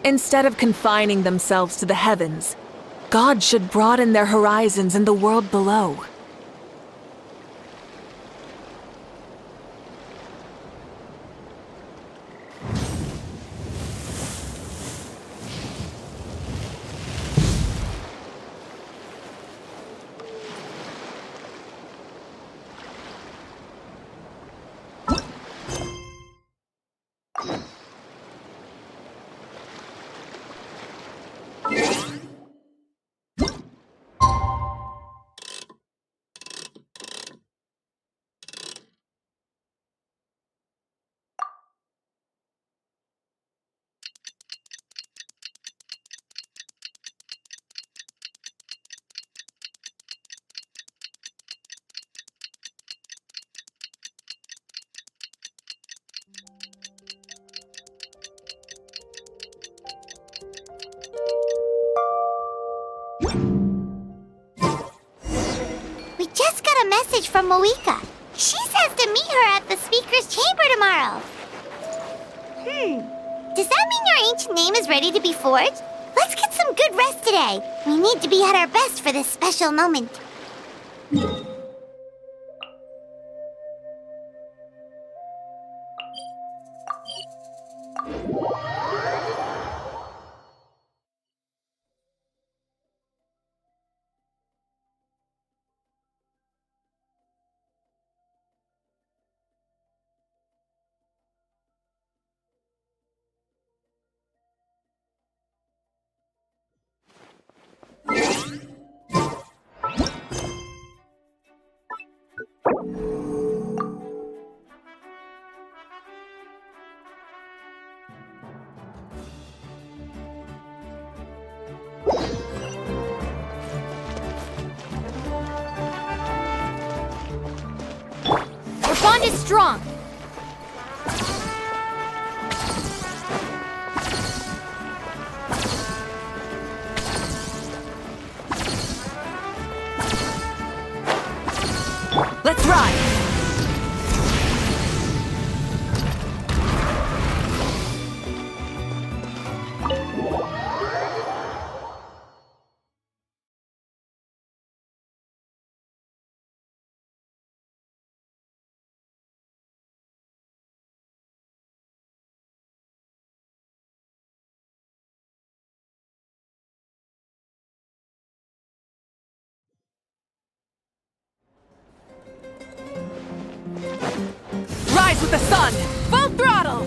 Instead of confining themselves to the heavens, God should broaden their horizons in the world below. We just got a message from Moika. She says to meet her at the speaker's chamber tomorrow. Does that mean your ancient name is ready to be forged? Let's get some good rest today. We need to be at our best for this special moment. Our bond is strong. Let's ride! Rise with the sun! Full throttle!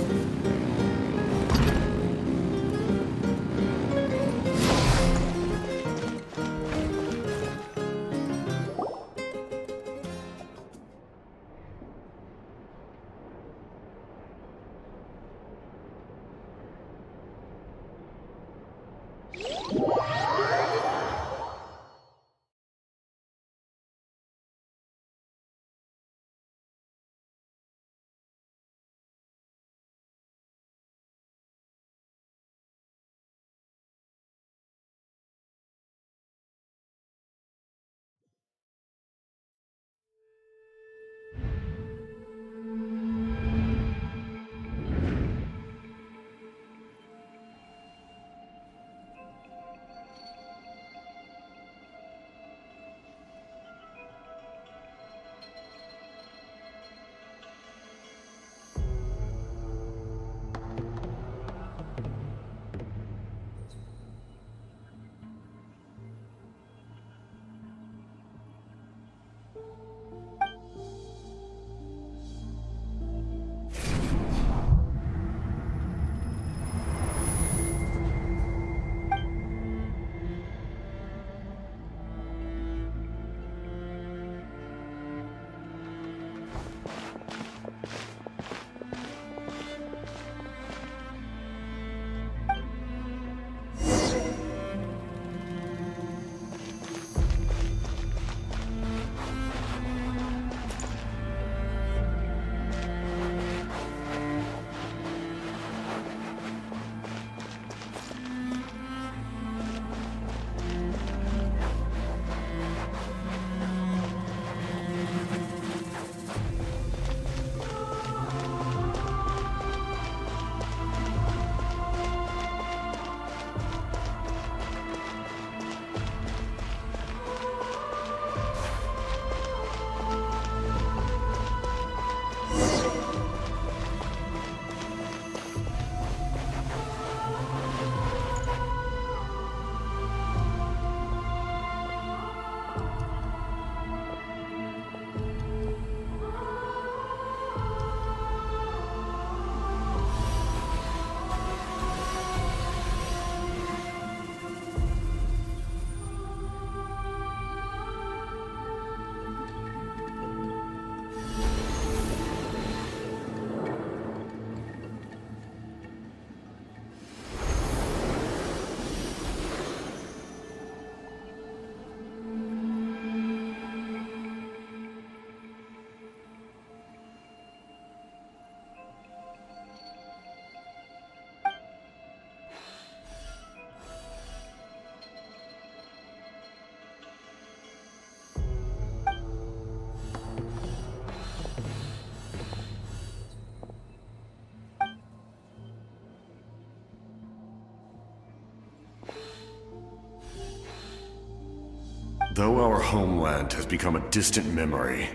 Though our homeland has become a distant memory,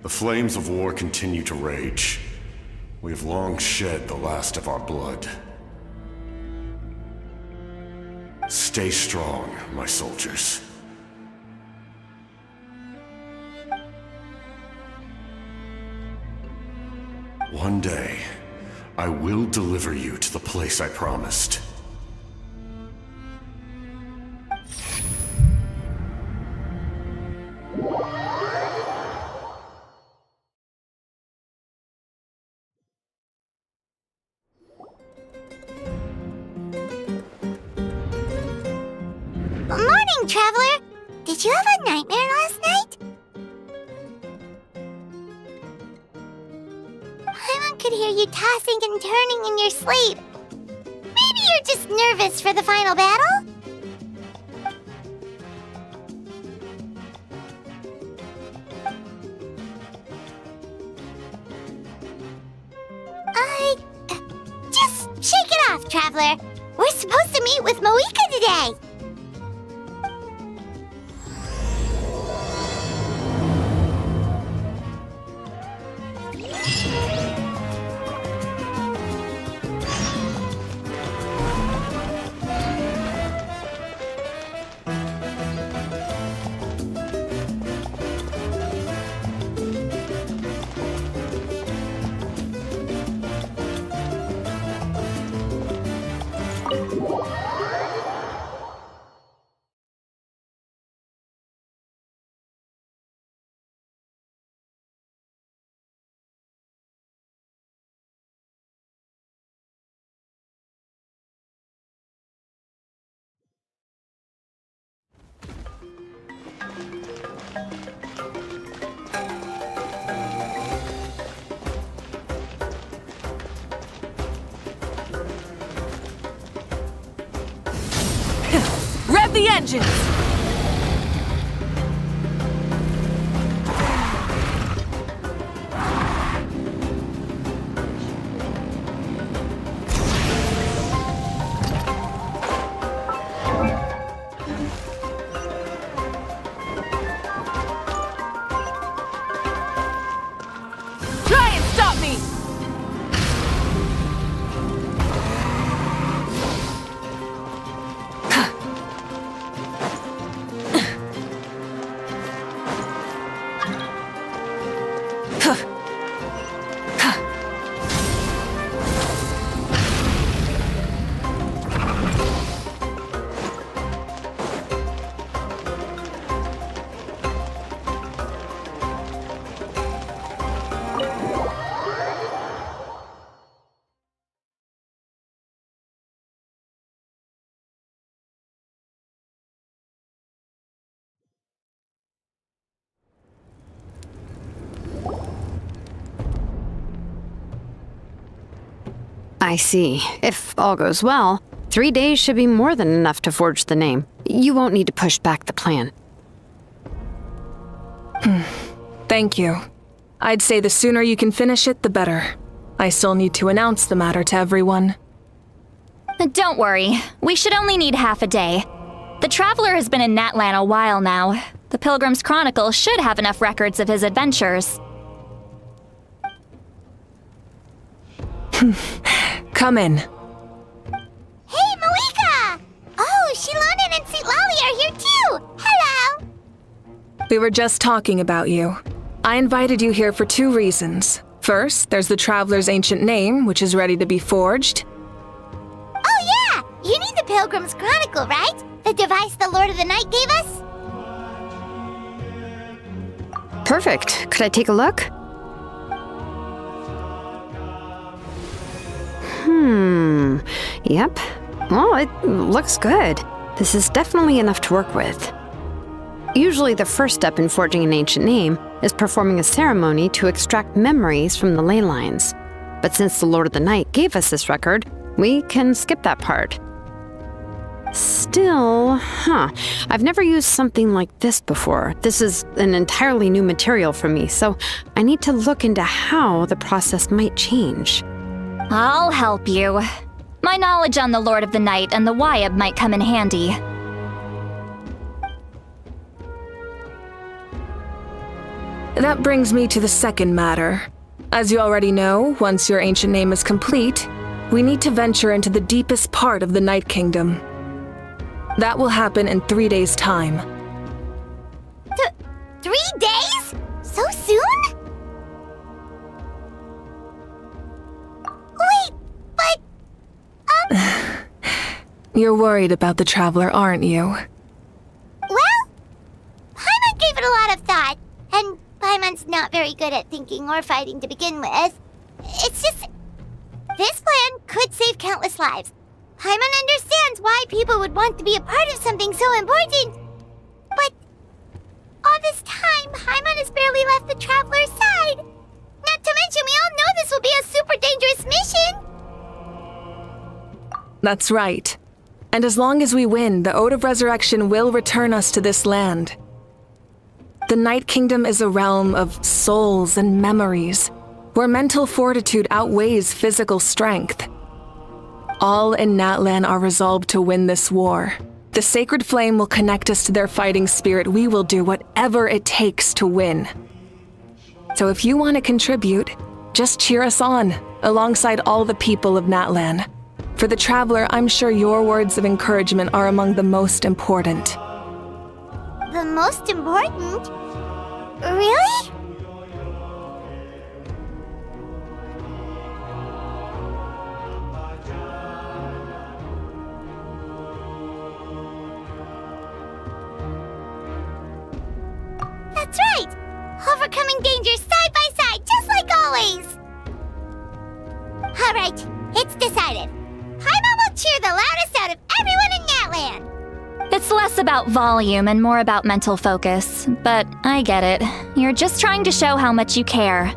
the flames of war continue to rage. We have long shed the last of our blood. Stay strong, my soldiers. One day, I will deliver you to the place I promised. Morning, Traveler! Did you have a nightmare last night? Paimon could hear you tossing and turning in your sleep. Maybe you're just nervous for the final battle? Just shake it off, Traveler. We're supposed to meet with Moika today. Rev the engines! Try and stop me! I see. If all goes well, 3 days should be more than enough to forge the name. You won't need to push back the plan. Thank you. I'd say the sooner you can finish it, the better. I still need to announce the matter to everyone. Don't worry. We should only need half a day. The Traveler has been in Natlan a while now. The Pilgrim's Chronicle should have enough records of his adventures. Come in. Hey, Moika! Oh, Shilonen and St. Lolly are here too! Hello! We were just talking about you. I invited you here for 2 reasons. First, there's the Traveler's ancient name, which is ready to be forged. Oh yeah! You need the Pilgrim's Chronicle, right? The device the Lord of the Night gave us? Perfect. Could I take a look? Yep. Well, it looks good. This is definitely enough to work with. Usually the first step in forging an ancient name is performing a ceremony to extract memories from the ley lines. But since the Lord of the Night gave us this record, we can skip that part. Still, I've never used something like this before. This is an entirely new material for me, so I need to look into how the process might change. I'll help you. My knowledge on the Lord of the Night and the Wyab might come in handy. That brings me to the second matter. As you already know, once your ancient name is complete, we need to venture into the deepest part of the Night Kingdom. That will happen in 3 days' time. 3 days? So soon? Wait, but... You're worried about the Traveler, aren't you? Well, Paimon gave it a lot of thought, and Paimon's not very good at thinking or fighting to begin with. It's just... this plan could save countless lives. Paimon understands why people would want to be a part of something so important. But all this time, Paimon has barely left the Traveler's side. Not to mention, we all know this will be a super dangerous mission. That's right. And as long as we win, the Ode of Resurrection will return us to this land. The Night Kingdom is a realm of souls and memories, where mental fortitude outweighs physical strength. All in Natlan are resolved to win this war. The sacred flame will connect us to their fighting spirit. We will do whatever it takes to win. So if you want to contribute, just cheer us on, alongside all the people of Natlan. For the Traveler, I'm sure your words of encouragement are among the most important. The most important? Really? That's right! Overcoming dangers side by side, just like always! Alright, it's decided. Paimon will cheer the loudest out of everyone in Natlan! It's less about volume and more about mental focus, but I get it. You're just trying to show how much you care.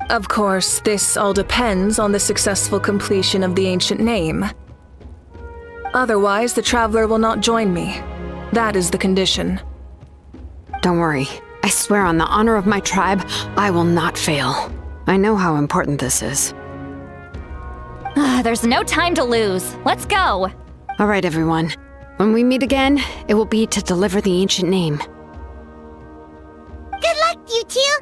Of course, this all depends on the successful completion of the ancient name. Otherwise, the Traveler will not join me. That is the condition. Don't worry. I swear on the honor of my tribe, I will not fail. I know how important this is. There's no time to lose. Let's go! All right, everyone. When we meet again, it will be to deliver the ancient name. Good luck, you two!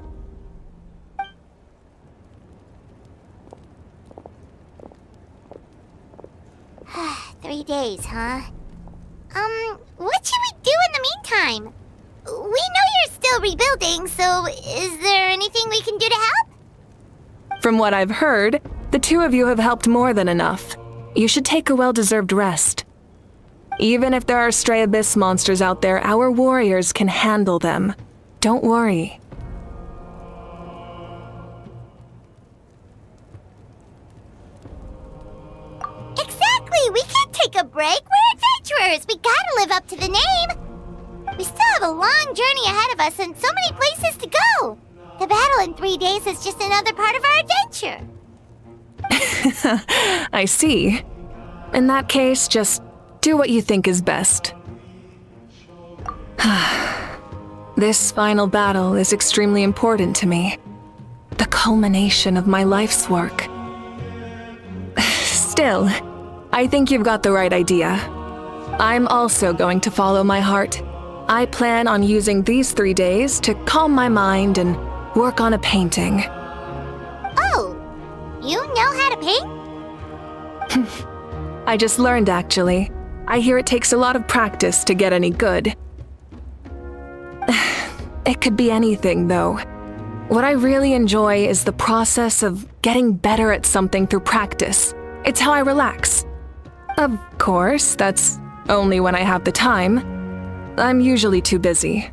Three days, huh? What should we do in the meantime? We know you're still rebuilding, so is there anything we can do to help? From what I've heard, the two of you have helped more than enough. You should take a well-deserved rest. Even if there are stray abyss monsters out there, our warriors can handle them. Don't worry. Exactly! We can't take a break! We're adventurers! We gotta live up to the name! We still have a long journey ahead of us and so many places to go! The battle in 3 days is just another part of our adventure! I see. In that case, just do what you think is best. This final battle is extremely important to me. The culmination of my life's work. Still, I think you've got the right idea. I'm also going to follow my heart. I plan on using these 3 days to calm my mind and work on a painting. Oh, you know how to paint? I just learned, actually. I hear it takes a lot of practice to get any good. It could be anything, though. What I really enjoy is the process of getting better at something through practice. It's how I relax. Of course, that's only when I have the time. I'm usually too busy.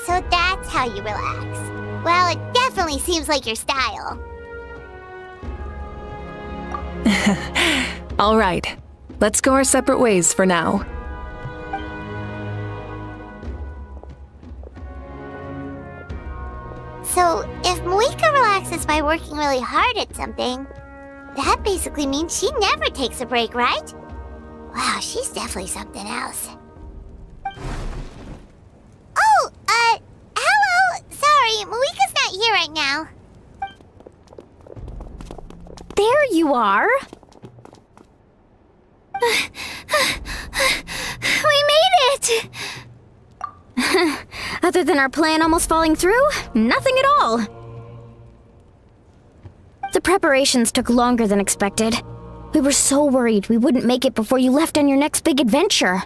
So that's how you relax. Well, it definitely seems like your style. All right, let's go our separate ways for now. So, if Moika relaxes by working really hard at something, that basically means she never takes a break, right? Wow, she's definitely something else. Oh, hello! Sorry, Moika's not here right now. There you are! We made it! Other than our plan almost falling through, nothing at all. The preparations took longer than expected. We were so worried we wouldn't make it before you left on your next big adventure.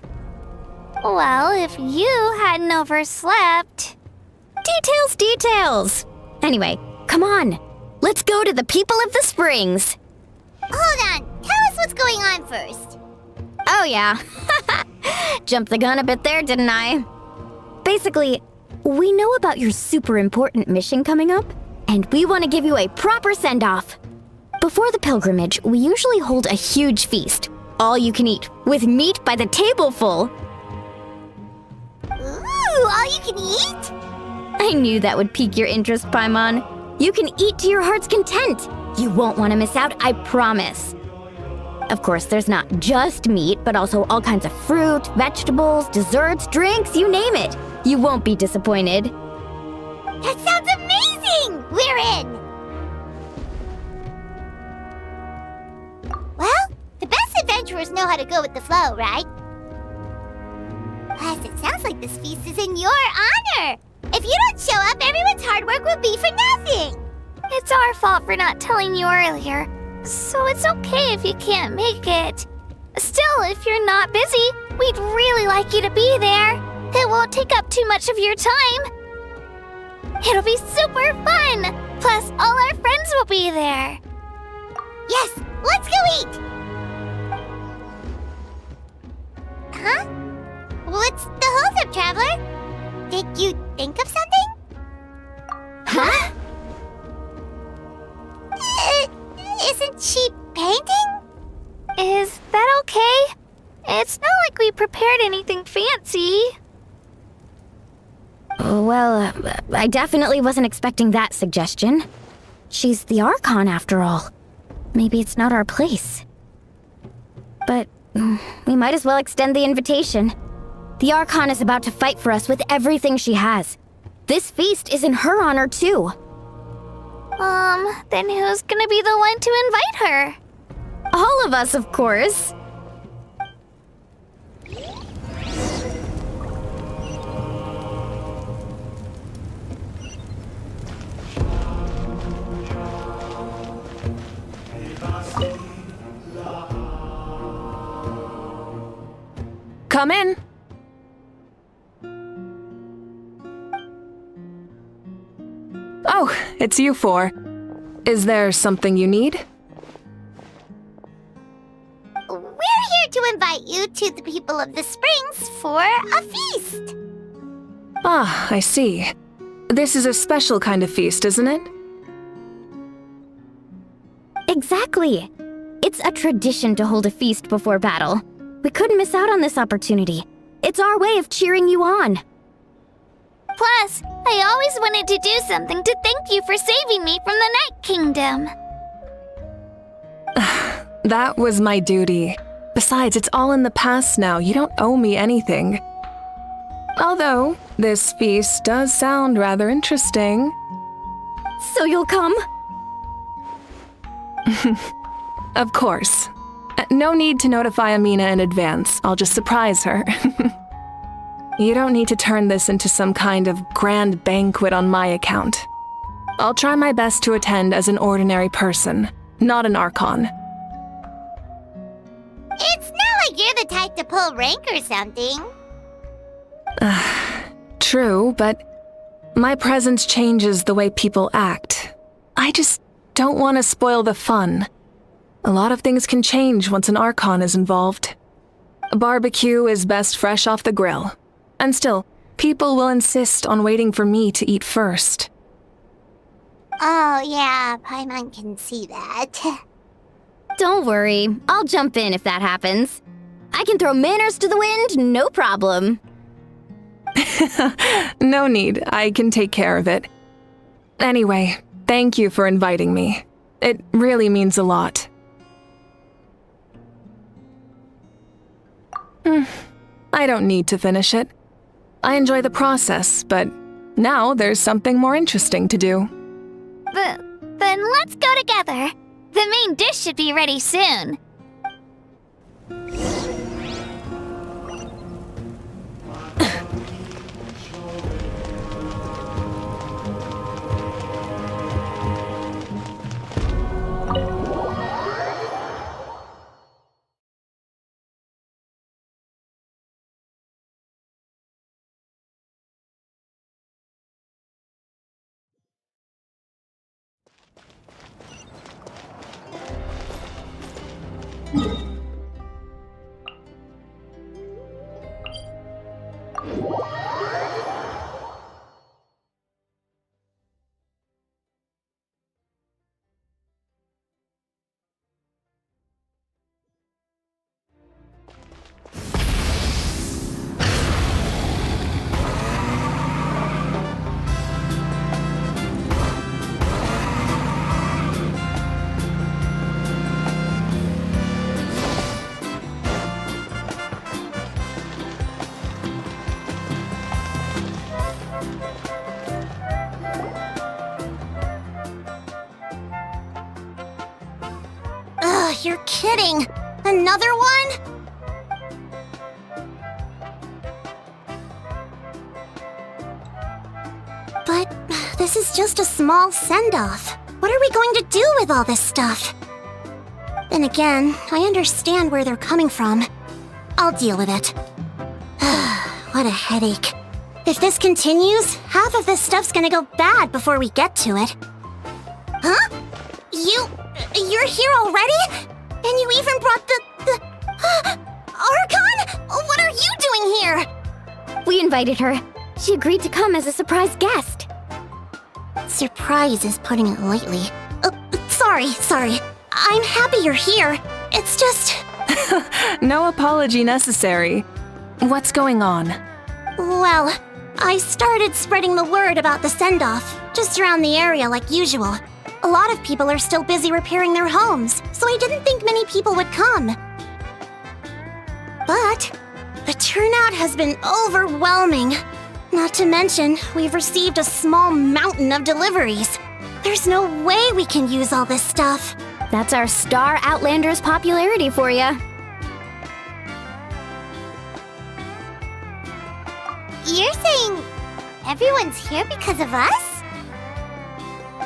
Well, if you hadn't overslept... Details! Anyway, come on. Let's go to the people of the Springs. Hold on. Tell us what's going on first. Oh yeah. Jumped the gun a bit there, didn't I? Basically, we know about your super important mission coming up, and we want to give you a proper send-off. Before the pilgrimage, we usually hold a huge feast, all you can eat, with meat by the tableful. Ooh, all you can eat? I knew that would pique your interest, Paimon. You can eat to your heart's content. You won't want to miss out, I promise. Of course, there's not just meat, but also all kinds of fruit, vegetables, desserts, drinks, you name it. You won't be disappointed. That sounds amazing! We're in! Well, the best adventurers know how to go with the flow, right? Plus, it sounds like this feast is in your honor! If you don't show up, everyone's hard work will be for nothing! It's our fault for not telling you earlier, so it's okay if you can't make it. Still, if you're not busy, we'd really like you to be there. It won't take up too much of your time. It'll be super fun! Plus, all our friends will be there. Yes, let's go eat! Huh? What's the holdup, Traveler? Did you think of something? Huh? Isn't she painting? Is that okay? It's not like we prepared anything fancy. Well, I definitely wasn't expecting that suggestion. She's the Archon, after all. Maybe it's not our place. But we might as well extend the invitation. The Archon is about to fight for us with everything she has. This feast is in her honor, too. Then who's gonna be the one to invite her? All of us, of course. Come in. Oh, it's you four. Is there something you need? We're here to invite you to the people of the Springs for a feast. Ah, I see. This is a special kind of feast, isn't it? Exactly. It's a tradition to hold a feast before battle. We couldn't miss out on this opportunity. It's our way of cheering you on. Plus, I always wanted to do something to thank you for saving me from the Night Kingdom. That was my duty. Besides, it's all in the past now. You don't owe me anything. Although, this feast does sound rather interesting. So you'll come? Of course. No need to notify Amina in advance. I'll just surprise her. You don't need to turn this into some kind of grand banquet on my account. I'll try my best to attend as an ordinary person, not an Archon. It's not like you're the type to pull rank or something. True, but my presence changes the way people act. I just don't want to spoil the fun. A lot of things can change once an Archon is involved. A barbecue is best fresh off the grill. And still, people will insist on waiting for me to eat first. Oh, yeah, Paimon can see that. Don't worry. I'll jump in if that happens. I can throw manners to the wind, no problem. No need. I can take care of it. Anyway, thank you for inviting me. It really means a lot. I don't need to finish it. I enjoy the process, but now there's something more interesting to do. Then let's go together. The main dish should be ready soon. kidding. Another one? But this is just a small send-off. What are we going to do with all this stuff? Then again, I understand where they're coming from. I'll deal with it. What a headache. If this continues, half of this stuff's gonna go bad before we get to it. Huh? You're here already? And you even brought the Archon? What are you doing here? We invited her. She agreed to come as a surprise guest. Surprise is putting it lightly. Sorry. I'm happy you're here. It's just... No apology necessary. What's going on? Well, I started spreading the word about the send-off, just around the area like usual. A lot of people are still busy repairing their homes, so I didn't think many people would come. But the turnout has been overwhelming. Not to mention, we've received a small mountain of deliveries. There's no way we can use all this stuff. That's our Star Outlander's popularity for ya. You're saying everyone's here because of us?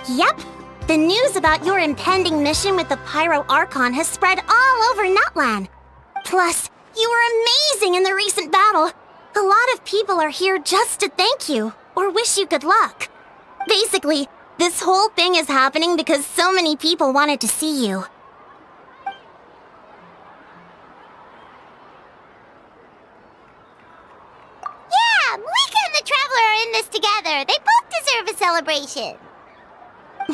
Yep. The news about your impending mission with the Pyro Archon has spread all over Natlan. Plus, you were amazing in the recent battle. A lot of people are here just to thank you, or wish you good luck. Basically, this whole thing is happening because so many people wanted to see you. Yeah, Malika and the Traveler are in this together. They both deserve a celebration.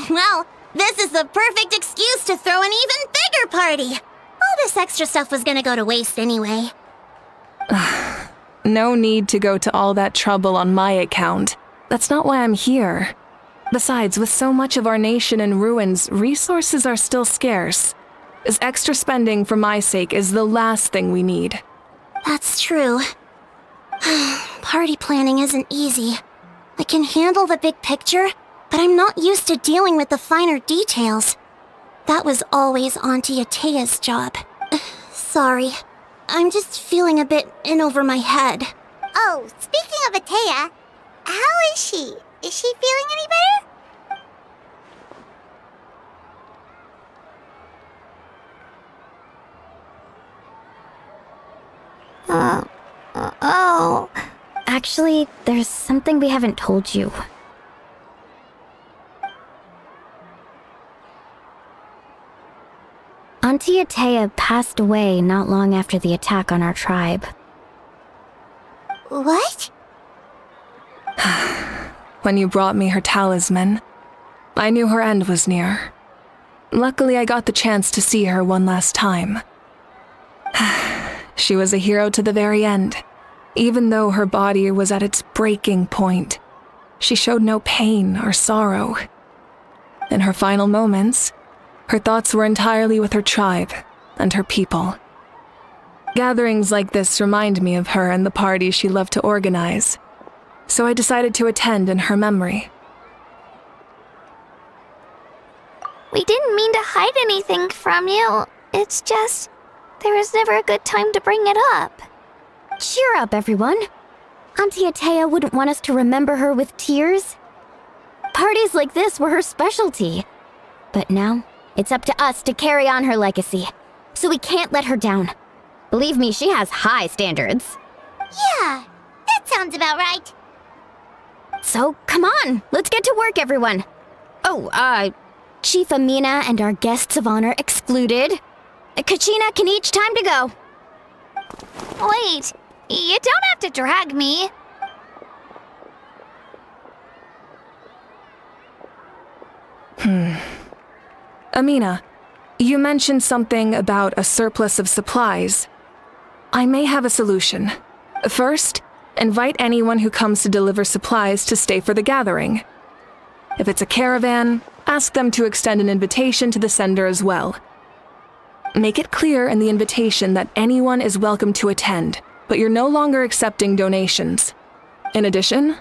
Well, this is the perfect excuse to throw an even bigger party. All this extra stuff was gonna go to waste anyway. No need to go to all that trouble on my account. That's not why I'm here. Besides, with so much of our nation in ruins, resources are still scarce. This extra spending for my sake is the last thing we need. That's true. Party planning isn't easy. I can handle the big picture, but I'm not used to dealing with the finer details. That was always Auntie Atea's job. Sorry. I'm just feeling a bit in over my head. Oh, speaking of Atea, how is she? Is she feeling any better? Oh. Actually, there's something we haven't told you. Auntie Atea passed away not long after the attack on our tribe. What? When you brought me her talisman, I knew her end was near. Luckily, I got the chance to see her one last time. She was a hero to the very end. Even though her body was at its breaking point, she showed no pain or sorrow. In her final moments, her thoughts were entirely with her tribe and her people. Gatherings like this remind me of her and the parties she loved to organize, so I decided to attend in her memory. We didn't mean to hide anything from you. It's just, there was never a good time to bring it up. Cheer up, everyone. Auntie Atea wouldn't want us to remember her with tears. Parties like this were her specialty. But now, it's up to us to carry on her legacy, so we can't let her down. Believe me, she has high standards. Yeah, that sounds about right. So, come on, let's get to work, everyone. Oh, Chief Amina and our guests of honor excluded. Kachina can each time to go. Wait, you don't have to drag me. Amina, you mentioned something about a surplus of supplies. I may have a solution. First, invite anyone who comes to deliver supplies to stay for the gathering. If it's a caravan, ask them to extend an invitation to the sender as well. Make it clear in the invitation that anyone is welcome to attend, but you're no longer accepting donations. In addition,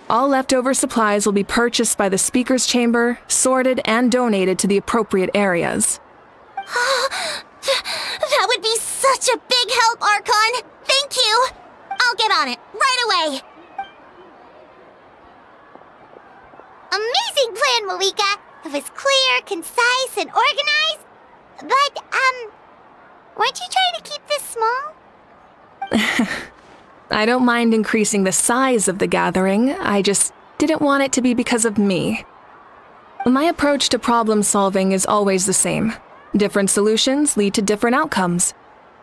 all leftover supplies will be purchased by the speaker's chamber, sorted, and donated to the appropriate areas. such a big help, Archon! Thank you! I'll get on it, right away! Amazing plan, Malika! It was clear, concise, and organized. But, weren't you trying to keep this small? I don't mind increasing the size of the gathering, I just didn't want it to be because of me. My approach to problem solving is always the same. Different solutions lead to different outcomes.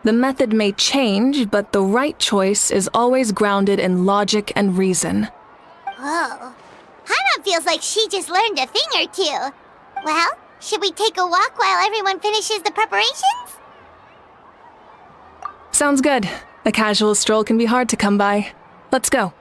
The method may change, but the right choice is always grounded in logic and reason. Whoa. Hana feels like she just learned a thing or two. Well, should we take a walk while everyone finishes the preparations? Sounds good. A casual stroll can be hard to come by. Let's go.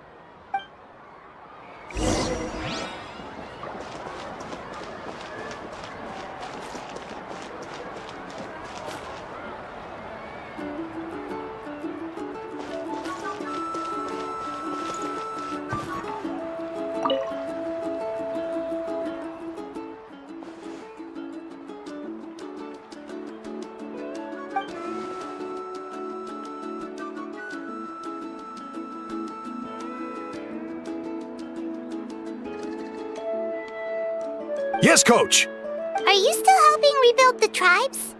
Yes, Coach! Are you still helping rebuild the tribes?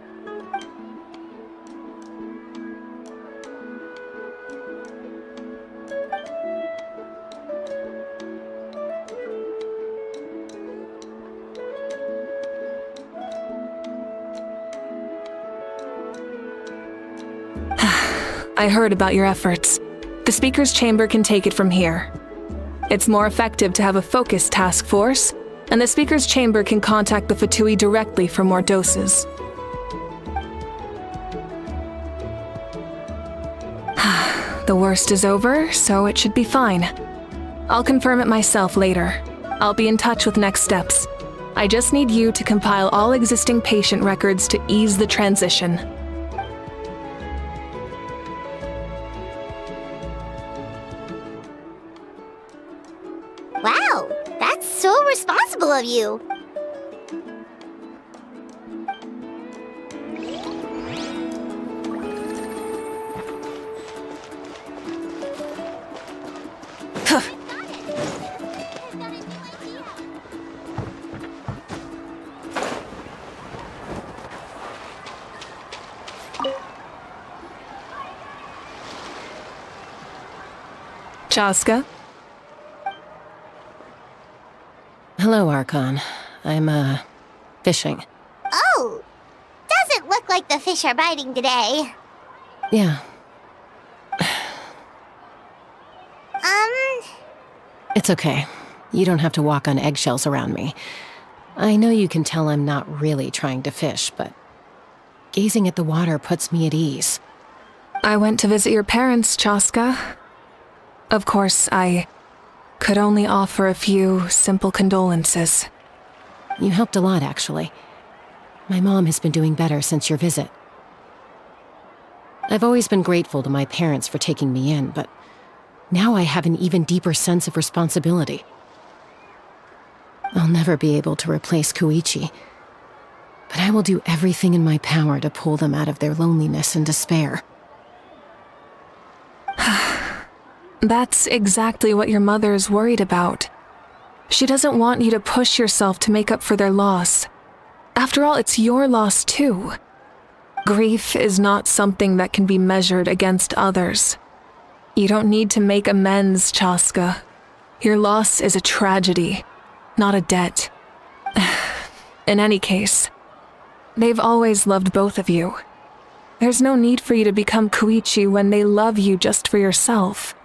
I heard about your efforts. The Speaker's Chamber can take it from here. It's more effective to have a focused task force, and the Speaker's Chamber can contact the Fatui directly for more doses. The worst is over, so it should be fine. I'll confirm it myself later. I'll be in touch with next steps. I just need you to compile all existing patient records to ease the transition. Wow, that's so responsible of you. Chaska? Hello, Archon. I'm, fishing. Oh, doesn't look like the fish are biting today. Yeah, it's okay. You don't have to walk on eggshells around me. I know you can tell I'm not really trying to fish, but gazing at the water puts me at ease. I went to visit your parents, Chaska. Of course, I could only offer a few simple condolences. You helped a lot, actually. My mom has been doing better since your visit. I've always been grateful to my parents for taking me in, but now I have an even deeper sense of responsibility. I'll never be able to replace Koichi, but I will do everything in my power to pull them out of their loneliness and despair. That's exactly what your mother's worried about. She doesn't want you to push yourself to make up for their loss. After all, it's your loss too. Grief is not something that can be measured against others. You don't need to make amends, Chaska. Your loss is a tragedy, not a debt. In any case, they've always loved both of you. There's no need for you to become Koichi when they love you just for yourself.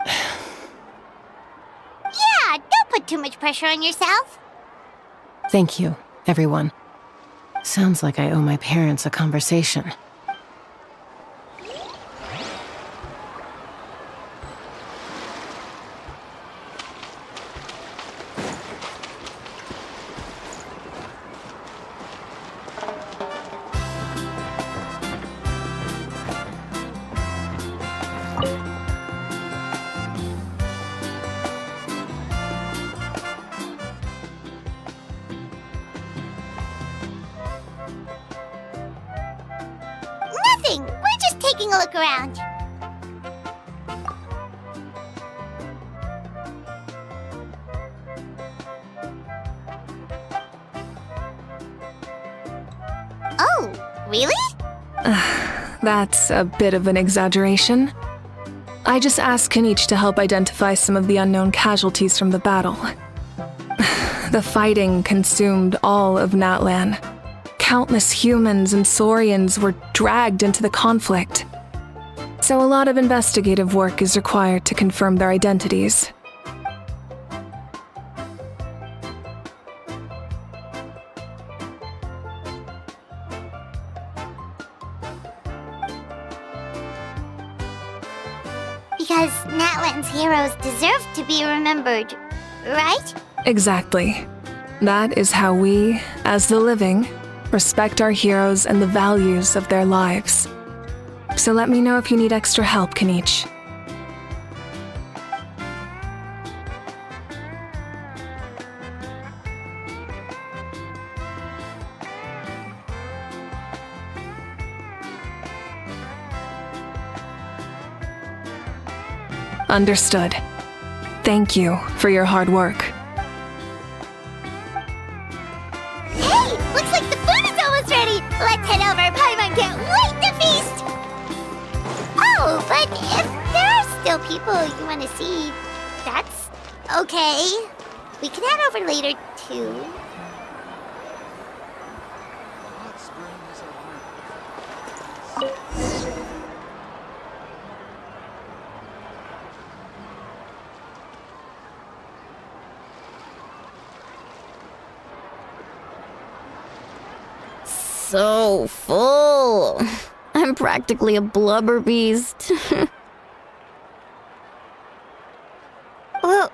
Yeah, don't put too much pressure on yourself. Thank you, everyone. Sounds like I owe my parents a conversation. Nothing. We're taking a look around. Oh, really? That's a bit of an exaggeration. I just asked Kanich to help identify some of the unknown casualties from the battle. The fighting consumed all of Natlan. Countless humans and Saurians were dragged into the conflict. So a lot of investigative work is required to confirm their identities. Because Natlan's heroes deserve to be remembered, right? Exactly. That is how we, as the living, respect our heroes and the values of their lives. So let me know if you need extra help, Kanich. Understood. Thank you for your hard work. Hey, looks like the food is almost ready. Let's head over. Paimon can't wait to feast. Oh, but if there are still people you want to see, that's okay. We can head over later, too. So full. I'm practically a blubber beast.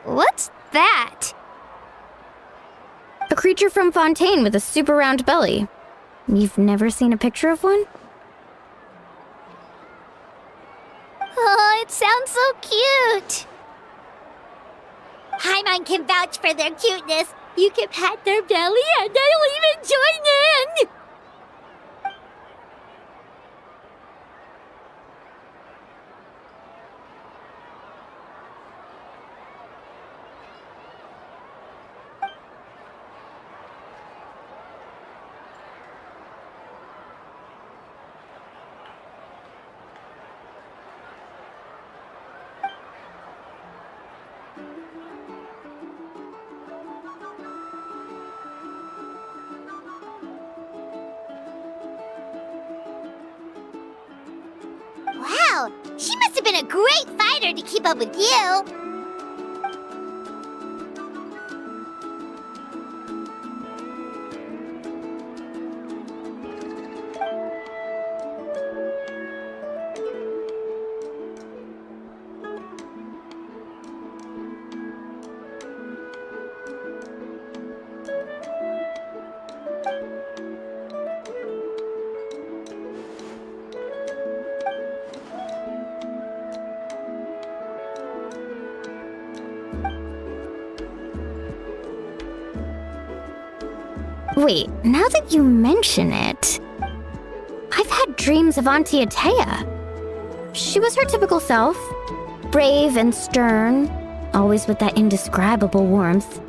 What's that? A creature from Fontaine with a super round belly. You've never seen a picture of one? Oh, it sounds so cute. Paimon can vouch for their cuteness. You can pat their belly and they'll even join in. Wow, she must have been a great fighter to keep up with you. Wait, now that you mention it, I've had dreams of Auntie Atea. She was her typical self, brave and stern, always with that indescribable warmth.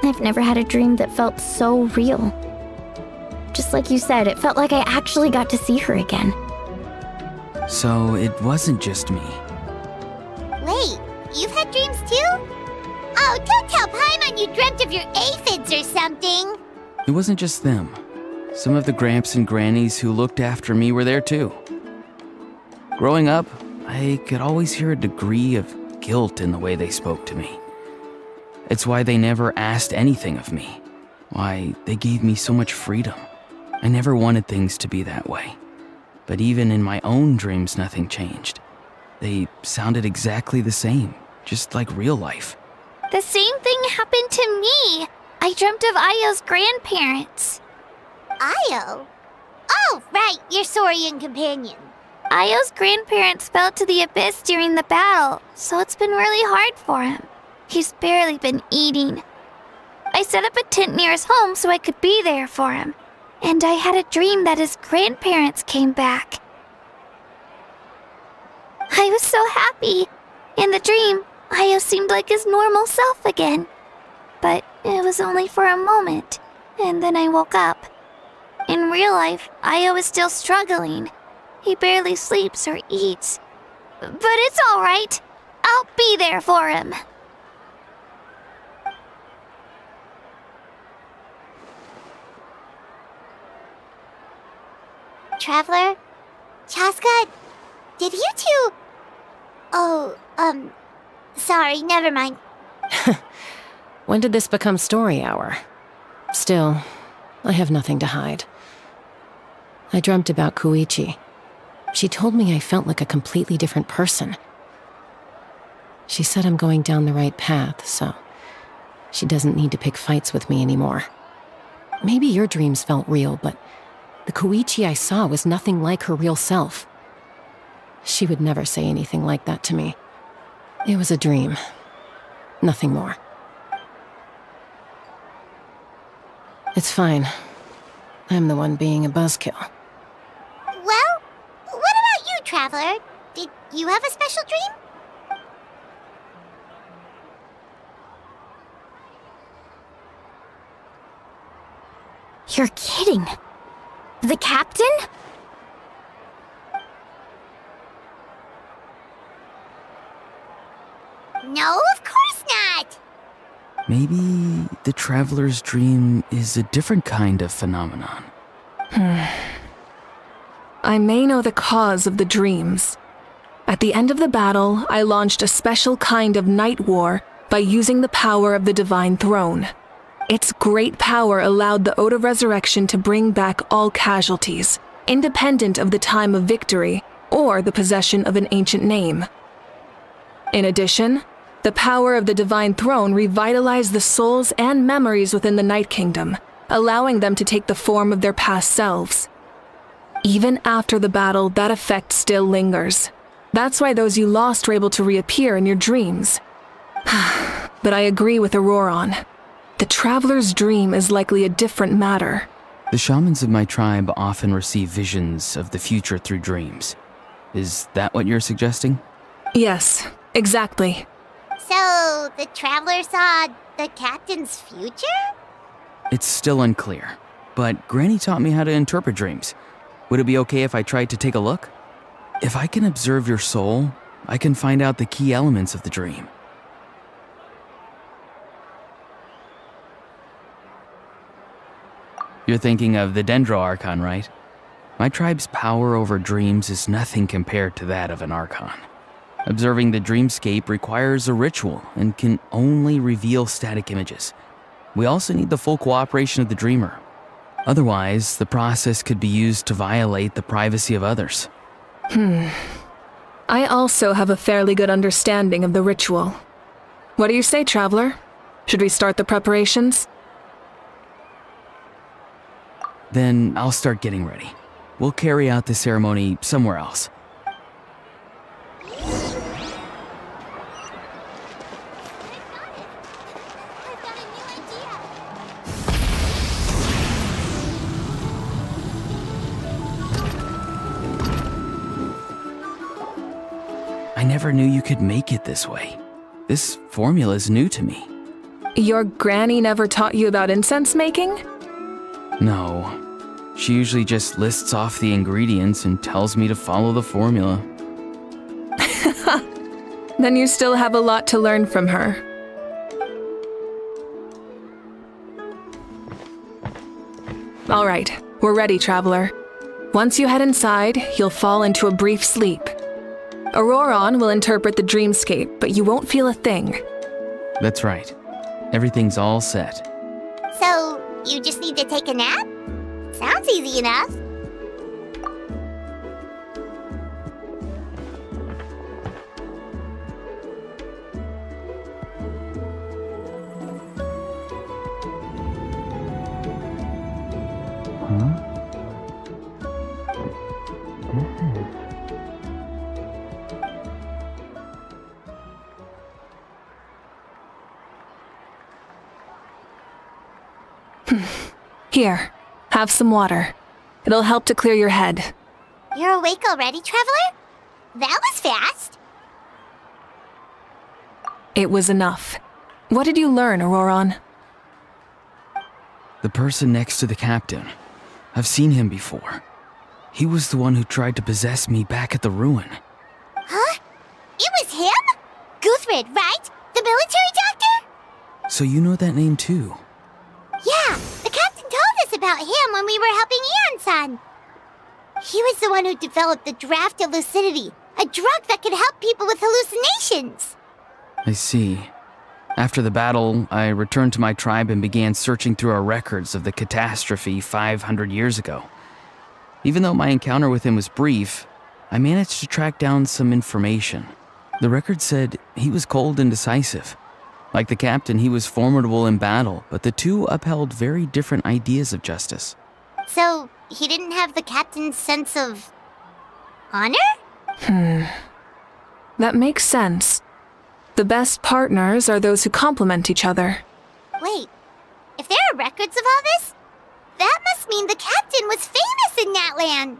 I've never had a dream that felt so real. Just like you said, it felt like I actually got to see her again. So it wasn't just me. Wait, you've had dreams too? Oh, don't tell Paimon you dreamt of your aphids or something. It wasn't just them. Some of the Gramps and Grannies who looked after me were there too. Growing up, I could always hear a degree of guilt in the way they spoke to me. It's why they never asked anything of me. Why they gave me so much freedom. I never wanted things to be that way. But even in my own dreams, nothing changed. They sounded exactly the same, just like real life. The same thing happened to me. I dreamt of Ayo's grandparents. Ayo? Oh, right, your Saurian companion. Ayo's grandparents fell to the abyss during the battle, so it's been really hard for him. He's barely been eating. I set up a tent near his home so I could be there for him. And I had a dream that his grandparents came back. I was so happy. In the dream, Io seemed like his normal self again. But it was only for a moment, and then I woke up. In real life, Io is still struggling. He barely sleeps or eats. But it's alright. I'll be there for him. Traveler? Chaska? Did you two... Oh, sorry, never mind. When did this become story hour? Still, I have nothing to hide. I dreamt about Koichi. She told me I felt like a completely different person. She said I'm going down the right path, so she doesn't need to pick fights with me anymore. Maybe your dreams felt real, but the Koichi I saw was nothing like her real self. She would never say anything like that to me. It was a dream. Nothing more. It's fine. I'm the one being a buzzkill. Well, what about you, Traveler? Did you have a special dream? You're kidding. The captain? No, of course not! Maybe the traveler's dream is a different kind of phenomenon. I may know the cause of the dreams. At the end of the battle, I launched a special kind of night war by using the power of the Divine Throne. Its great power allowed the Ode of Resurrection to bring back all casualties, independent of the time of victory or the possession of an ancient name. In addition, the power of the Divine Throne revitalized the souls and memories within the Night Kingdom, allowing them to take the form of their past selves. Even after the battle, that effect still lingers. That's why those you lost were able to reappear in your dreams. But I agree with Auroron. The Traveler's dream is likely a different matter. The shamans of my tribe often receive visions of the future through dreams. Is that what you're suggesting? Yes, exactly. So, the Traveler saw the captain's future? It's still unclear, but Granny taught me how to interpret dreams. Would it be okay if I tried to take a look? If I can observe your soul, I can find out the key elements of the dream. You're thinking of the Dendro Archon, right? My tribe's power over dreams is nothing compared to that of an Archon. Observing the dreamscape requires a ritual and can only reveal static images. We also need the full cooperation of the dreamer. Otherwise, the process could be used to violate the privacy of others. I also have a fairly good understanding of the ritual. What do you say, Traveler? Should we start the preparations? Then I'll start getting ready. We'll carry out the ceremony somewhere else. I never knew you could make it this way. This formula's new to me. Your granny never taught you about incense making? No. She usually just lists off the ingredients and tells me to follow the formula. Then you still have a lot to learn from her. All right, we're ready, Traveler. Once you head inside, you'll fall into a brief sleep. Auroron will interpret the dreamscape, but you won't feel a thing. That's right. Everything's all set. So, you just need to take a nap? Sounds easy enough. Here, have some water. It'll help to clear your head. You're awake already, Traveler? That was fast. It was enough. What did you learn, Auroron? The person next to the captain. I've seen him before. He was the one who tried to possess me back at the ruin. Huh? It was him? Guthrid, right? The military doctor? So you know that name too? Yeah, the captain told us about him when we were helping Eon-san. He was the one who developed the draft of lucidity, a drug that could help people with hallucinations. I see. After the battle, I returned to my tribe and began searching through our records of the catastrophe 500 years ago. Even though my encounter with him was brief, I managed to track down some information. The record said he was cold and decisive. Like the captain, he was formidable in battle, but the two upheld very different ideas of justice. So, he didn't have the captain's sense of honor? That makes sense. The best partners are those who complement each other. Wait, if there are records of all this, that must mean the captain was famous in Natlan.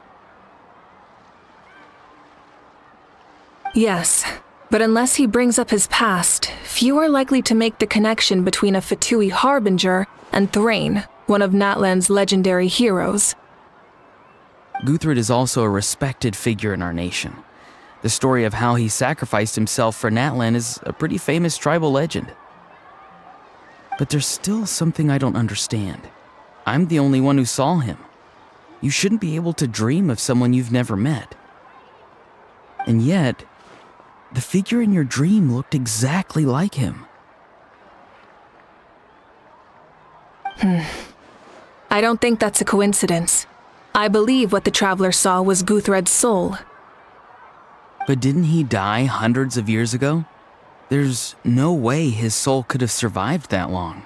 Yes, but unless he brings up his past, few are likely to make the connection between a Fatui harbinger and Thrain, one of Natlan's legendary heroes. Guthrid is also a respected figure in our nation. The story of how he sacrificed himself for Natlan is a pretty famous tribal legend. But there's still something I don't understand. I'm the only one who saw him. You shouldn't be able to dream of someone you've never met. And yet, the figure in your dream looked exactly like him. I don't think that's a coincidence. I believe what the traveler saw was Guthred's soul. But didn't he die hundreds of years ago? There's no way his soul could have survived that long.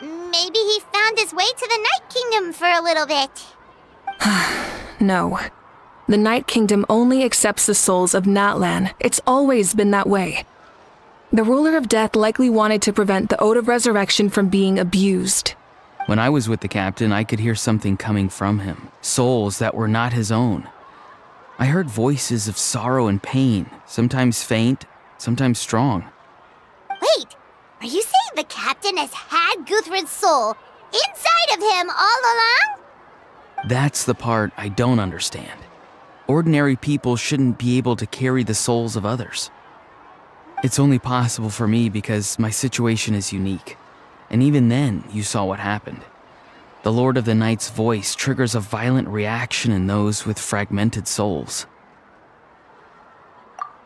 Maybe he found his way to the Night Kingdom for a little bit. No. The Night Kingdom only accepts the souls of Natlan. It's always been that way. The ruler of death likely wanted to prevent the Ode of Resurrection from being abused. When I was with the captain, I could hear something coming from him. Souls that were not his own. I heard voices of sorrow and pain, sometimes faint, sometimes strong. Wait, are you saying the captain has had Guthrid's soul inside of him all along? That's the part I don't understand. Ordinary people shouldn't be able to carry the souls of others. It's only possible for me because my situation is unique. And even then, you saw what happened. The Lord of the Night's voice triggers a violent reaction in those with fragmented souls.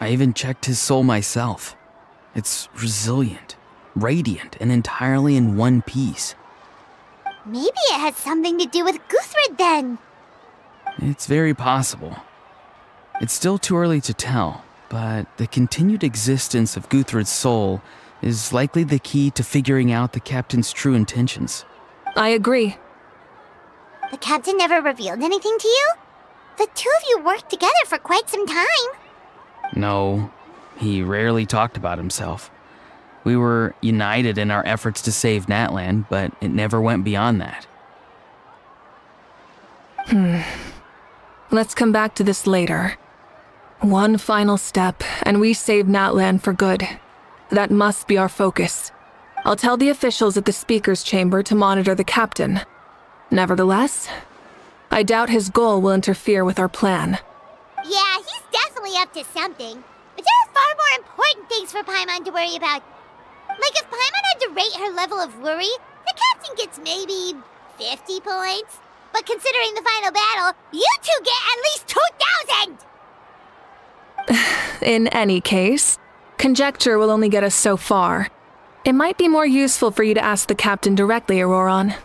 I even checked his soul myself. It's resilient, radiant, and entirely in one piece. Maybe it has something to do with Guthrid then. It's very possible. It's still too early to tell, but the continued existence of Guthrid's soul is likely the key to figuring out the captain's true intentions. I agree. The captain never revealed anything to you? The two of you worked together for quite some time. No, he rarely talked about himself. We were united in our efforts to save Natlan, but it never went beyond that. Let's come back to this later. One final step, and we save Natlan for good. That must be our focus. I'll tell the officials at the speaker's chamber to monitor the captain. Nevertheless, I doubt his goal will interfere with our plan. Yeah, he's definitely up to something. But there are far more important things for Paimon to worry about. Like if Paimon had to rate her level of worry, the captain gets maybe 50 points. But considering the final battle, you two get at least 2,000! In any case, conjecture will only get us so far. It might be more useful for you to ask the captain directly, Auroron.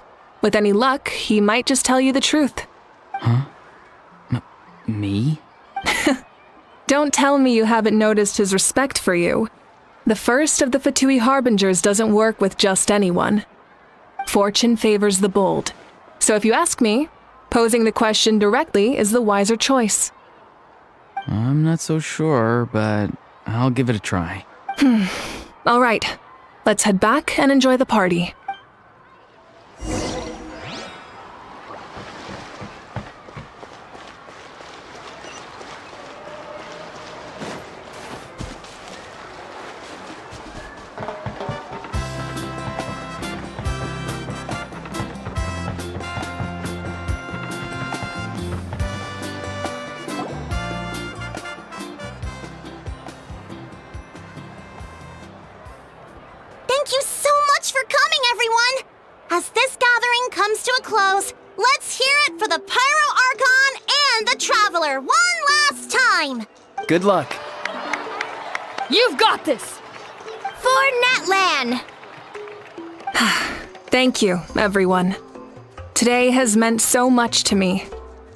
With any luck, he might just tell you the truth. Huh? Me? Don't tell me you haven't noticed his respect for you. The first of the Fatui Harbingers doesn't work with just anyone. Fortune favors the bold. So if you ask me, posing the question directly is the wiser choice. I'm not so sure, but I'll give it a try. All right, let's head back and enjoy the party. to a close, let's hear it for the Pyro Archon and the Traveler one last time! Good luck. You've got this! For Natlan! Thank you, everyone. Today has meant so much to me.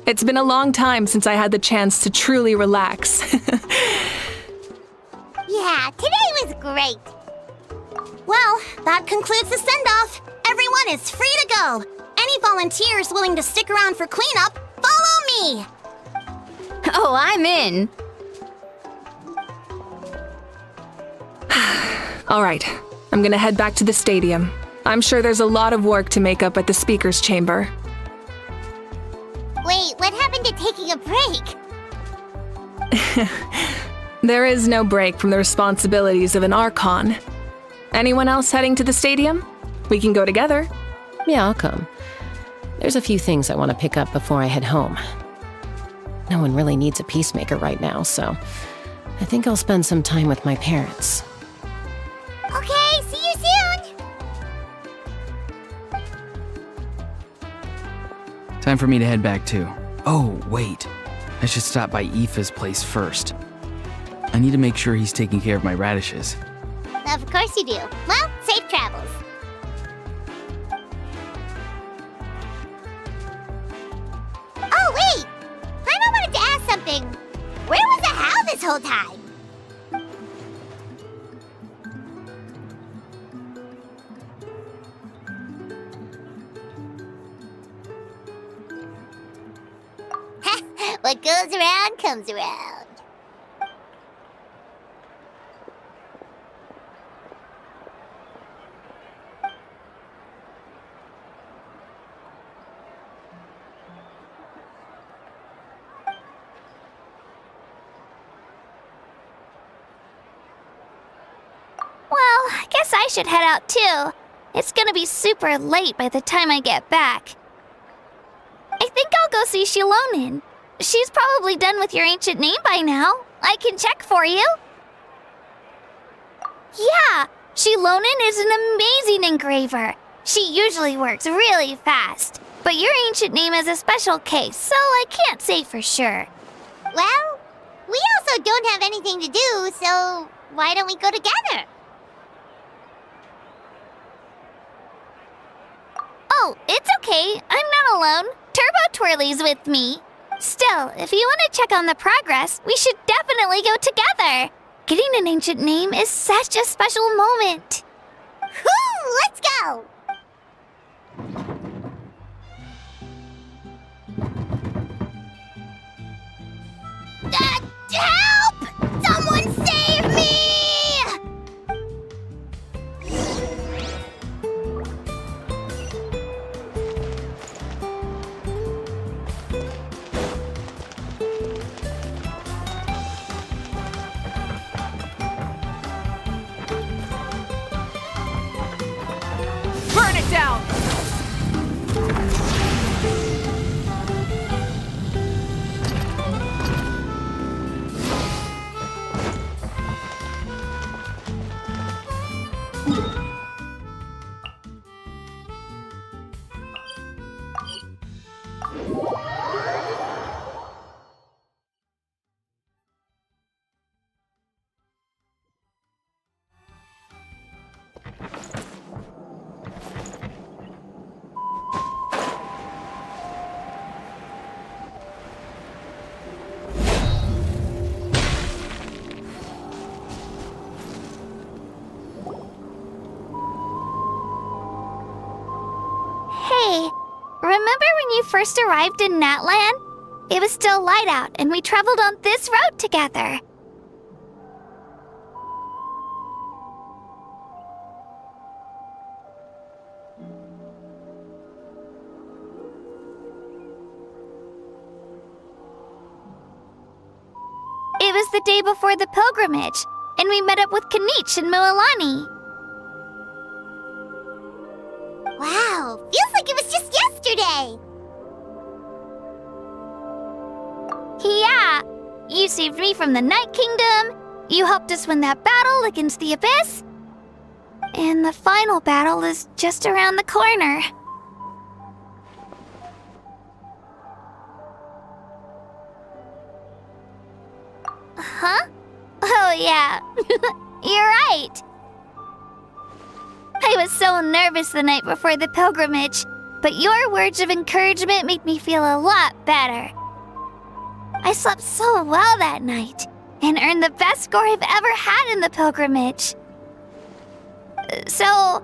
It's been a long time since I had the chance to truly relax. Yeah, today was great. Well, that concludes the send-off. Everyone is free to go. Any volunteers willing to stick around for cleanup, follow me! Oh, I'm in! All right, I'm gonna head back to the stadium. I'm sure there's a lot of work to make up at the speaker's chamber. Wait, what happened to taking a break? There is no break from the responsibilities of an Archon. Anyone else heading to the stadium? We can go together. Yeah, I'll come. There's a few things I want to pick up before I head home. No one really needs a peacemaker right now, so I think I'll spend some time with my parents. Okay, see you soon! Time for me to head back too. Oh, wait. I should stop by Aoife's place first. I need to make sure he's taking care of my radishes. Of course you do. Well, safe travels. Oh, wait! I wanted to ask something. Where was the Hal this whole time? What goes around comes around. Well, I guess I should head out too. It's gonna be super late by the time I get back. I think I'll go see Shilonin. She's probably done with your ancient name by now. I can check for you. Yeah, Shilonin is an amazing engraver. She usually works really fast. But your ancient name is a special case, so I can't say for sure. Well, we also don't have anything to do, so why don't we go together? Oh, it's okay. I'm not alone. Turbo Twirly's with me. Still, if you want to check on the progress, we should definitely go together. Getting an ancient name is such a special moment. Whoo! Let's go! Help! Someone save me! Burn it down! Hey, remember when you first arrived in Natlan? It was still light out, and we traveled on this road together. It was the day before the pilgrimage, and we met up with Kanich and Mualani. Wow, feels like it was just yesterday! Yeah, you saved me from the Night Kingdom, you helped us win that battle against the Abyss, and the final battle is just around the corner. Huh? Oh, yeah. You're right. I was so nervous the night before the pilgrimage, but your words of encouragement made me feel a lot better. I slept so well that night and earned the best score I've ever had in the pilgrimage. So,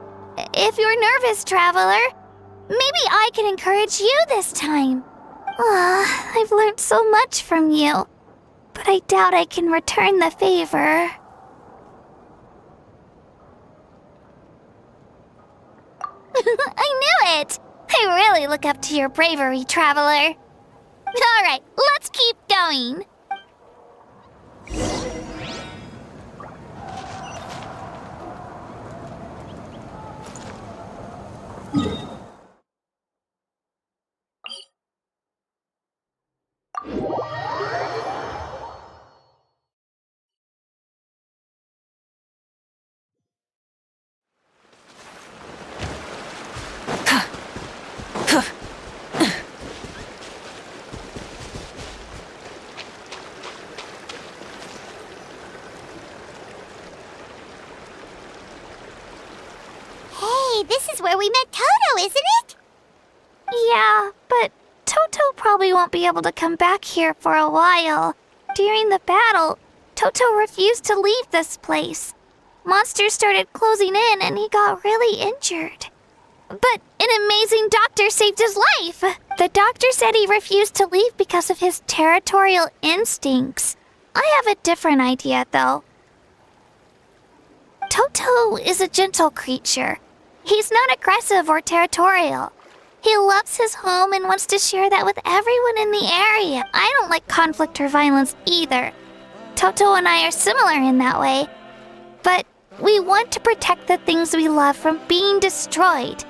if you're nervous, traveler, maybe I can encourage you this time. I've learned so much from you, but I doubt I can return the favor. I knew it! I really look up to your bravery, traveler. Alright, let's keep going. Hey, this is where we met Toto, isn't it? Yeah, but Toto probably won't be able to come back here for a while. During the battle, Toto refused to leave this place. Monsters started closing in and he got really injured. But an amazing doctor saved his life. The doctor said he refused to leave because of his territorial instincts. I have a different idea, though. Toto is a gentle creature. He's not aggressive or territorial. He loves his home and wants to share that with everyone in the area. I don't like conflict or violence either. Toto and I are similar in that way. But we want to protect the things we love from being destroyed.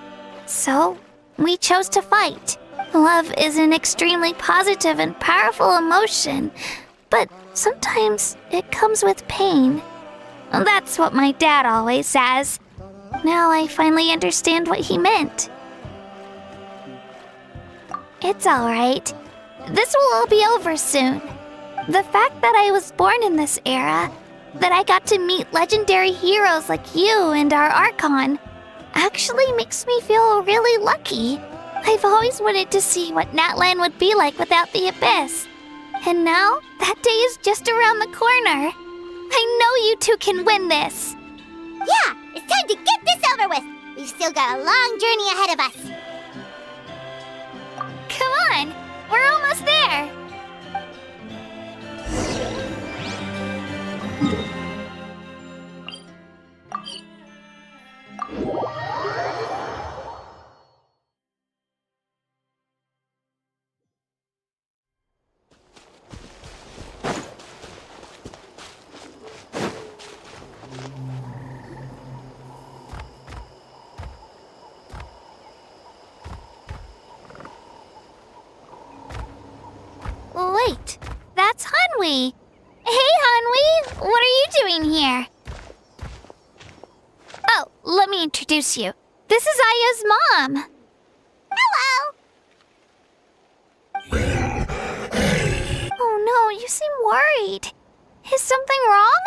So, we chose to fight. Love is an extremely positive and powerful emotion, but sometimes it comes with pain. That's what my dad always says. Now I finally understand what he meant. It's alright. This will all be over soon. The fact that I was born in this era, that I got to meet legendary heroes like you and our Archon, actually makes me feel really lucky. I've always wanted to see what Natlan would be like without the Abyss. And now, that day is just around the corner. I know you two can win this. Yeah, it's time to get this over with. We've still got a long journey ahead of us. Come on, we're almost there. Wait, that's Hanwi. Hey, Hanwi, what are you doing here? Oh, let me introduce you. This is Aya's mom. Hello! Oh no, you seem worried. Is something wrong?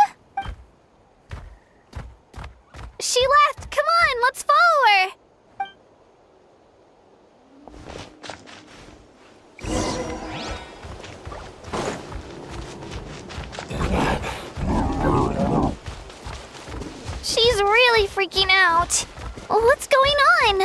She left. Come on, let's follow her. She's really freaking out. What's going on?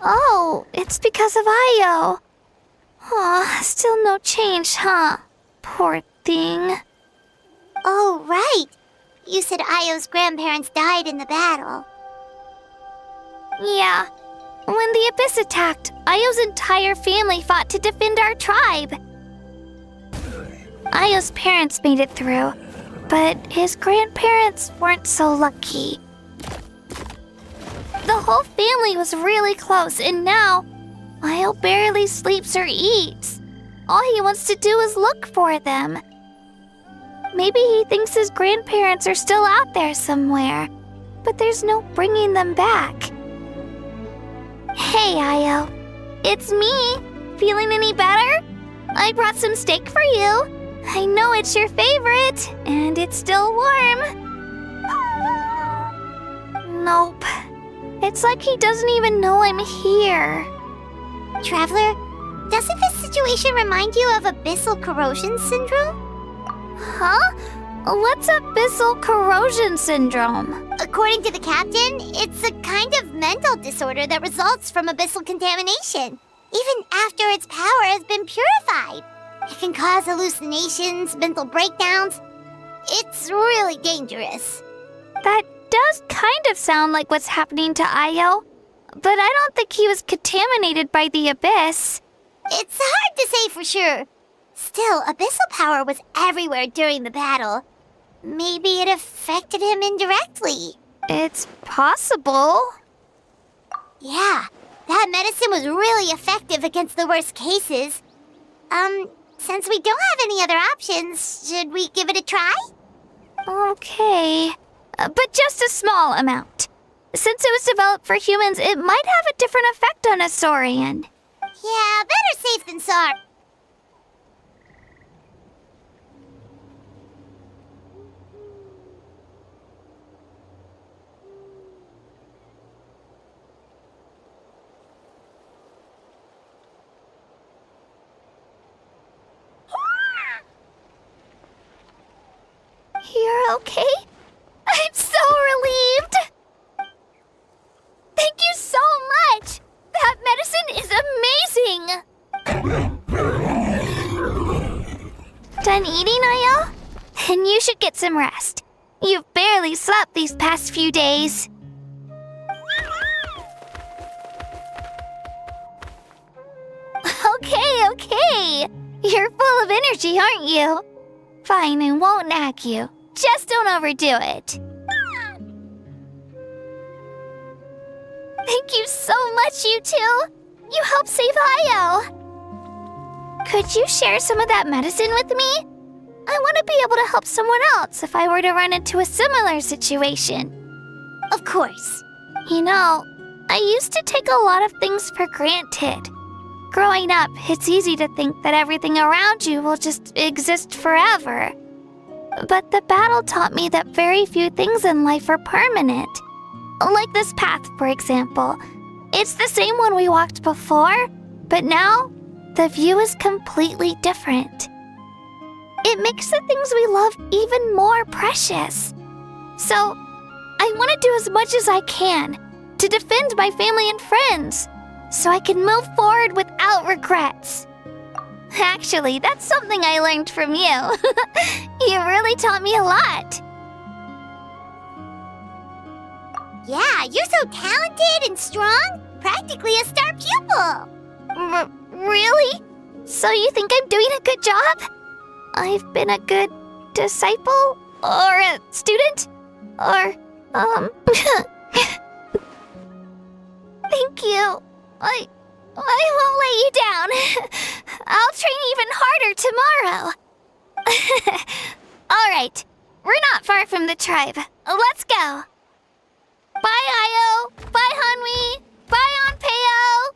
Oh, it's because of Io. Aw, still no change, huh? Poor thing. Oh, right. You said Io's grandparents died in the battle. Yeah. When the Abyss attacked, Io's entire family fought to defend our tribe. Io's parents made it through, but his grandparents weren't so lucky. The whole family was really close, and now Io barely sleeps or eats. All he wants to do is look for them. Maybe he thinks his grandparents are still out there somewhere. but there's no bringing them back. Hey, Io. It's me. Feeling any better? I brought some steak for you. I know it's your favorite, and it's still warm. Nope. It's like he doesn't even know I'm here. Traveler, doesn't this situation remind you of abyssal corrosion syndrome? Huh? What's abyssal corrosion syndrome? According to the captain, it's a kind of mental disorder that results from abyssal contamination, even after its power has been purified. It can cause hallucinations, mental breakdowns. It's really dangerous. That does kind of sound like what's happening to Io, but I don't think he was contaminated by the abyss. It's hard to say for sure. Still, abyssal power was everywhere during the battle. Maybe it affected him indirectly. It's possible. Yeah, that medicine was really effective against the worst cases. Since we don't have any other options, should we give it a try? Okay, but just a small amount. Since it was developed for humans, it might have a different effect on a Saurian. Yeah, better safe than sorry. You're okay? I'm so relieved! Thank you so much! That medicine is amazing! Done eating, Io? Then you should get some rest. You've barely slept these past few days. Okay. You're full of energy, aren't you? Fine, I won't nag you. Just don't overdo it. Thank you so much, you two. You helped save Io. Could you share some of that medicine with me? I want to be able to help someone else if I were to run into a similar situation. Of course. You know, I used to take a lot of things for granted. Growing up, it's easy to think that everything around you will just exist forever. But the battle taught me that very few things in life are permanent. Like this path, for example. It's the same one we walked before, but now the view is completely different. It makes the things we love even more precious. So, I want to do as much as I can to defend my family and friends, so I can move forward without regrets. Actually, that's something I learned from you. You really taught me a lot. Yeah, you're so talented and strong. Practically a star pupil. Really? So you think I'm doing a good job? I've been a good disciple? Or a student? Or, Thank you. I won't let you down. I'll train even harder tomorrow. All right, we're not far from the tribe. Let's go. Bye, Io. Bye, Hanwi. Bye, Onpeo.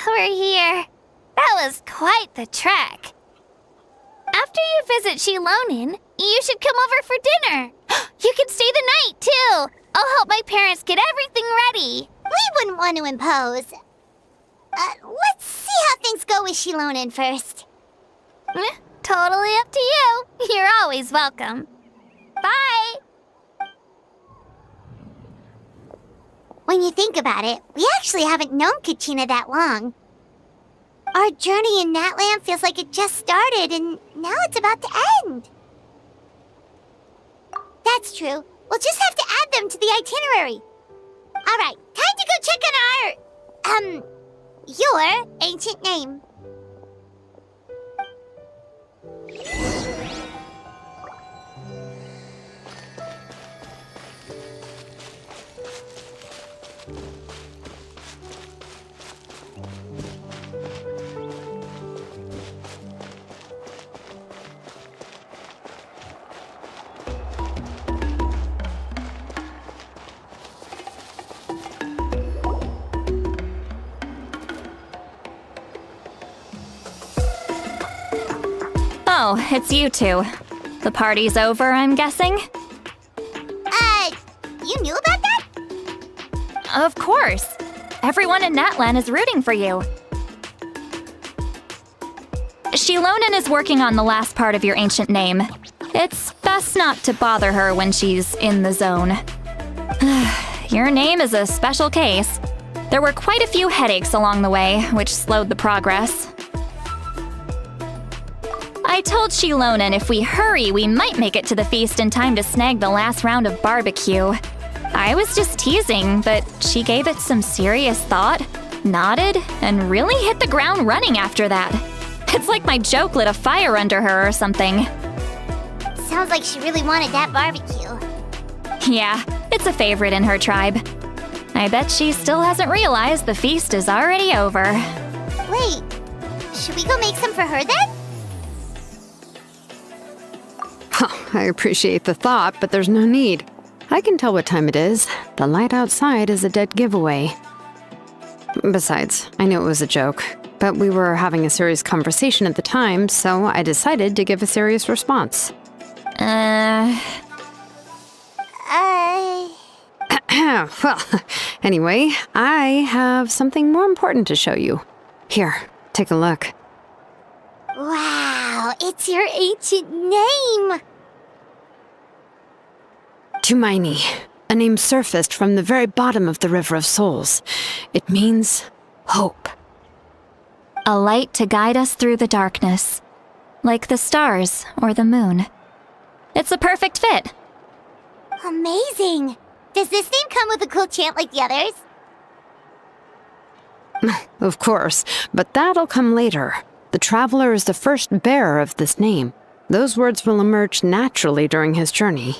We're here. That was quite the trek. After you visit Shilonin, you should come over for dinner. You can stay the night, too. I'll help my parents get everything ready. We wouldn't want to impose. Let's see how things go with Shilonin first. Totally up to you. You're always welcome. Bye. When you think about it, we actually haven't known Kachina that long. Our journey in Natlan feels like it just started, and now it's about to end. That's true. We'll just have to add them to the itinerary. All right, time to go check on our your ancient name. Oh, it's you two. The party's over, I'm guessing? You knew about that? Of course. Everyone in Natlan is rooting for you. Shilonen is working on the last part of your ancient name. It's best not to bother her when she's in the zone. Your name is a special case. There were quite a few headaches along the way, which slowed the progress. I told Shilonen if we hurry, we might make it to the feast in time to snag the last round of barbecue. I was just teasing, but she gave it some serious thought, nodded, and really hit the ground running after that. It's like my joke lit a fire under her or something. Sounds like she really wanted that barbecue. Yeah, it's a favorite in her tribe. I bet she still hasn't realized the feast is already over. Wait, should we go make some for her then? I appreciate the thought, but there's no need. I can tell what time it is. The light outside is a dead giveaway. Besides, I knew it was a joke, but we were having a serious conversation at the time, so I decided to give a serious response. Well, anyway, I have something more important to show you. Here, take a look. Wow, it's your ancient name! Tumaini, a name surfaced from the very bottom of the River of Souls. It means hope. A light to guide us through the darkness, like the stars or the moon. It's a perfect fit. Amazing! Does this name come with a cool chant like the others? Of course, but that'll come later. The Traveler is the first bearer of this name. Those words will emerge naturally during his journey.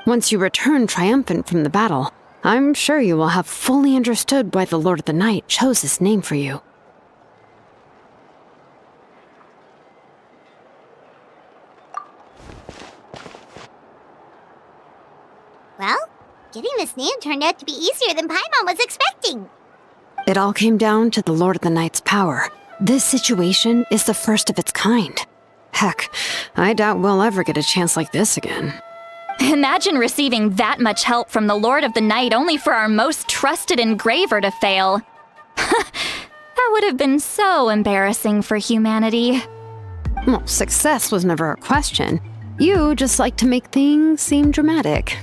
Once you return triumphant from the battle, I'm sure you will have fully understood why the Lord of the Night chose this name for you. Well, getting this name turned out to be easier than Paimon was expecting. It all came down to the Lord of the Night's power. This situation is the first of its kind. Heck, I doubt we'll ever get a chance like this again. Imagine receiving that much help from the Lord of the Night only for our most trusted engraver to fail. That would have been so embarrassing for humanity. Well, success was never a question. You just like to make things seem dramatic.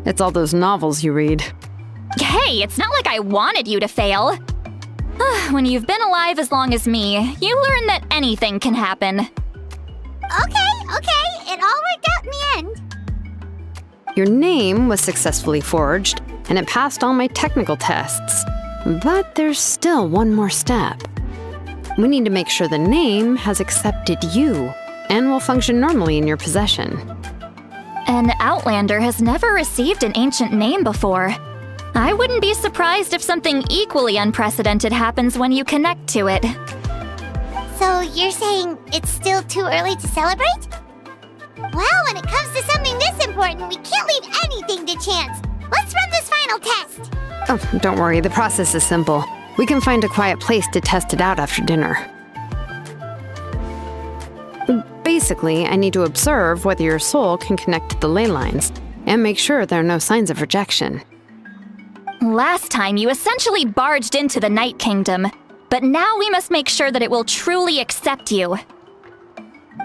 It's all those novels you read. Hey, it's not like I wanted you to fail. When you've been alive as long as me, you learn that anything can happen. Okay, it all worked out in the end. Your name was successfully forged, and it passed all my technical tests. But there's still one more step. We need to make sure the name has accepted you, and will function normally in your possession. An Outlander has never received an ancient name before. I wouldn't be surprised if something equally unprecedented happens when you connect to it. So you're saying it's still too early to celebrate? Well, when it comes to something this important, we can't leave anything to chance. Let's run this final test. Oh, don't worry, the process is simple. We can find a quiet place to test it out after dinner. Basically, I need to observe whether your soul can connect to the ley lines, and make sure there are no signs of rejection. Last time, you essentially barged into the Night Kingdom, but now we must make sure that it will truly accept you.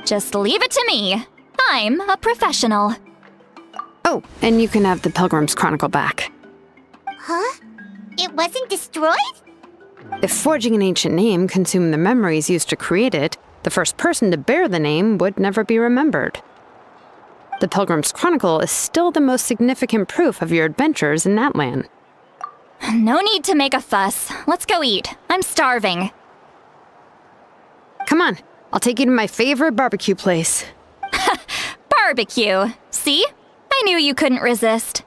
Just leave it to me. I'm a professional. Oh, and you can have the Pilgrim's Chronicle back. Huh? It wasn't destroyed? If forging an ancient name consumed the memories used to create it, the first person to bear the name would never be remembered. The Pilgrim's Chronicle is still the most significant proof of your adventures in Natlan. No need to make a fuss. Let's go eat. I'm starving. Come on, I'll take you to my favorite barbecue place. Barbecue. See? I knew you couldn't resist.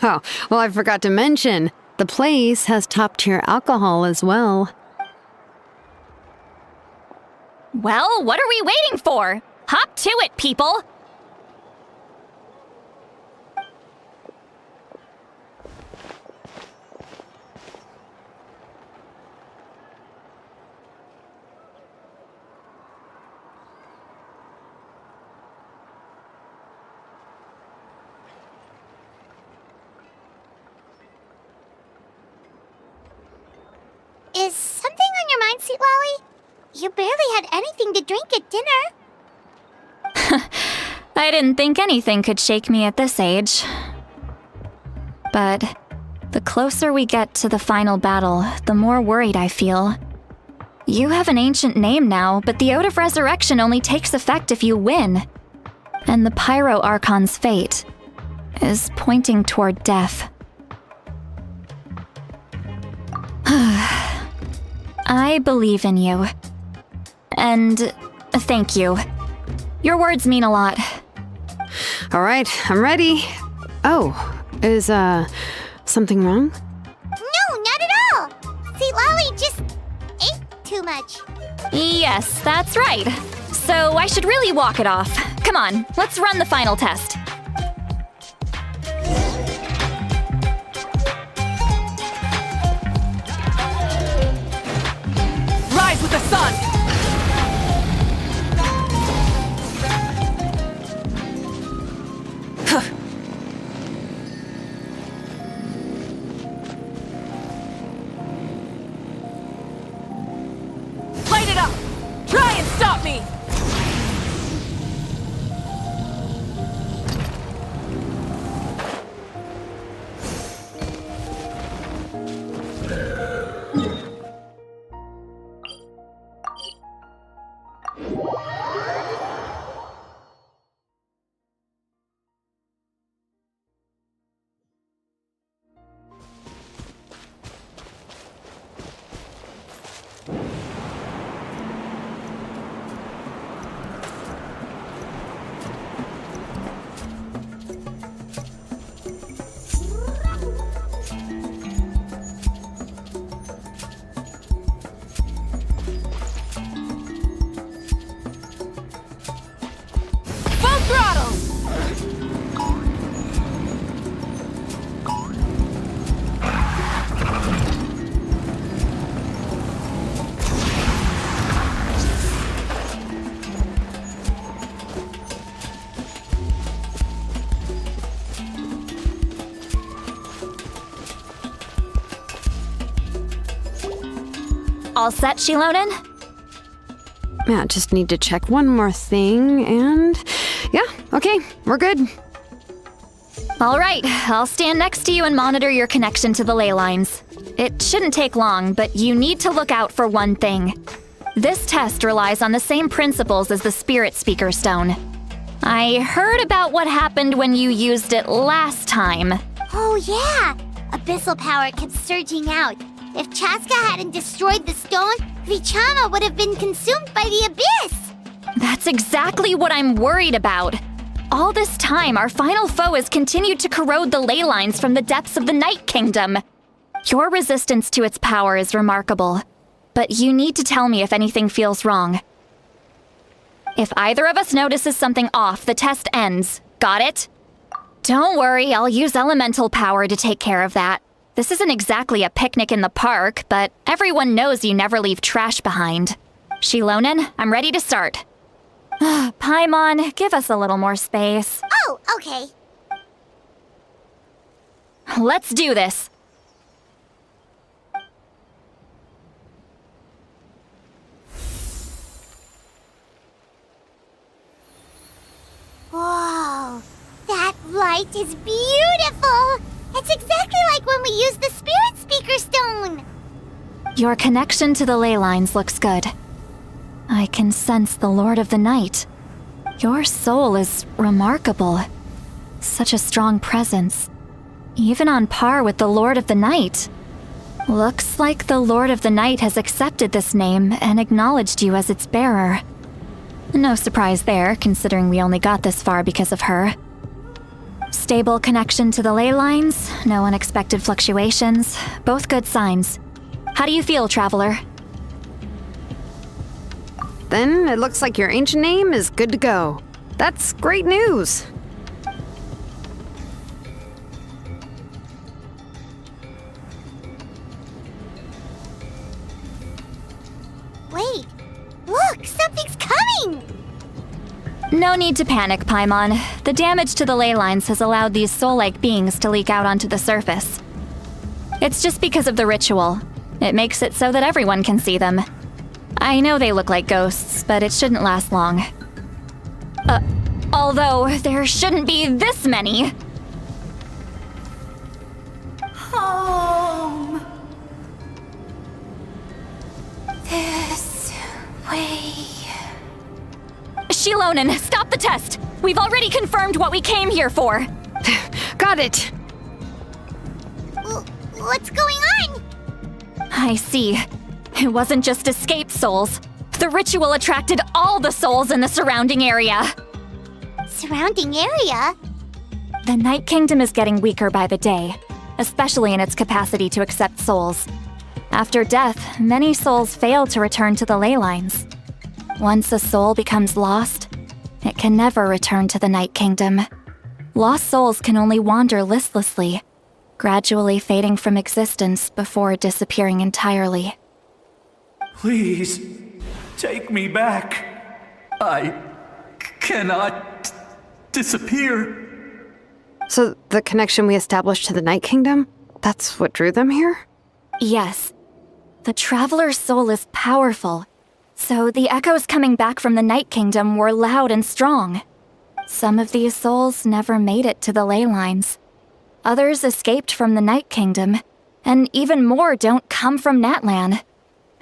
Oh, well, I forgot to mention, the place has top-tier alcohol as well. Well, what are we waiting for? Hop to it, people! Is something on your mind, Sweet Lolly? You barely had anything to drink at dinner. I didn't think anything could shake me at this age. But the closer we get to the final battle, the more worried I feel. You have an ancient name now, but the Ode of Resurrection only takes effect if you win. And the Pyro Archon's fate is pointing toward death. I believe in you. And thank you. Your words mean a lot. All right, I'm ready. Oh, is, something wrong? No, not at all. Sweet Lolly just ate too much. Yes, that's right. So I should really walk it off. Come on, let's run the final test. Rise with the sun! Light it up! Try and stop me! All set, Shilonen? Yeah, just need to check one more thing, and yeah, okay, we're good. All right, I'll stand next to you and monitor your connection to the ley lines. It shouldn't take long, but you need to look out for one thing. This test relies on the same principles as the Spirit Speaker Stone. I heard about what happened when you used it last time. Oh yeah! Abyssal power kept surging out. If Chaska hadn't destroyed the stone, Vichama would have been consumed by the abyss! That's exactly what I'm worried about. All this time, our final foe has continued to corrode the ley lines from the depths of the Night Kingdom. Your resistance to its power is remarkable, but you need to tell me if anything feels wrong. If either of us notices something off, the test ends. Got it? Don't worry, I'll use elemental power to take care of that. This isn't exactly a picnic in the park, but everyone knows you never leave trash behind. Shilonen, I'm ready to start. Paimon, give us a little more space. Oh, okay. Let's do this. Whoa, that light is beautiful! It's exactly like when we used the Spirit Speaker Stone! Your connection to the ley lines looks good. I can sense the Lord of the Night. Your soul is remarkable. Such a strong presence. even on par with the Lord of the Night. Looks like the Lord of the Night has accepted this name and acknowledged you as its bearer. No surprise there, considering we only got this far because of her. Stable connection to the ley lines, no unexpected fluctuations, both good signs. How do you feel, Traveler? Then it looks like your ancient name is good to go. That's great news. Wait, look, something's coming! No need to panic, Paimon. The damage to the ley lines has allowed these soul-like beings to leak out onto the surface. It's just because of the ritual. It makes it so that everyone can see them. I know they look like ghosts, but it shouldn't last long. Although there shouldn't be this many. Home. This way. Shilonen, stop the test! We've already confirmed what we came here for! Got it! What's going on? I see. It wasn't just escaped souls. The ritual attracted all the souls in the surrounding area. Surrounding area? The Night Kingdom is getting weaker by the day, especially in its capacity to accept souls. After death, many souls fail to return to the ley lines. Once a soul becomes lost, it can never return to the Night Kingdom. Lost souls can only wander listlessly, gradually fading from existence before disappearing entirely. Please, take me back. I cannot disappear. So the connection we established to the Night Kingdom, that's what drew them here? Yes. The Traveler's soul is powerful, so the echoes coming back from the Night Kingdom were loud and strong. Some of these souls never made it to the ley lines. Others escaped from the Night Kingdom, and even more don't come from Natlan.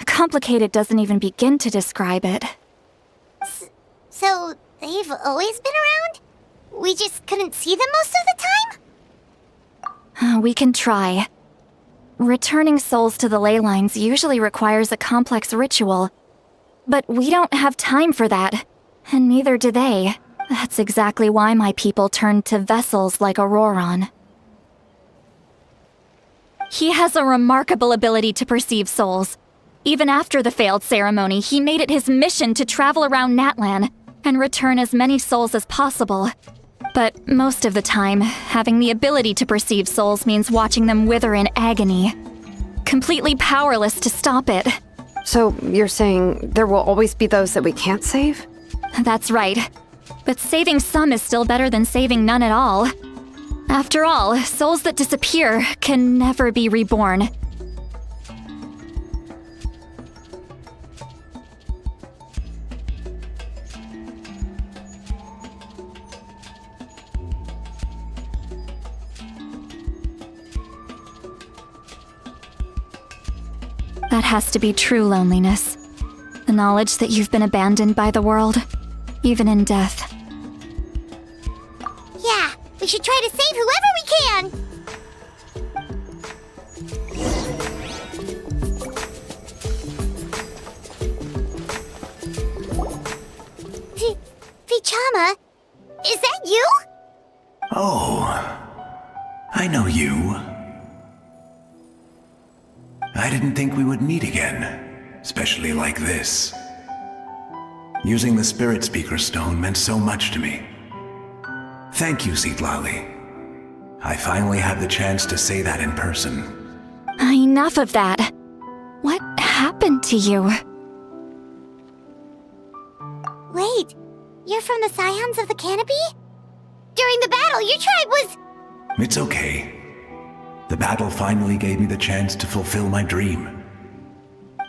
Complicated doesn't even begin to describe it. So, they've always been around? We just couldn't see them most of the time? We can try. Returning souls to the ley lines usually requires a complex ritual. But we don't have time for that, and neither do they. That's exactly why my people turned to vessels like Auroron. He has a remarkable ability to perceive souls. Even after the failed ceremony, he made it his mission to travel around Natlan and return as many souls as possible. But most of the time, having the ability to perceive souls means watching them wither in agony. Completely powerless to stop it. So you're saying there will always be those that we can't save? That's right. But saving some is still better than saving none at all. After all, souls that disappear can never be reborn. That has to be true loneliness. The knowledge that you've been abandoned by the world, even in death. Yeah, we should try to save whoever we can! Vichama, is that you? Oh, I know you. I didn't think we would meet again, especially like this. Using the Spirit Speaker Stone meant so much to me. Thank you, Citlali. I finally had the chance to say that in person. Enough of that. What happened to you? Wait, you're from the Scions of the Canopy? During the battle, your tribe was... It's okay. The battle finally gave me the chance to fulfill my dream.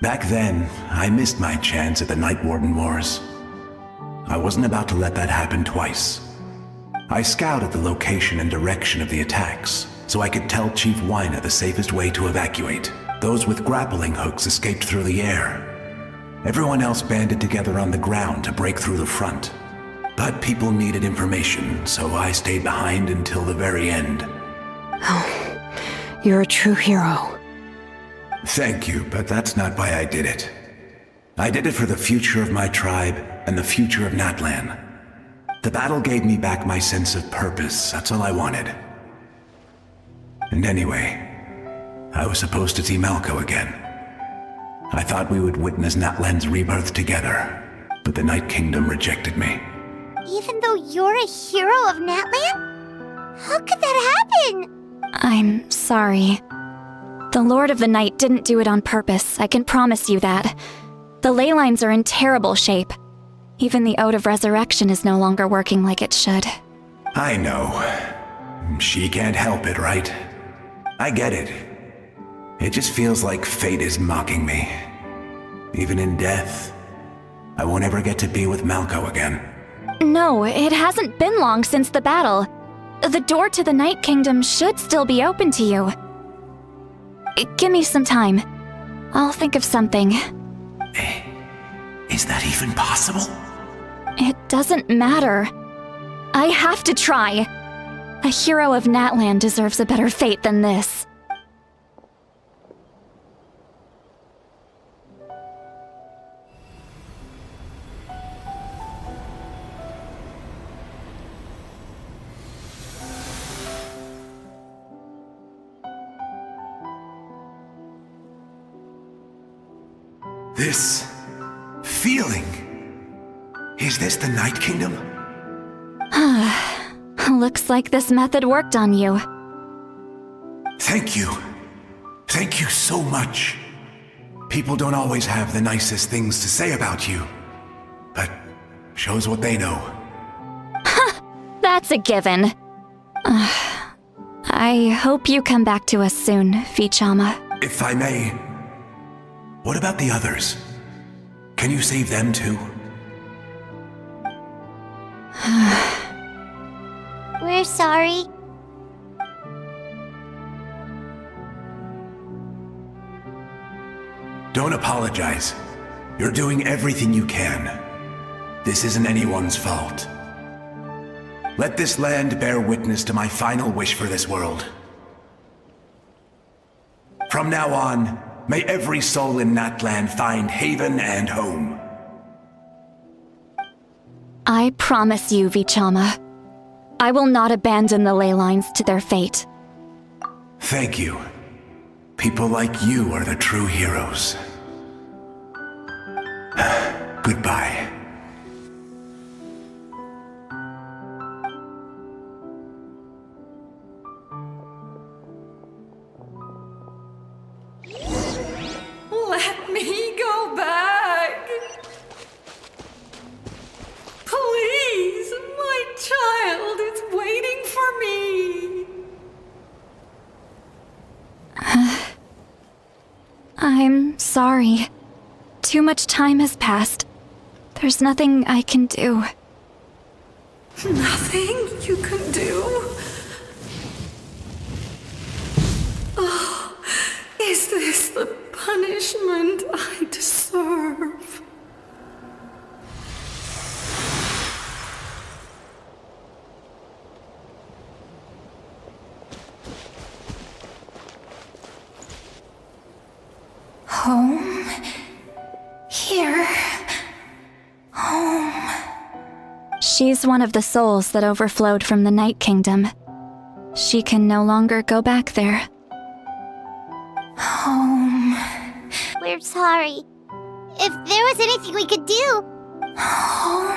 Back then, I missed my chance at the Night Warden Wars. I wasn't about to let that happen twice. I scouted the location and direction of the attacks, so I could tell Chief Wyna the safest way to evacuate. Those with grappling hooks escaped through the air. Everyone else banded together on the ground to break through the front. But people needed information, so I stayed behind until the very end. Oh, you're a true hero. Thank you, but that's not why I did it. I did it for the future of my tribe and the future of Natlan. The battle gave me back my sense of purpose, that's all I wanted. And anyway, I was supposed to see Malco again. I thought we would witness Natlan's rebirth together, but the Night Kingdom rejected me. Even though you're a hero of Natlan? How could that happen? I'm sorry. The Lord of the Night didn't do it on purpose, I can promise you that. The ley lines are in terrible shape. Even the Ode of Resurrection is no longer working like it should. I know. She can't help it, right? I get it. It just feels like fate is mocking me. Even in death, I won't ever get to be with Malco again. No, it hasn't been long since the battle. The door to the Night Kingdom should still be open to you. Give me some time. I'll think of something. Is that even possible? It doesn't matter. I have to try. A hero of Natlan deserves a better fate than this. This feeling. Is this the Night Kingdom? Looks like this method worked on you. Thank you. Thank you so much. People don't always have the nicest things to say about you, but shows what they know. That's a given. I hope you come back to us soon, Vichama. If I may, what about the others? Can you save them too? We're sorry. Don't apologize. You're doing everything you can. This isn't anyone's fault. Let this land bear witness to my final wish for this world. From now on, may every soul in Natlan find haven and home. I promise you, Vichama. I will not abandon the ley lines to their fate. Thank you. People like you are the true heroes. Goodbye. Let me go back. Please, my child is waiting for me. I'm sorry. Too much time has passed. There's nothing I can do. Nothing you can do? Oh, is this the punishment I deserve? Home? Here? Home? She's one of the souls that overflowed from the Night Kingdom. She can no longer go back there. Home? We're sorry. If there was anything we could do. Home?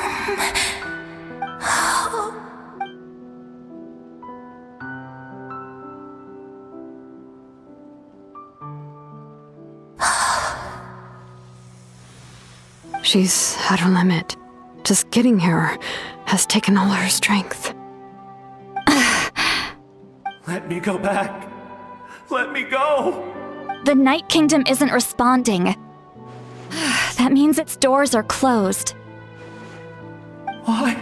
She's at her limit. Just getting here has taken all her strength. Let me go back. Let me go. The Night Kingdom isn't responding. That means its doors are closed. I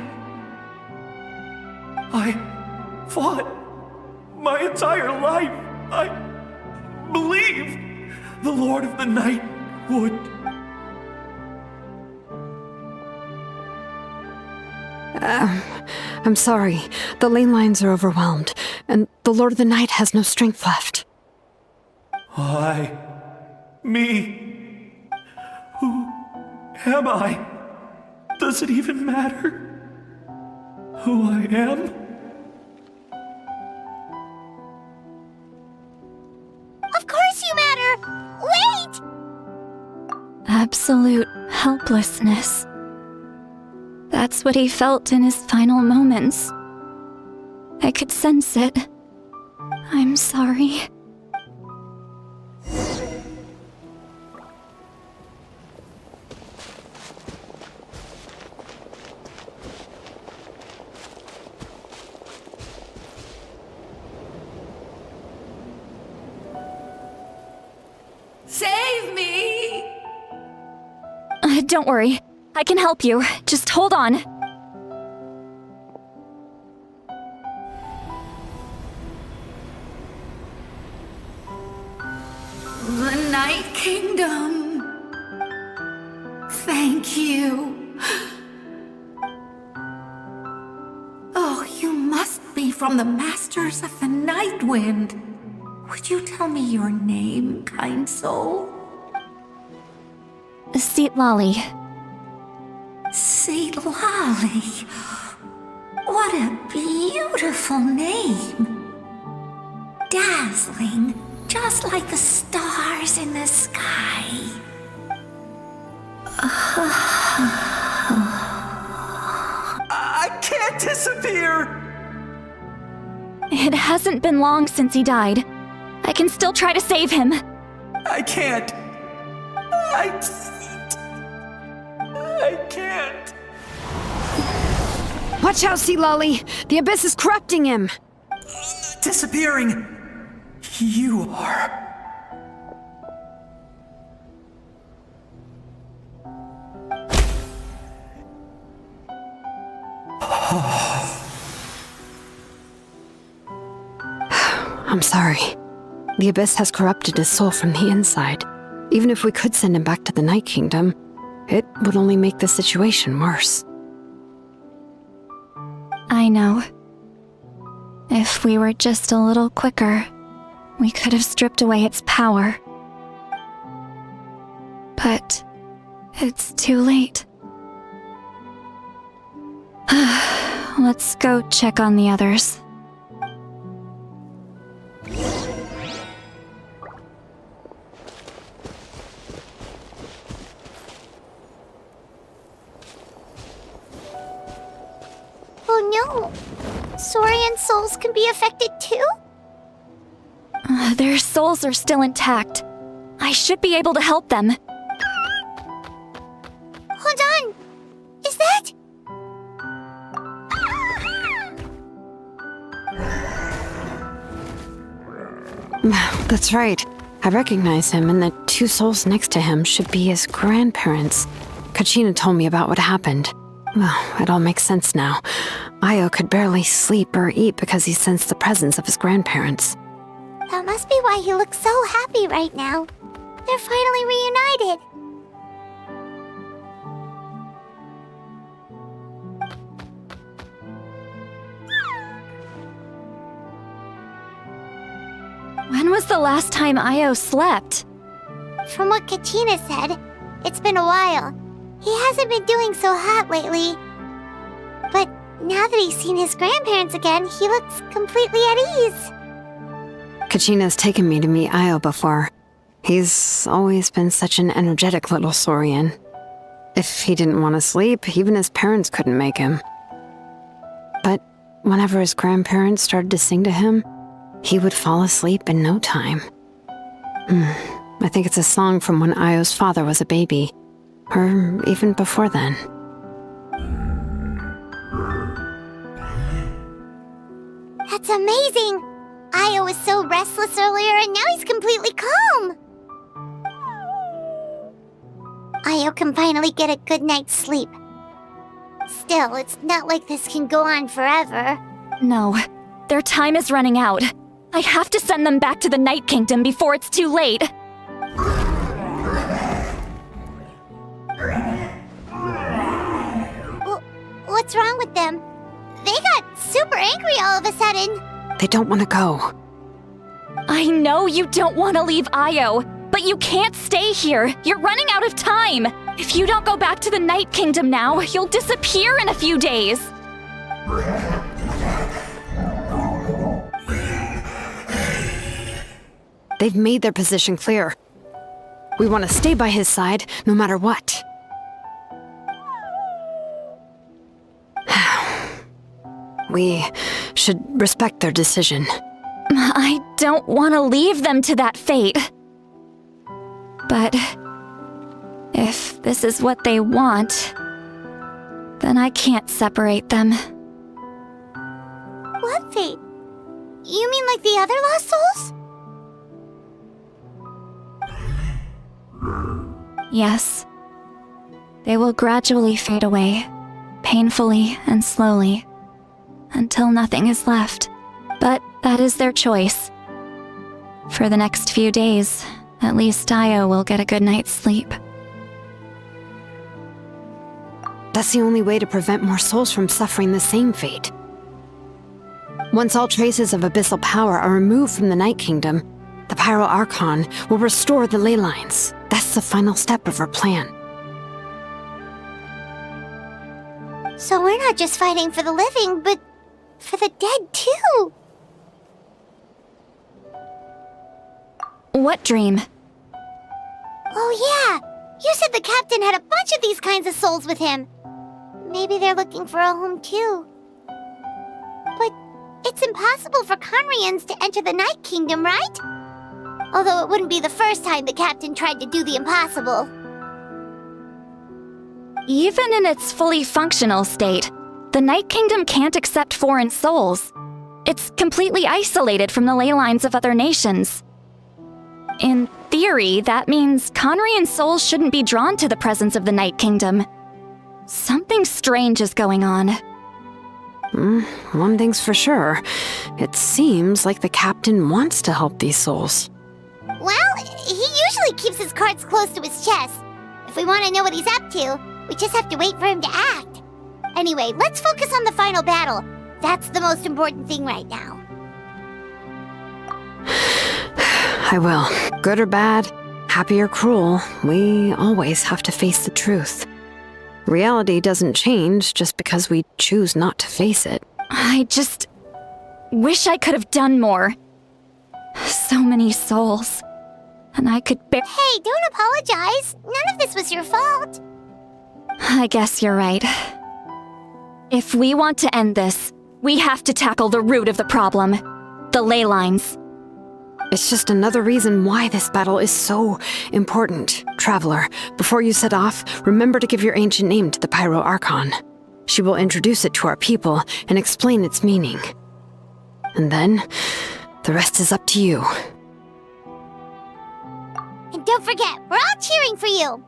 fought my entire life. I believed the Lord of the Night would. I'm sorry. The lane lines are overwhelmed, and the Lord of the Night has no strength left. Why? Me? Who am I? Does it even matter who I am? Of course you matter! Wait! Absolute helplessness. That's what he felt in his final moments. I could sense it. I'm sorry. Save me! Don't worry. I can help you. Just hold on. The Night Kingdom. Thank you. Oh, you must be from the Masters of the Night Wind. Would you tell me your name, kind soul? Lolly. Lolly. What a beautiful name. Dazzling, just like the stars in the sky. I can't disappear! It hasn't been long since he died. I can still try to save him. I can't. I can't. Watch out, Sea Lolly! The Abyss is corrupting him! Disappearing. You are. I'm sorry. The Abyss has corrupted his soul from the inside. Even if we could send him back to the Night Kingdom, it would only make the situation worse. I know. If we were just a little quicker, we could have stripped away its power. But it's too late. Let's go check on the others. Oh no! Saurian souls can be affected too? Their souls are still intact. I should be able to help them. Hold on! Is that... That's right. I recognize him, and the two souls next to him should be his grandparents. Kachina told me about what happened. Well, it all makes sense now. Io could barely sleep or eat because he sensed the presence of his grandparents. That must be why he looks so happy right now. They're finally reunited. When was the last time Io slept? From what Kachina said, it's been a while. He hasn't been doing so hot lately. But now that he's seen his grandparents again, he looks completely at ease. Kachina's taken me to meet Io before. He's always been such an energetic little Saurian. If he didn't want to sleep, even his parents couldn't make him. But whenever his grandparents started to sing to him, he would fall asleep in no time. I think it's a song from when Io's father was a baby, or even before then. That's amazing! Io was so restless earlier and now he's completely calm! Io can finally get a good night's sleep. Still, it's not like this can go on forever. No, their time is running out. I have to send them back to the Night Kingdom before it's too late. What's what's wrong with them. They got super angry all of a sudden. They don't want to go. I know you don't want to leave Io, but you can't stay here. You're running out of time. If you don't go back to the Night Kingdom now, you'll disappear in a few days. They've made their position clear. We want to stay by his side, no matter what. We should respect their decision. I don't want to leave them to that fate. But if this is what they want, then I can't separate them. What fate? You mean like the other lost souls? Yes. They will gradually fade away, painfully and slowly, until nothing is left. But that is their choice. For the next few days, at least Io will get a good night's sleep. That's the only way to prevent more souls from suffering the same fate. Once all traces of abyssal power are removed from the Night Kingdom, the Pyro Archon will restore the ley lines. That's the final step of our plan. So we're not just fighting for the living, but for the dead too. What dream? Oh yeah, you said the captain had a bunch of these kinds of souls with him. Maybe they're looking for a home too. But it's impossible for Conrians to enter the Night Kingdom, right? Although it wouldn't be the first time the captain tried to do the impossible. Even in its fully functional state, the Night Kingdom can't accept foreign souls. It's completely isolated from the ley lines of other nations. In theory, that means Conrian souls shouldn't be drawn to the presence of the Night Kingdom. Something strange is going on. One thing's for sure. It seems like the captain wants to help these souls. Well, he usually keeps his cards close to his chest. If we want to know what he's up to, we just have to wait for him to act. Anyway, let's focus on the final battle. That's the most important thing right now. I will. Good or bad, happy or cruel, we always have to face the truth. Reality doesn't change just because we choose not to face it. I just wish I could have done more. So many souls. And I could bear— Hey, don't apologize. None of this was your fault. I guess you're right. If we want to end this, we have to tackle the root of the problem. The ley lines. It's just another reason why this battle is so important. Traveler, before you set off, remember to give your ancient name to the Pyro Archon. She will introduce it to our people and explain its meaning. And then, the rest is up to you. And don't forget, we're all cheering for you.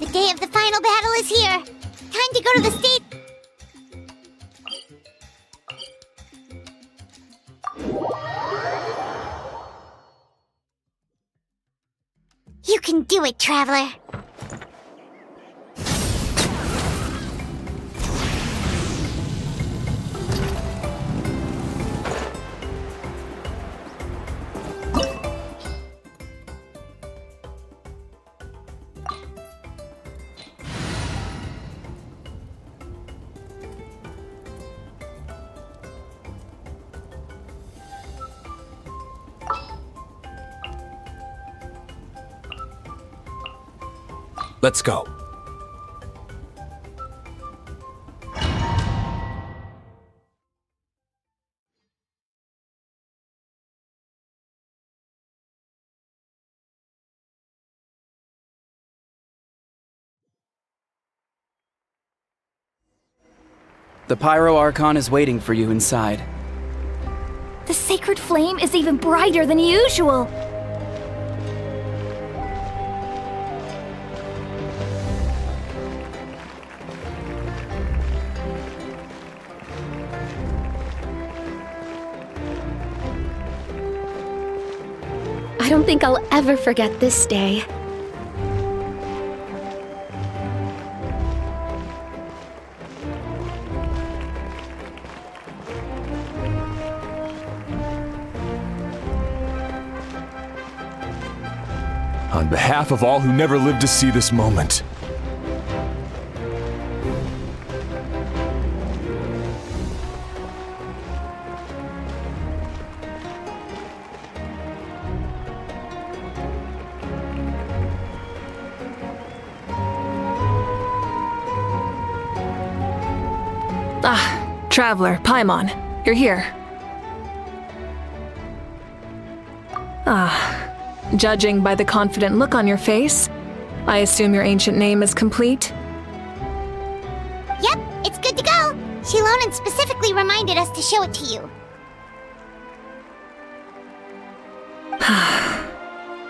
The day of the final battle is here. Time to go to the state. You can do it, Traveler. Let's go. The Pyro Archon is waiting for you inside. The sacred flame is even brighter than usual. I don't think I'll ever forget this day. On behalf of all who never lived to see this moment. Traveler, Paimon, you're here. Judging by the confident look on your face, I assume your ancient name is complete? Yep, it's good to go. Shilonen specifically reminded us to show it to you.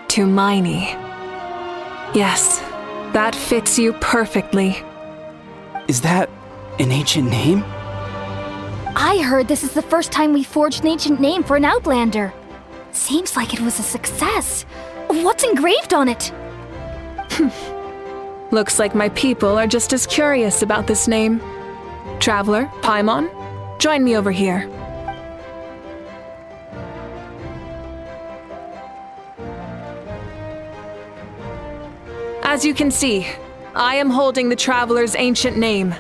Tumaini. Yes, that fits you perfectly. Is that an ancient name? I heard this is the first time we forged an ancient name for an Outlander. Seems like it was a success. What's engraved on it? Looks like my people are just as curious about this name. Traveler, Paimon, join me over here. As you can see, I am holding the Traveler's ancient name.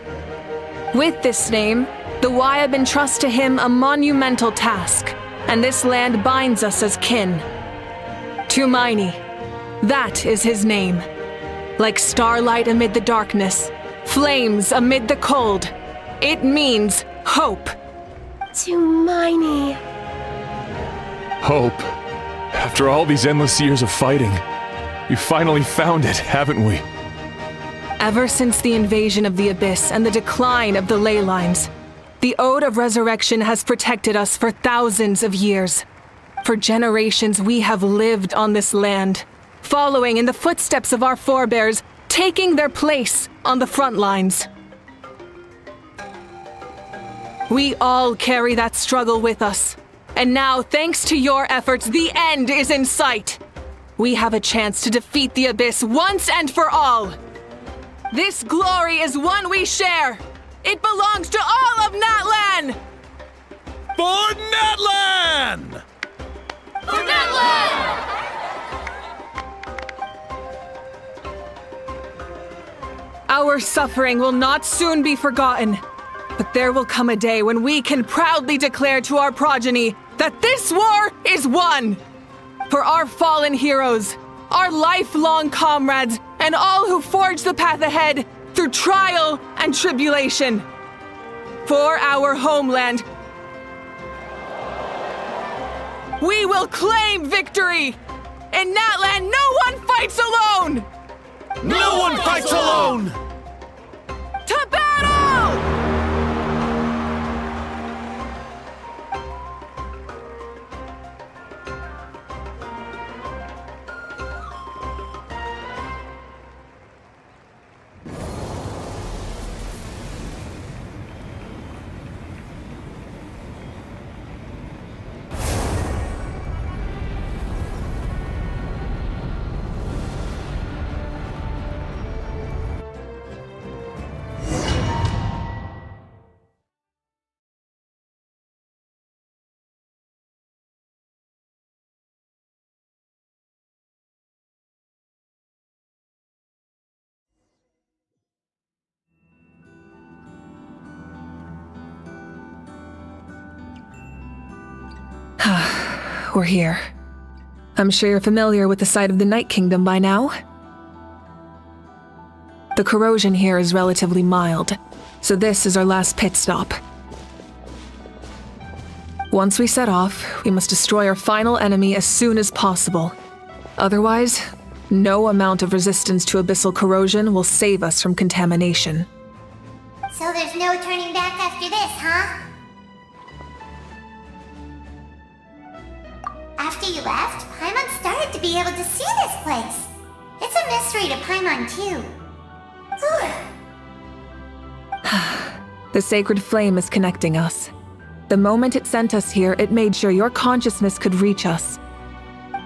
With this name, the Wyab entrust to him a monumental task, and this land binds us as kin. Tumaini, that is his name. Like starlight amid the darkness, flames amid the cold, it means hope. Tumaini. Hope. After all these endless years of fighting, we finally found it, haven't we? Ever since the invasion of the Abyss and the decline of the ley lines, the Ode of Resurrection has protected us for thousands of years. For generations we have lived on this land, following in the footsteps of our forebears, taking their place on the front lines. We all carry that struggle with us, and now, thanks to your efforts, the end is in sight. We have a chance to defeat the Abyss once and for all. This glory is one we share. It belongs to all of Natlan! For Natlan! For Natlan! Our suffering will not soon be forgotten, but there will come a day when we can proudly declare to our progeny that this war is won! For our fallen heroes, our lifelong comrades, and all who forge the path ahead through trial and tribulation. For our homeland, we will claim victory! In Natlan, no one fights alone! No one fights alone! To battle! We're here. I'm sure you're familiar with the site of the Night Kingdom by now. The corrosion here is relatively mild, so this is our last pit stop. Once we set off, we must destroy our final enemy as soon as possible. Otherwise, no amount of resistance to abyssal corrosion will save us from contamination. So there's no turning back after this, huh? After you left, Paimon started to be able to see this place. It's a mystery to Paimon, too. The sacred flame is connecting us. The moment it sent us here, it made sure your consciousness could reach us.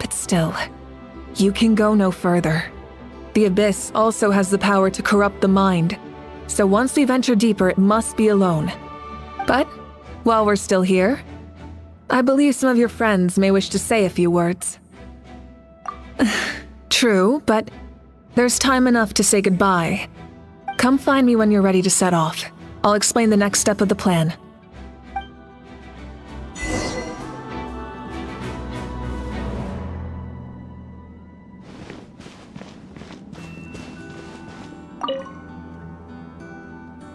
But still, you can go no further. The Abyss also has the power to corrupt the mind, so once we venture deeper, it must be alone. But, while we're still here, I believe some of your friends may wish to say a few words. True, but there's time enough to say goodbye. Come find me when you're ready to set off. I'll explain the next step of the plan.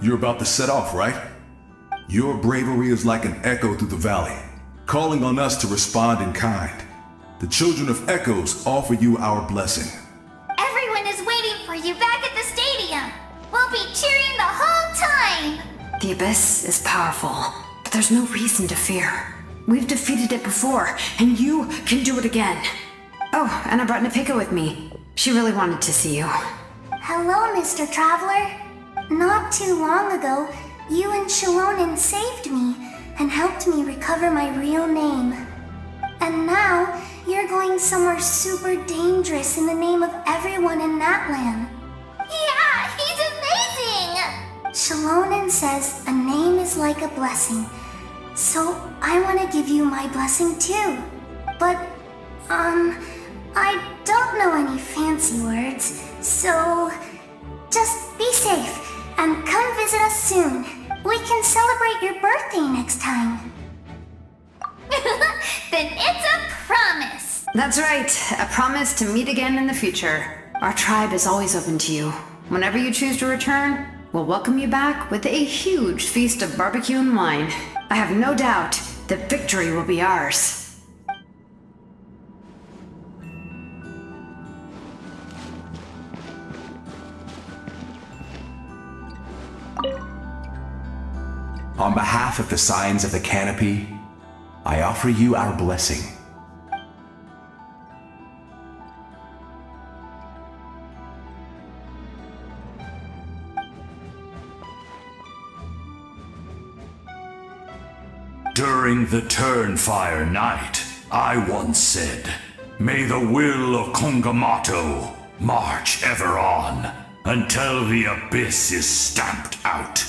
You're about to set off, right? Your bravery is like an echo through the valley, calling on us to respond in kind. The children of Echoes offer you our blessing. Everyone is waiting for you back at the stadium. We'll be cheering the whole time. The Abyss is powerful, but there's no reason to fear. We've defeated it before, and you can do it again. Oh, and I brought Nepika with me. She really wanted to see you. Hello, Mr. Traveler. Not too long ago, you and Shalonen saved me and helped me recover my real name. And now, you're going somewhere super dangerous in the name of everyone in Natlan. Yeah, he's amazing! Shalonen says a name is like a blessing. So, I want to give you my blessing too. But, I don't know any fancy words, so just be safe and come visit us soon. We can celebrate your birthday next time. Then it's a promise. That's right, a promise to meet again in the future. Our tribe is always open to you. Whenever you choose to return, we'll welcome you back with a huge feast of barbecue and wine. I have no doubt that victory will be ours. On behalf of the Signs of the Canopy, I offer you our blessing. During the Turnfire Night, I once said, "May the will of Kongamato march ever on, until the Abyss is stamped out."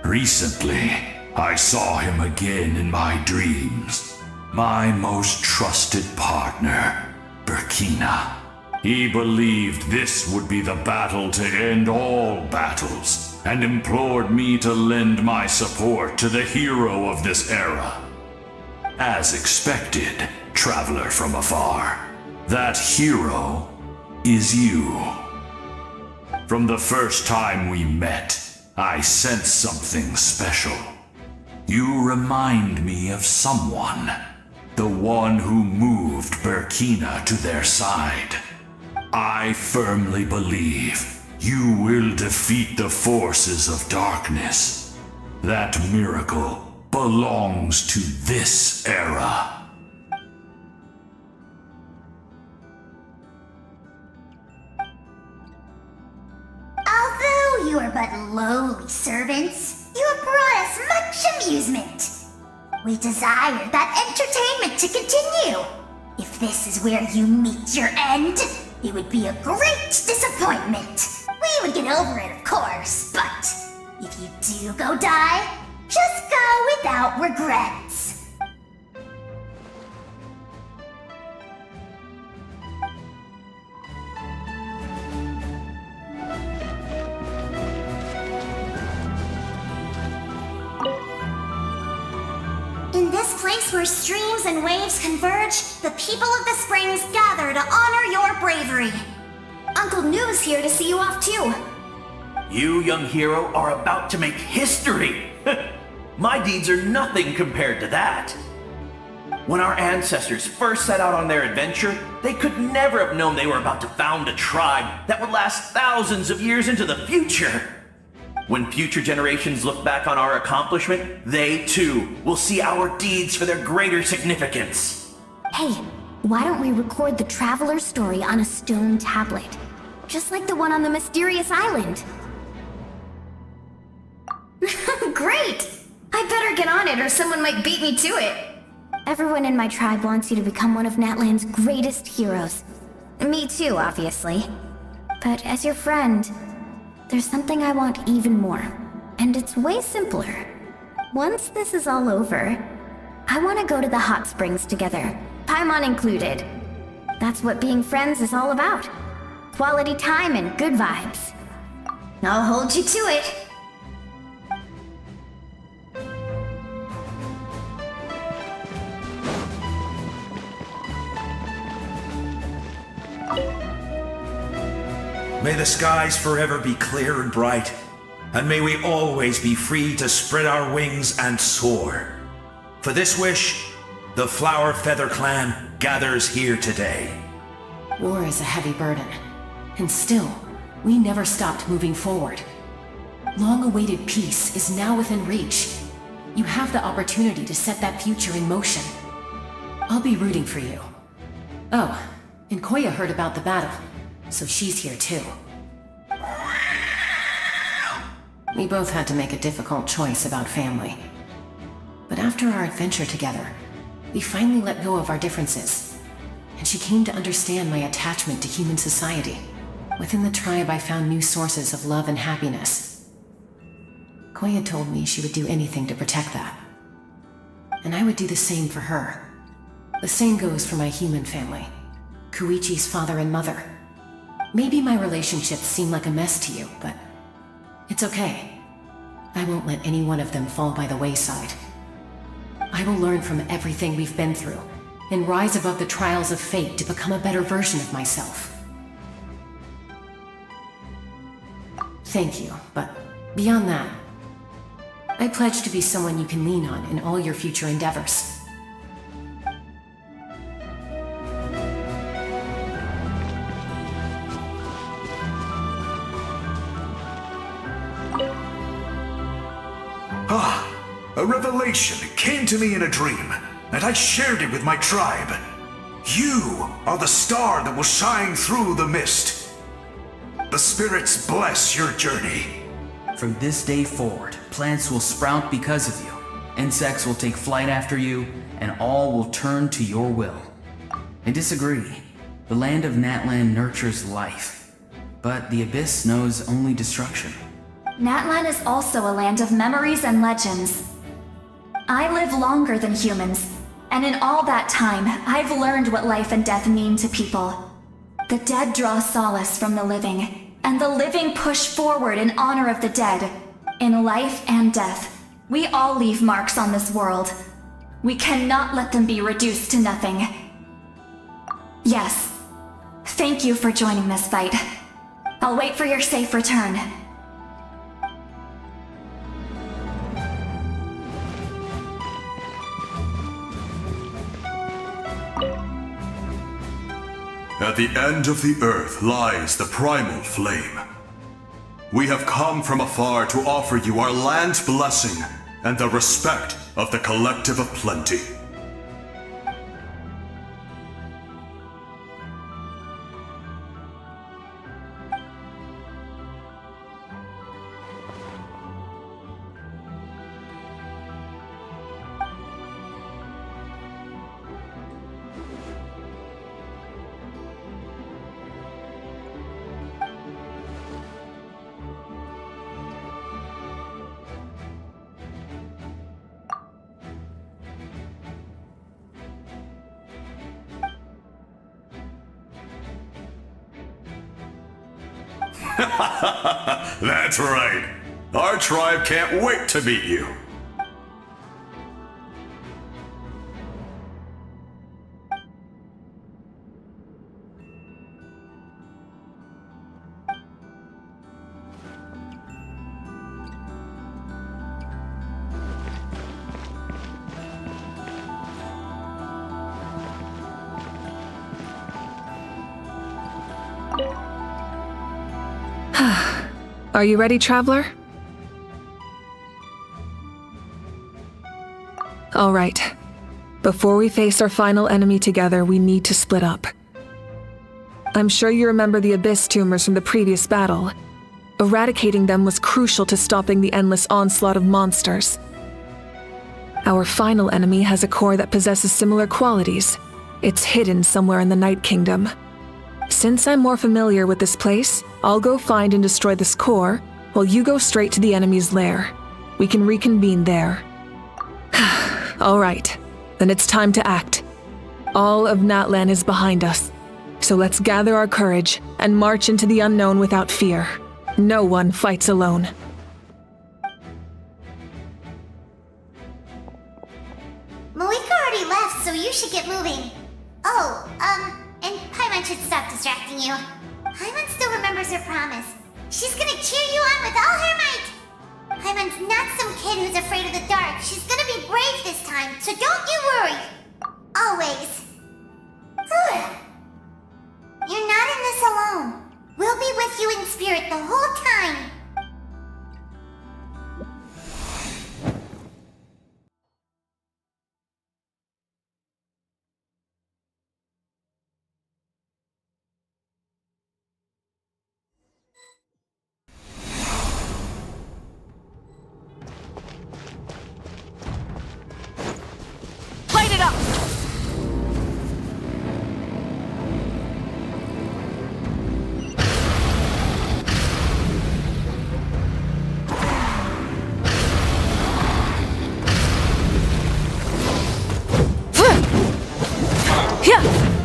Recently, I saw him again in my dreams. My most trusted partner, Burkina. He believed this would be the battle to end all battles, and implored me to lend my support to the hero of this era. As expected, traveler from afar, that hero is you. From the first time we met, I sensed something special. You remind me of someone. The one who moved Burkina to their side. I firmly believe you will defeat the forces of darkness. That miracle belongs to this era. Although you are but lowly servants, you have brought us much amusement. We desire that entertainment to continue. If this is where you meet your end, it would be a great disappointment. We would get over it, of course, but if you do go die, just go without regrets. In this place where streams and waves converge, the people of the springs gather to honor your bravery. Uncle Noo's here to see you off too. You, young hero, are about to make history! My deeds are nothing compared to that. When our ancestors first set out on their adventure, they could never have known they were about to found a tribe that would last thousands of years into the future. When future generations look back on our accomplishment, they too will see our deeds for their greater significance. Hey, why don't we record the traveler's story on a stone tablet? Just like the one on the mysterious island. Great! I better get on it or someone might beat me to it. Everyone in my tribe wants you to become one of Natlan's greatest heroes. Me too, obviously. But as your friend, there's something I want even more. And it's way simpler. Once this is all over, I want to go to the hot springs together, Paimon included. That's what being friends is all about. Quality time and good vibes. I'll hold you to it. May the skies forever be clear and bright, and may we always be free to spread our wings and soar. For this wish, the Flower Feather Clan gathers here today. War is a heavy burden, and still, we never stopped moving forward. Long-awaited peace is now within reach. You have the opportunity to set that future in motion. I'll be rooting for you. Oh, and Koya heard about the battle, so she's here too. We both had to make a difficult choice about family. But after our adventure together, we finally let go of our differences, and she came to understand my attachment to human society. Within the tribe, I found new sources of love and happiness. Koya told me she would do anything to protect that. And I would do the same for her. The same goes for my human family, Koichi's father and mother. Maybe my relationships seem like a mess to you, but it's okay. I won't let any one of them fall by the wayside. I will learn from everything we've been through and rise above the trials of fate to become a better version of myself. Thank you, but beyond that, I pledge to be someone you can lean on in all your future endeavors. A revelation came to me in a dream, and I shared it with my tribe. You are the star that will shine through the mist. The spirits bless your journey. From this day forward, plants will sprout because of you. Insects will take flight after you, and all will turn to your will. I disagree. The land of Natlan nurtures life, but the Abyss knows only destruction. Natlan is also a land of memories and legends. I live longer than humans, and in all that time, I've learned what life and death mean to people. The dead draw solace from the living, and the living push forward in honor of the dead. In life and death, we all leave marks on this world. We cannot let them be reduced to nothing. Yes, thank you for joining this fight. I'll wait for your safe return. At the end of the earth lies the primal flame. We have come from afar to offer you our land's blessing and the respect of the Collective of Plenty. That's right. Our tribe can't wait to meet you. Are you ready, traveler? All right. Before we face our final enemy together, we need to split up. I'm sure you remember the Abyss tumors from the previous battle. Eradicating them was crucial to stopping the endless onslaught of monsters. Our final enemy has a core that possesses similar qualities. It's hidden somewhere in the Night Kingdom. Since I'm more familiar with this place, I'll go find and destroy this core, while you go straight to the enemy's lair. We can reconvene there. All right, then it's time to act. All of Natlan is behind us, so let's gather our courage and march into the unknown without fear. No one fights alone. Malika already left, so you should get moving. Oh, and Paimon should stop distracting you. Paimon still remembers her promise. She's gonna cheer you on with all her might. Paimon's not some kid who's afraid of the dark. She's gonna be brave this time, so don't you worry. Always. You're not in this alone. We'll be with you in spirit the whole time. Light it up!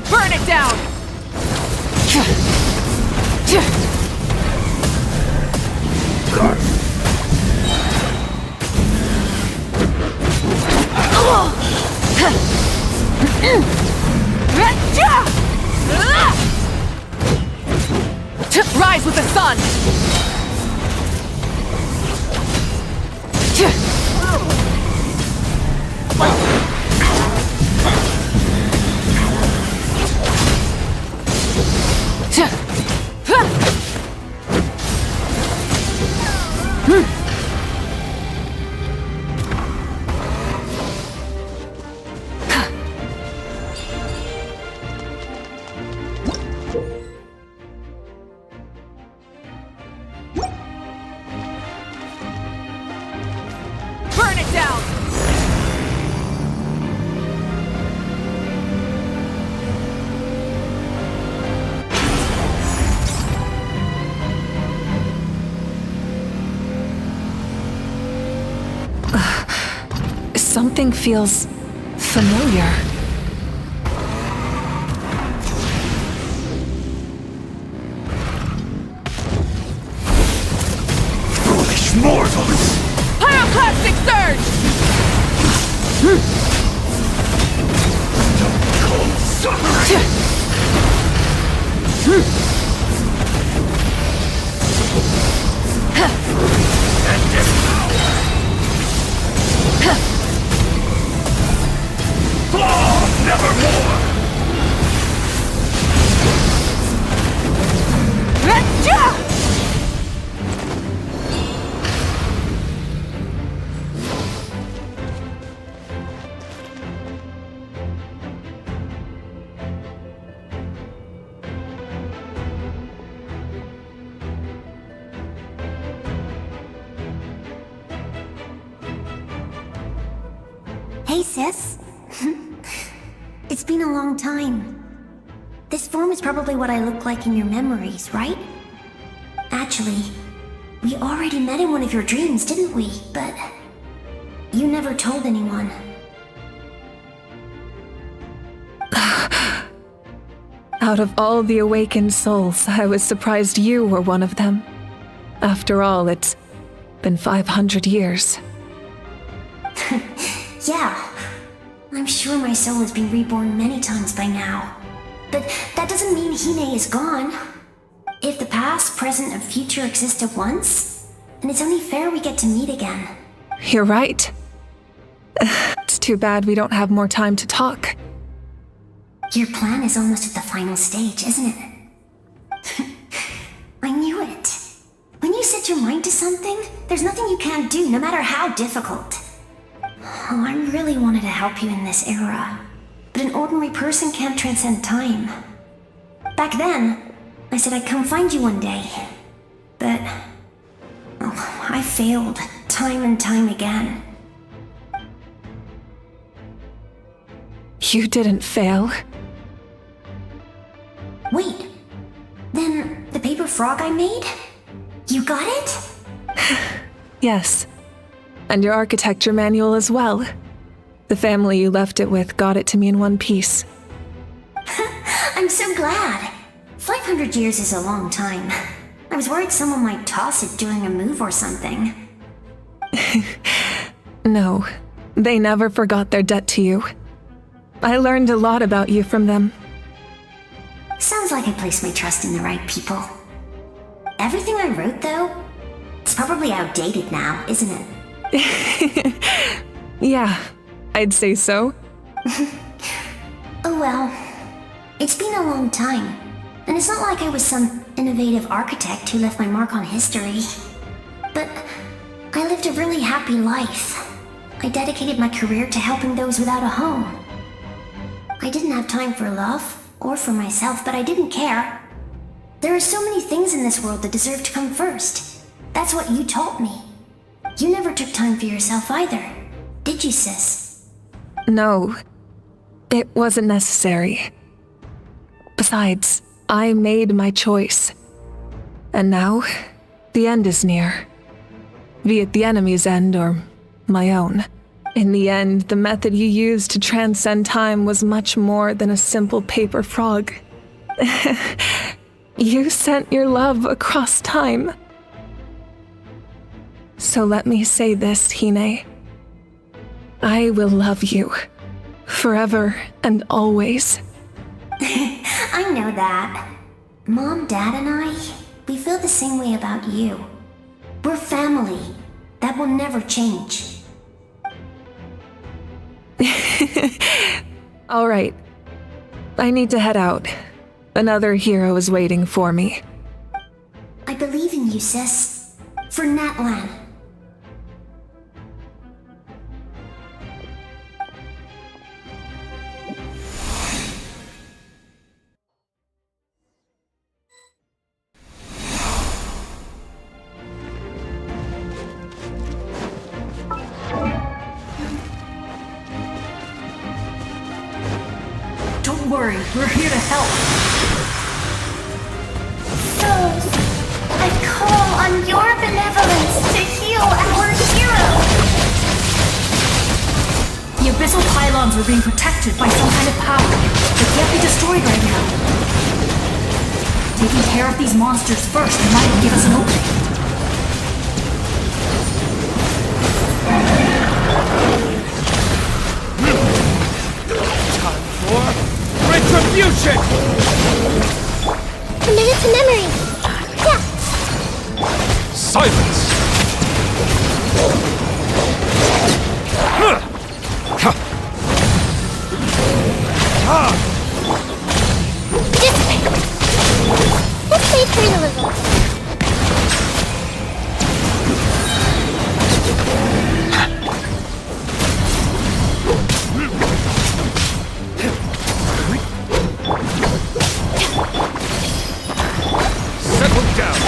Burn it down! Rise with the sun! Burn it down! Something feels familiar. Foolish mortals! Pyroclastic surge! Cold suffering! And devour! Nevermore! Hey, sis. It's been a long time. This form is probably what I look like in your memories, right? Actually, we already met in one of your dreams, didn't we? But you never told anyone. Out of all the awakened souls, I was surprised you were one of them. After all, it's been 500 years. Yeah. I'm sure my soul has been reborn many times by now. But that doesn't mean Hine is gone. If the past, present, and future exist at once, then it's only fair we get to meet again. You're right. It's too bad we don't have more time to talk. Your plan is almost at the final stage, isn't it? I knew it. When you set your mind to something, there's nothing you can't do, no matter how difficult. Oh, I really wanted to help you in this era, but an ordinary person can't transcend time. Back then, I said I'd come find you one day, but I failed time and time again. You didn't fail. Wait, then the paper frog I made? You got it? Yes. And your architecture manual as well. The family you left it with got it to me in one piece. I'm so glad. 500 years is a long time. I was worried someone might toss it during a move or something. No, they never forgot their debt to you. I learned a lot about you from them. Sounds like I placed my trust in the right people. Everything I wrote, though, it's probably outdated now, isn't it? Yeah, I'd say so. Oh well. It's been a long time, and it's not like I was some innovative architect who left my mark on history. But I lived a really happy life. I dedicated my career to helping those without a home. I didn't have time for love, or for myself, but I didn't care. There are so many things in this world that deserve to come first. That's what you taught me. You never took time for yourself either, did you, sis? No, it wasn't necessary. Besides, I made my choice. And now, the end is near. Be it the enemy's end or my own. In the end, the method you used to transcend time was much more than a simple paper frog. You sent your love across time. So let me say this, Hine. I will love you. Forever and always. I know that. Mom, Dad, and I, we feel the same way about you. We're family. That will never change. All right. I need to head out. Another hero is waiting for me. I believe in you, sis. For Natlan. Don't worry, we're here to help. Souls, I call on your benevolence to heal our hero! The abyssal pylons are being protected by some kind of power that can't be destroyed right now. Taking care of these monsters first might give us an opening. Time for retribution! Committed to memory. Yeah. Silence! Dissipate. Let's play turn a little. Settle down!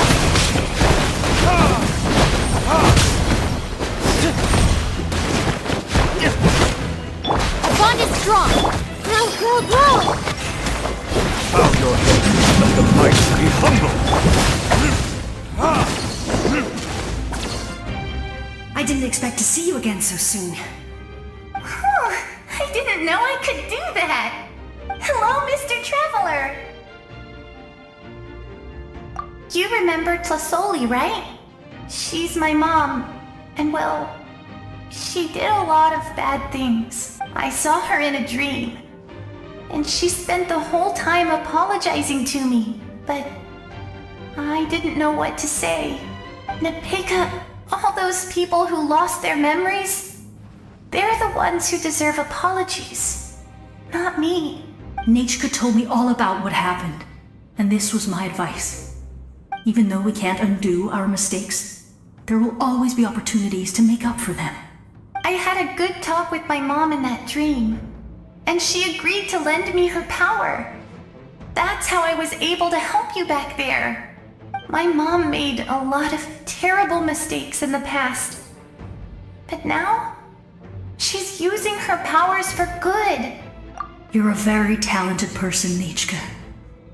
Our bond is strong. Grow, grow, grow. Bow your head, let the mighty be humble! I didn't expect to see you again so soon. I didn't know I could do that! Hello, Mr. Traveler! You remember Tlasoli, right? She's my mom, and well, she did a lot of bad things. I saw her in a dream, and she spent the whole time apologizing to me, but I didn't know what to say. Napika, all those people who lost their memories, they're the ones who deserve apologies, not me. Nachka told me all about what happened, and this was my advice. Even though we can't undo our mistakes, there will always be opportunities to make up for them. I had a good talk with my mom in that dream, and she agreed to lend me her power. That's how I was able to help you back there. My mom made a lot of terrible mistakes in the past, but now she's using her powers for good. You're a very talented person, Nichka.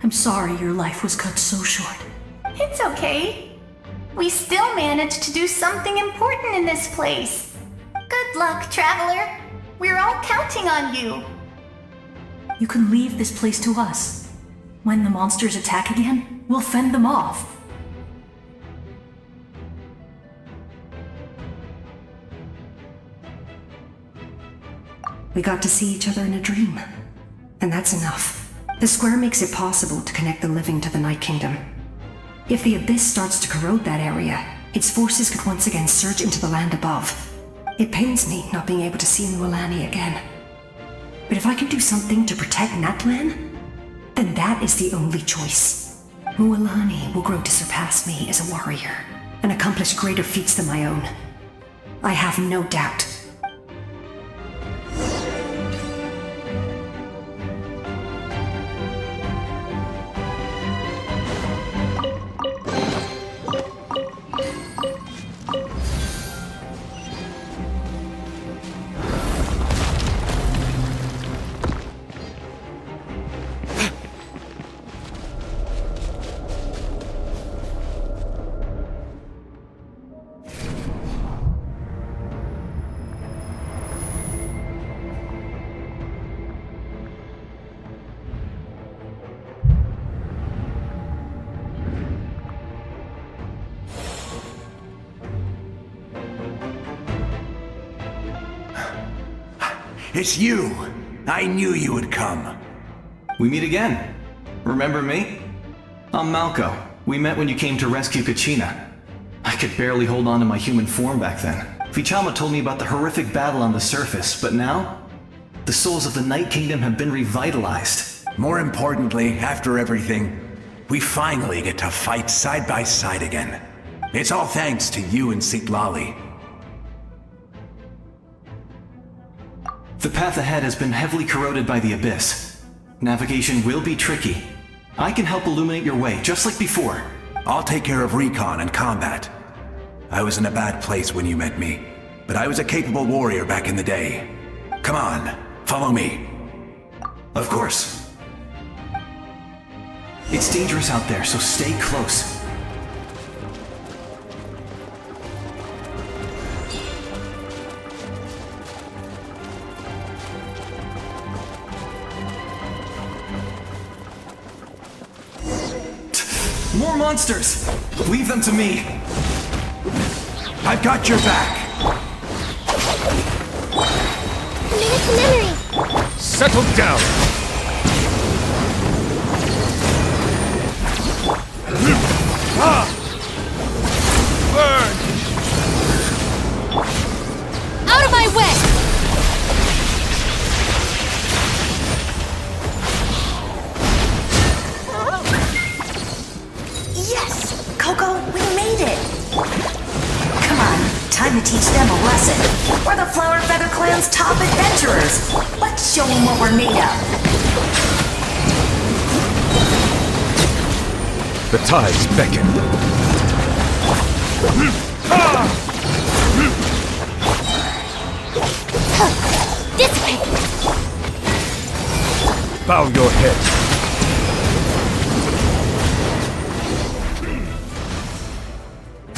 I'm sorry your life was cut so short. It's okay. We still managed to do something important in this place. Good luck, Traveler. We're all counting on you. You can leave this place to us. When the monsters attack again, we'll fend them off. We got to see each other in a dream. And that's enough. The square makes it possible to connect the living to the Night Kingdom. If the Abyss starts to corrode that area, its forces could once again surge into the land above. It pains me not being able to see Mualani again. But if I can do something to protect Natlan, then that is the only choice. Mualani will grow to surpass me as a warrior, and accomplish greater feats than my own. I have no doubt. It's you! I knew you would come. We meet again. Remember me? I'm Malco. We met when you came to rescue Kachina. I could barely hold on to my human form back then. Vichama told me about the horrific battle on the surface, but now, the souls of the Night Kingdom have been revitalized. More importantly, after everything, we finally get to fight side by side again. It's all thanks to you and Sitlali. The path ahead has been heavily corroded by the Abyss. Navigation will be tricky. I can help illuminate your way, just like before. I'll take care of recon and combat. I was in a bad place when you met me, but I was a capable warrior back in the day. Come on, follow me. Of course. It's dangerous out there, so stay close. More monsters! Leave them to me! I've got your back! Memory! Settle down! Burn! Out of my way! Coco, we made it! Come on, time to teach them a lesson. We're the Flower Feather Clan's top adventurers. Let's show them what we're made of. The tides beckon. Dissipate! Bow your head.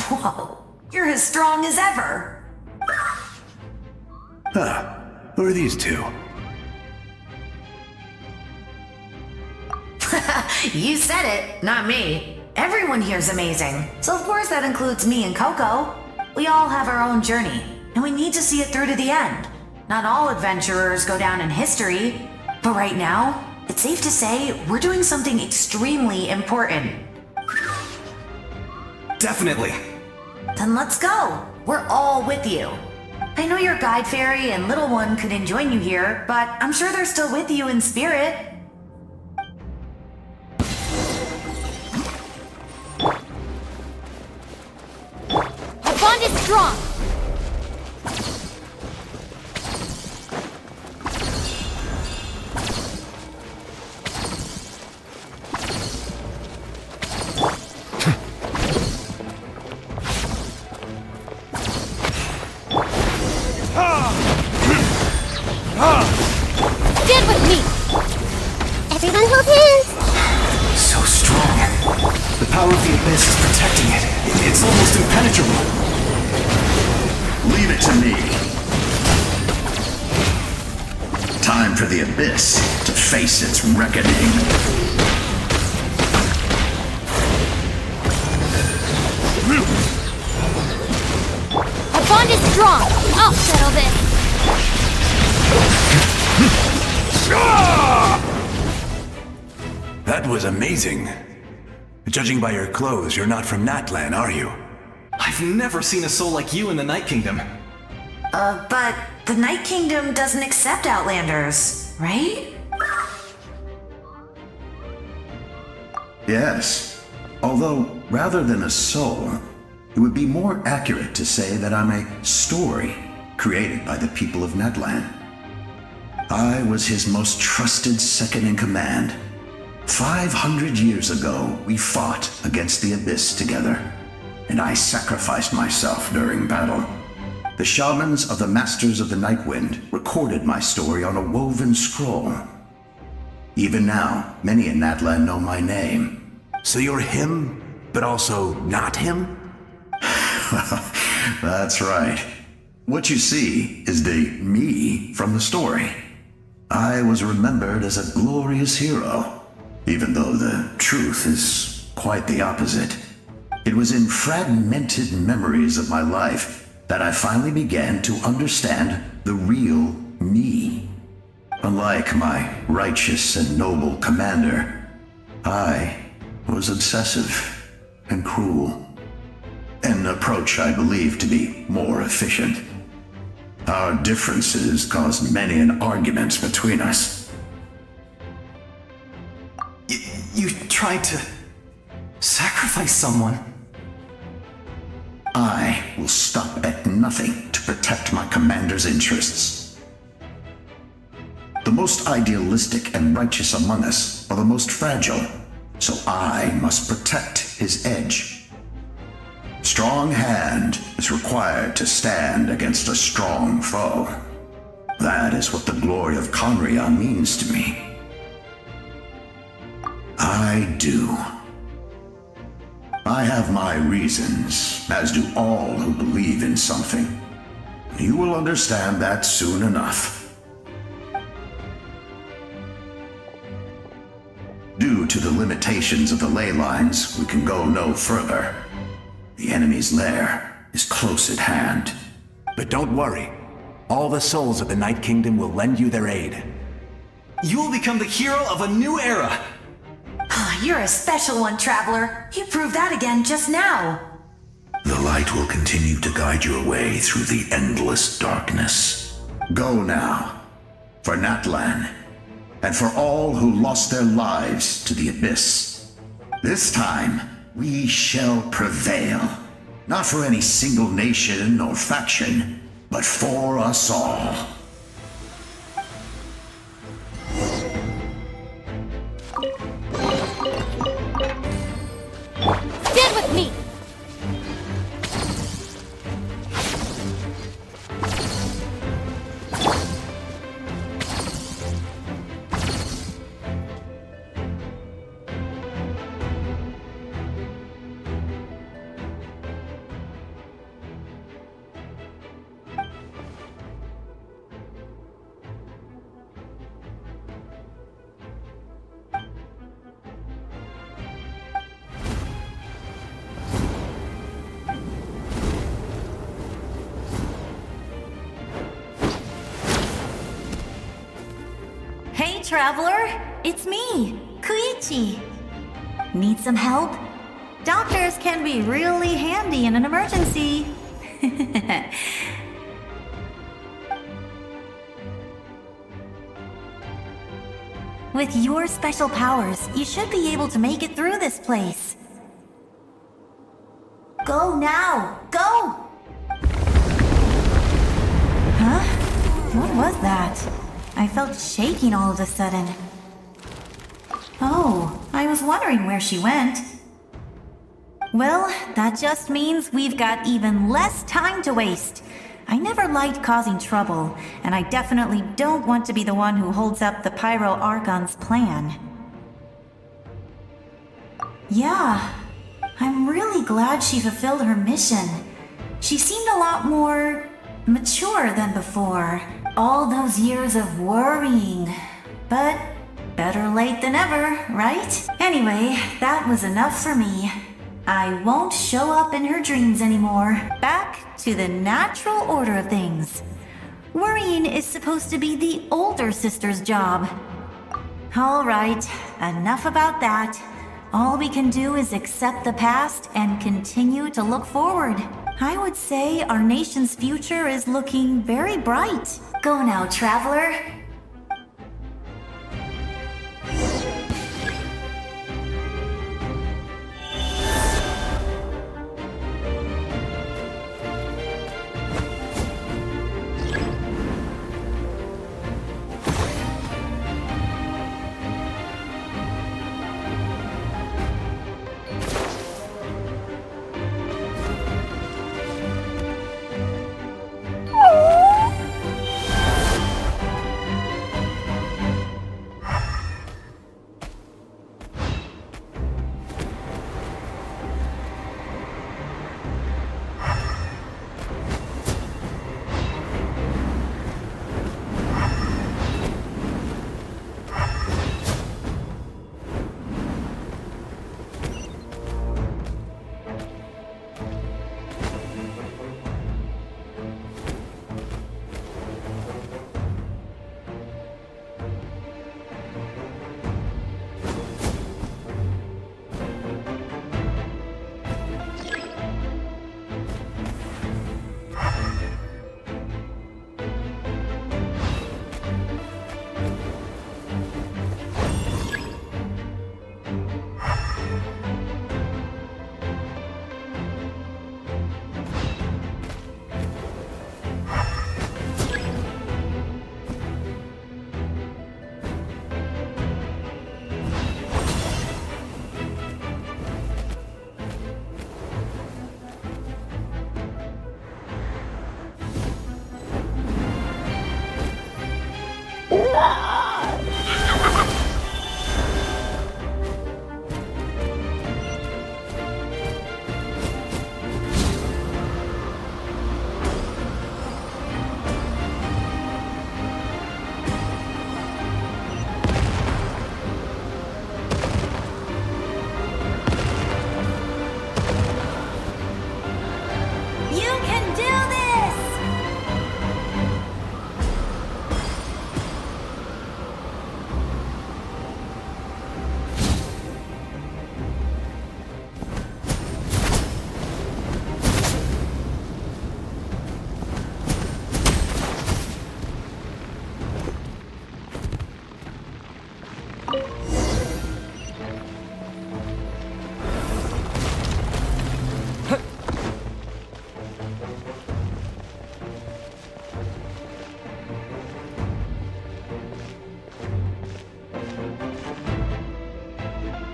Whoa, you're as strong as ever. Huh, who are these two? You said it, not me. Everyone here's amazing. So of course that includes me and Coco. We all have our own journey, and we need to see it through to the end. Not all adventurers go down in history, but right now, it's safe to say we're doing something extremely important. Definitely. Then let's go. We're all with you. I know your guide fairy and little one couldn't join you here, but I'm sure they're still with you in spirit. strong! Stand with me! Everyone hold hands! So strong. The power of the Abyss is protecting it. It's almost impenetrable. Leave it to me. Time for the Abyss to face its reckoning. Our bond is strong! I'll settle this! That was amazing. Judging by your clothes, you're not from Natlan, are you? I've never seen a soul like you in the Night Kingdom. But the Night Kingdom doesn't accept Outlanders, right? Yes. Although, rather than a soul, it would be more accurate to say that I'm a story created by the people of Natlan. I was his most trusted second-in-command. 500 years ago, we fought against the Abyss together, and I sacrificed myself during battle. The shamans of the Masters of the Nightwind recorded my story on a woven scroll. Even now, many in Natlan know my name. So you're him, but also not him? That's right. What you see is the me from the story. I was remembered as a glorious hero, even though the truth is quite the opposite. It was in fragmented memories of my life that I finally began to understand the real me. Unlike my righteous and noble commander, I was obsessive and cruel. An approach I believe to be more efficient. Our differences caused many an arguments between us. You tried to sacrifice someone. I will stop at nothing to protect my commander's interests. The most idealistic and righteous among us are the most fragile, so I must protect his edge. Strong hand is required to stand against a strong foe. That is what the glory of Conria means to me. I do. I have my reasons, as do all who believe in something. You will understand that soon enough. Due to the limitations of the ley lines, we can go no further. The enemy's lair is close at hand. But don't worry. All the souls of the Night Kingdom will lend you their aid. You will become the hero of a new era. You're a special one, Traveler. You proved that again just now. The light will continue to guide your way through the endless darkness. Go now, for Natlan, and for all who lost their lives to the Abyss. This time, we shall prevail. Not for any single nation or faction, but for us all. Stand with me! Hey, Traveler! It's me, Koichi. Need some help? Doctors can be really handy in an emergency. With your special powers, you should be able to make it through this place. Go now! Go! What was that? I felt shaking all of a sudden. Oh, I was wondering where she went. Well, that just means we've got even less time to waste. I never liked causing trouble, and I definitely don't want to be the one who holds up the Pyro Archon's plan. Yeah, I'm really glad she fulfilled her mission. She seemed a lot more mature than before. All those years of worrying. But better late than ever, right? Anyway, that was enough for me. I won't show up in her dreams anymore. Back to the natural order of things. Worrying is supposed to be the older sister's job. All right, enough about that. All we can do is accept the past and continue to look forward. I would say our nation's future is looking very bright. Go now, traveler.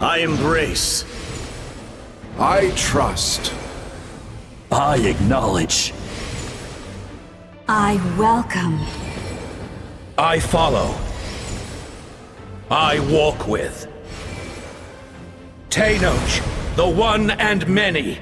I embrace. I trust. I acknowledge. I welcome. I follow. I walk with. Tenoch, the one and many.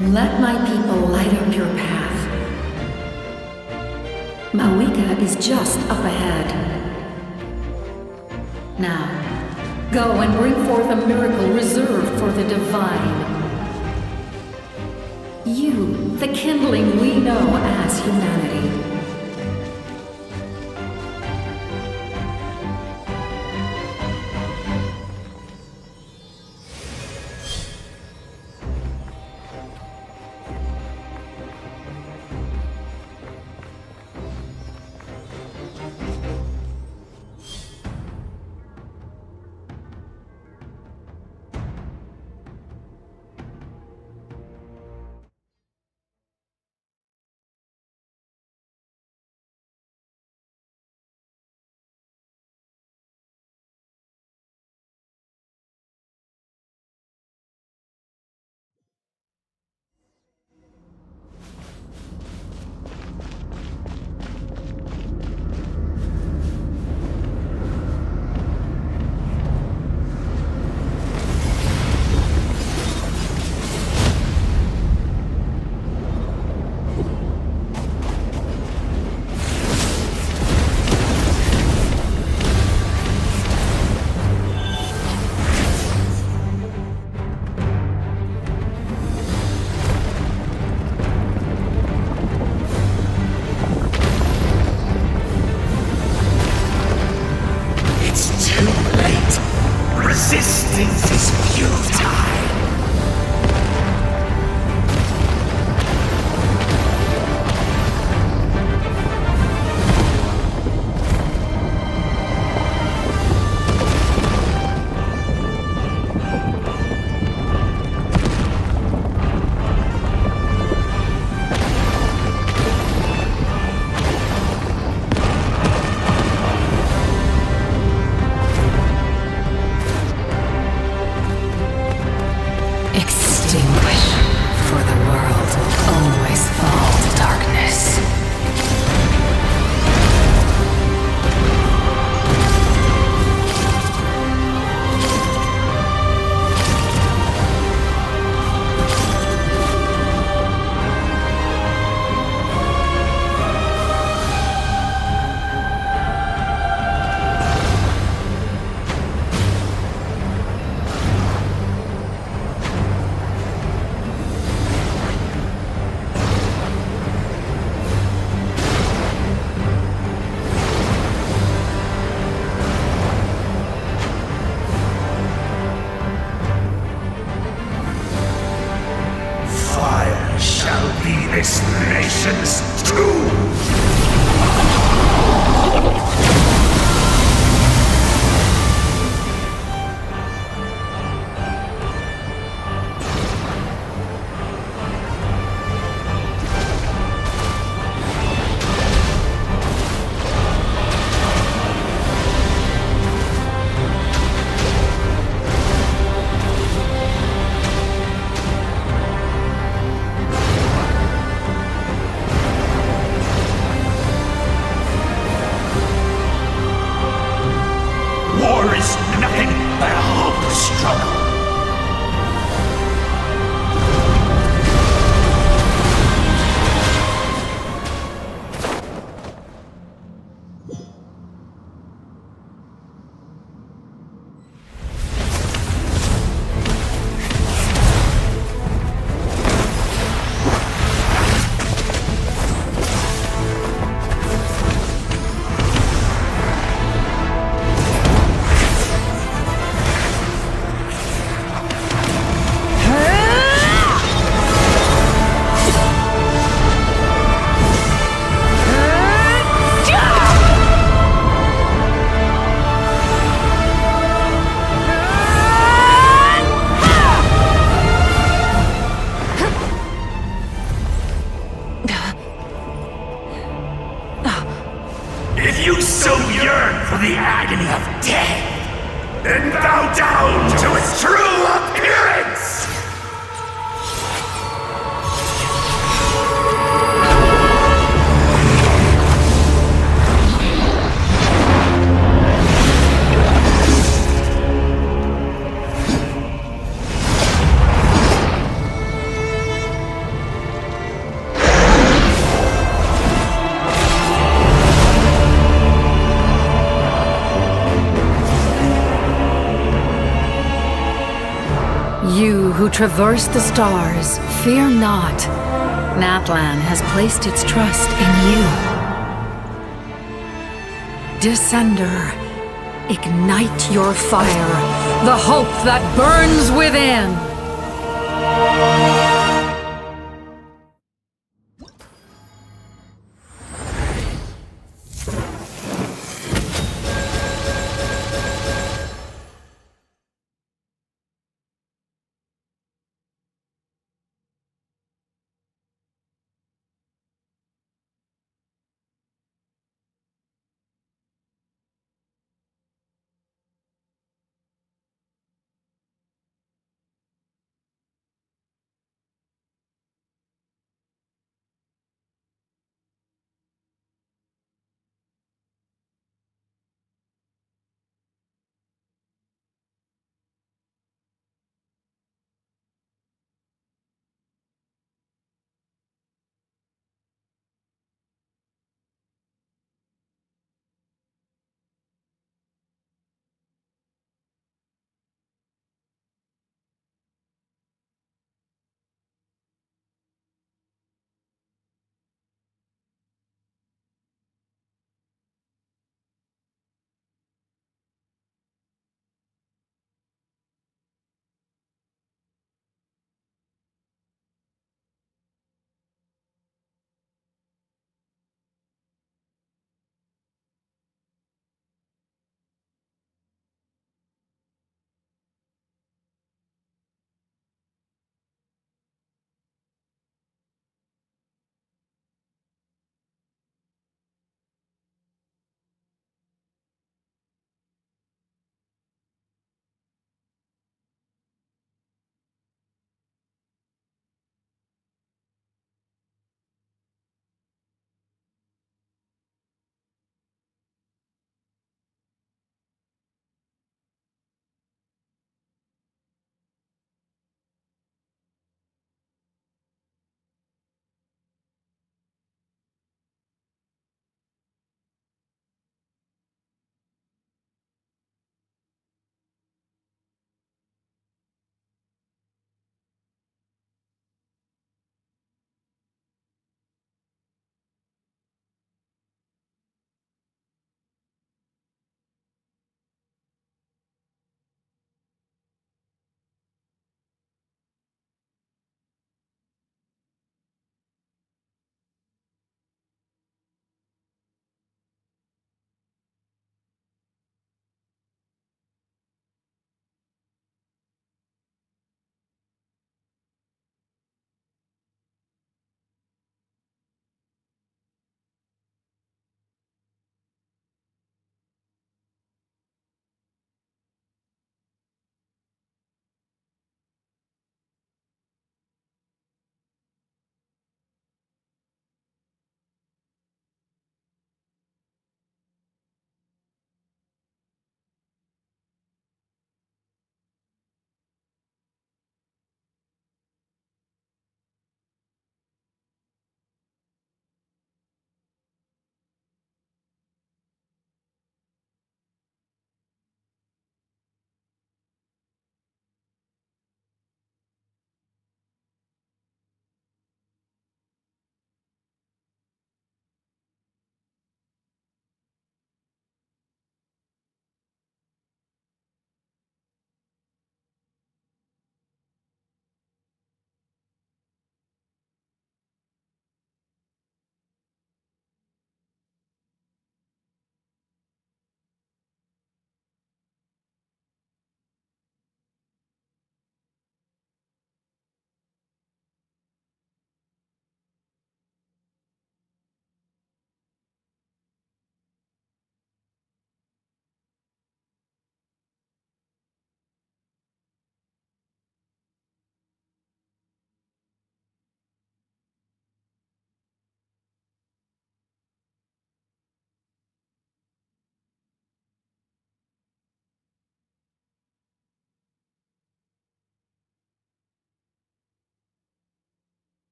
Let my people light up your path. Mawika is just up ahead. Now, go and bring forth a miracle reserved for the divine. You, the kindling we know as humanity. this nation's tomb! War is nothing but a hopeless struggle. If you so yearn for the agony of death, then bow down to its true appearance! You who traverse the stars, fear not. Natlan has placed its trust in you. Descender, ignite your fire, the hope that burns within!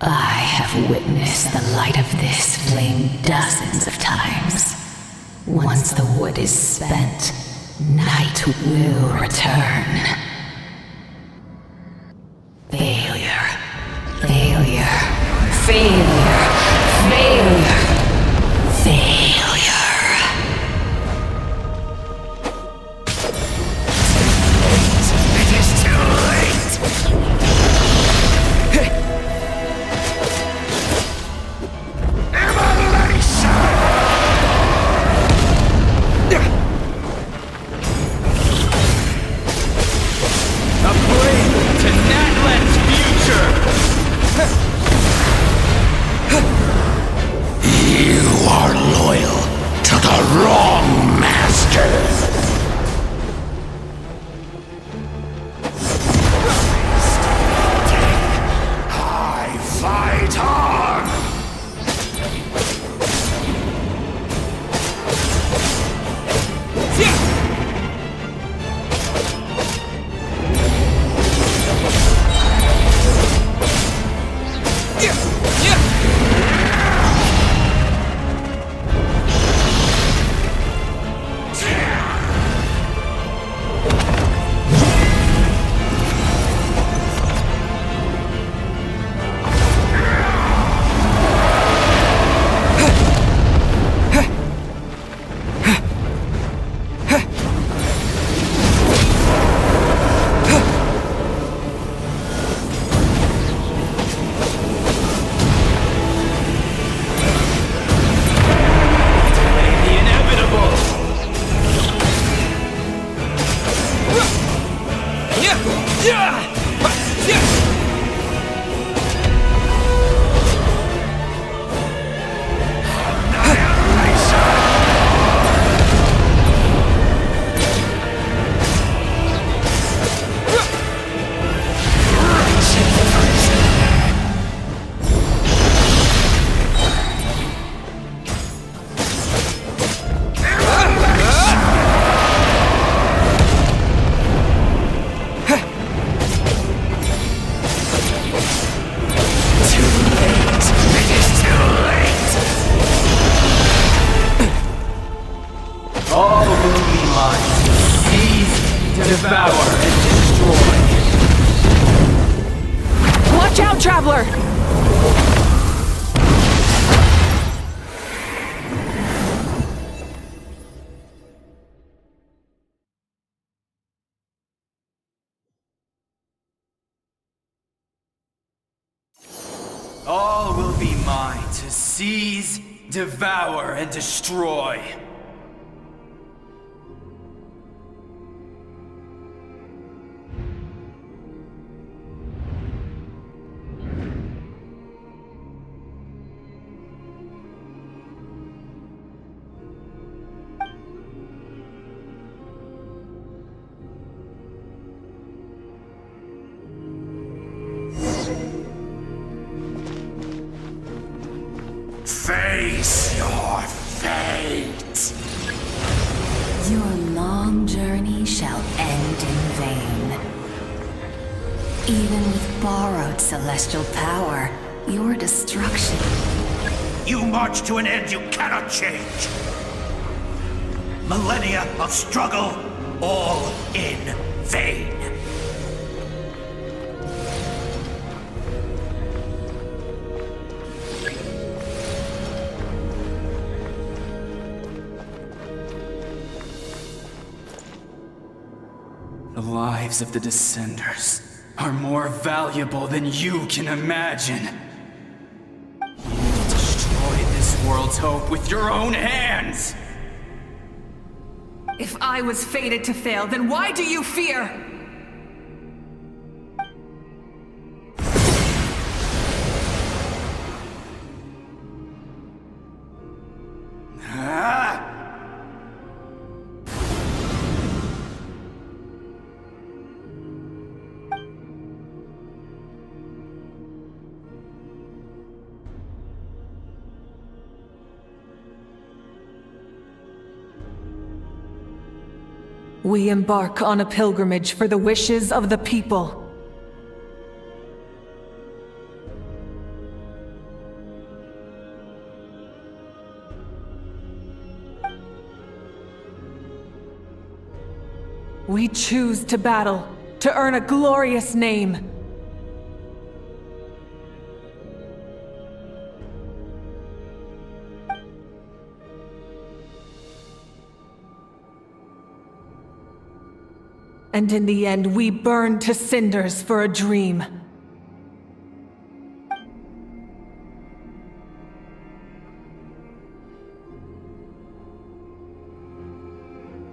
I have witnessed the light of this flame dozens of times. Once the wood is spent, night will return. Failure. Failure. Failure. Failure. Failure. It is too late! A blade to Natlan's future! You are loyal to the wrong masters. I fight on! All will be mine. Seize, devour, and destroy. Watch out, Traveler! All will be mine to seize, devour, and destroy. Face your fate! Your long journey shall end in vain. Even with borrowed celestial power, your destruction... You march to an end you cannot change. Millennia of struggle, all in vain. The lives of the Descenders are more valuable than you can imagine. You destroyed this world's hope with your own hands! If I was fated to fail, then why do you fear? We embark on a pilgrimage for the wishes of the people. We choose to battle, to earn a glorious name. And in the end, we burn to cinders for a dream.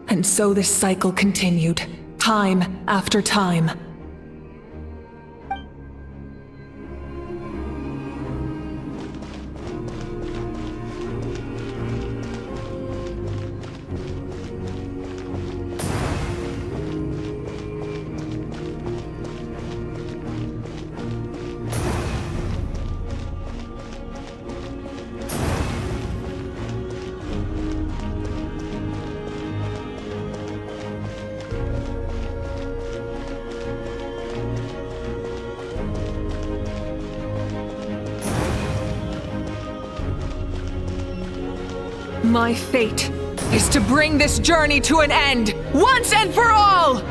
And so this cycle continued, time after time. My fate is to bring this journey to an end, once and for all!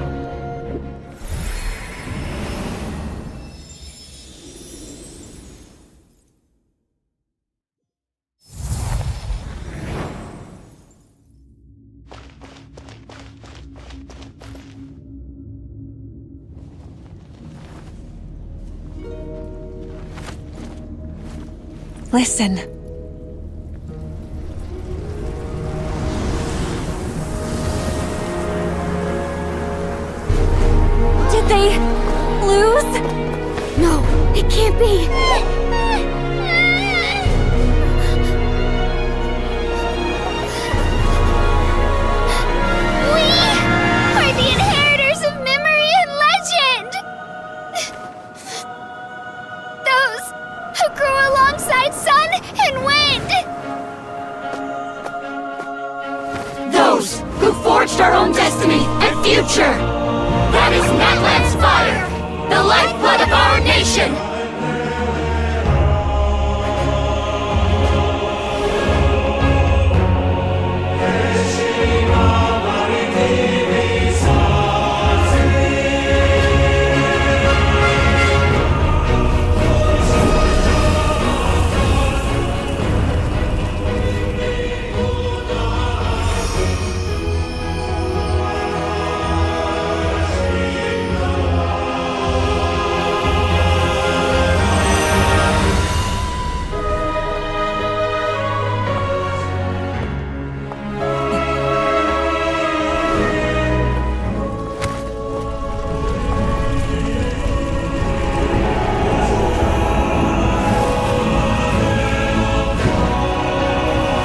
Listen. Did they lose? No, it can't be. We are the inheritors of memory and legend! Those who grew alongside sun and wind! Those who forged our own destiny and future! That is Natlan's fire, the lifeblood of our nation!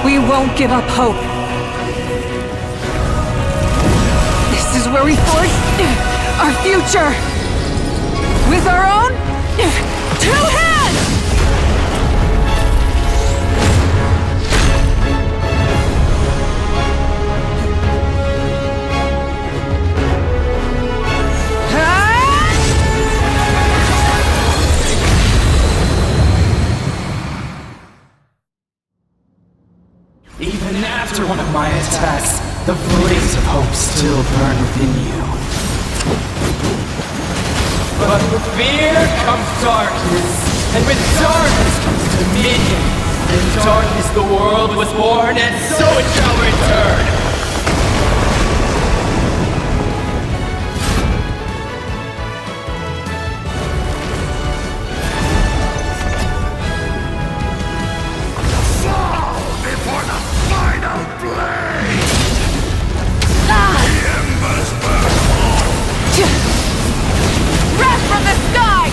We won't give up hope. This is where we forge our future. With our own 2 hands! Even after one of my attacks, the blaze of hope still burned within you. But with fear comes darkness, and with darkness comes dominion. In darkness the world was born, and so it shall return! Wrath from the sky!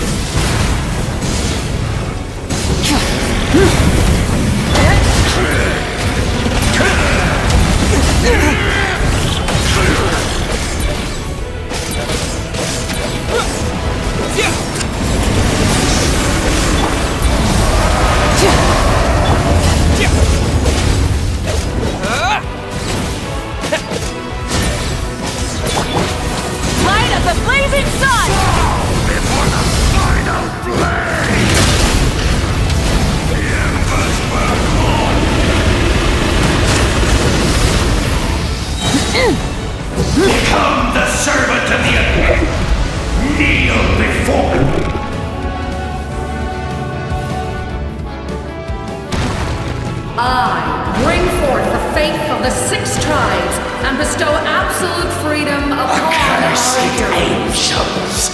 fix tribes and bestow absolute freedom upon our heroes. Angels!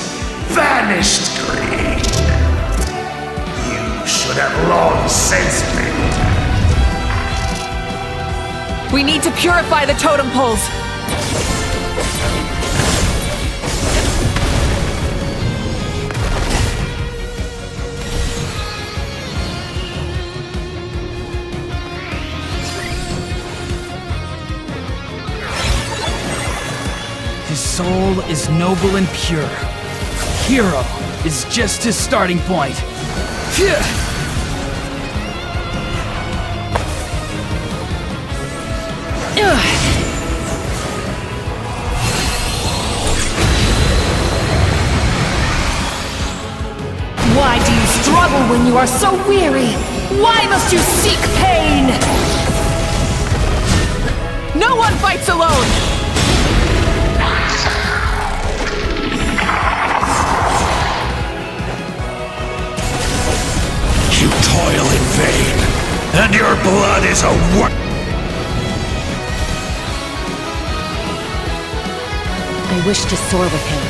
Vanished green! You should have long since been dead. We need to purify the totem poles. His soul is noble and pure. Hero is just his starting point. Phew! Why do you struggle when you are so weary? Why must you seek pain? No one fights alone! You toil in vain, and your blood is a I wish to soar with him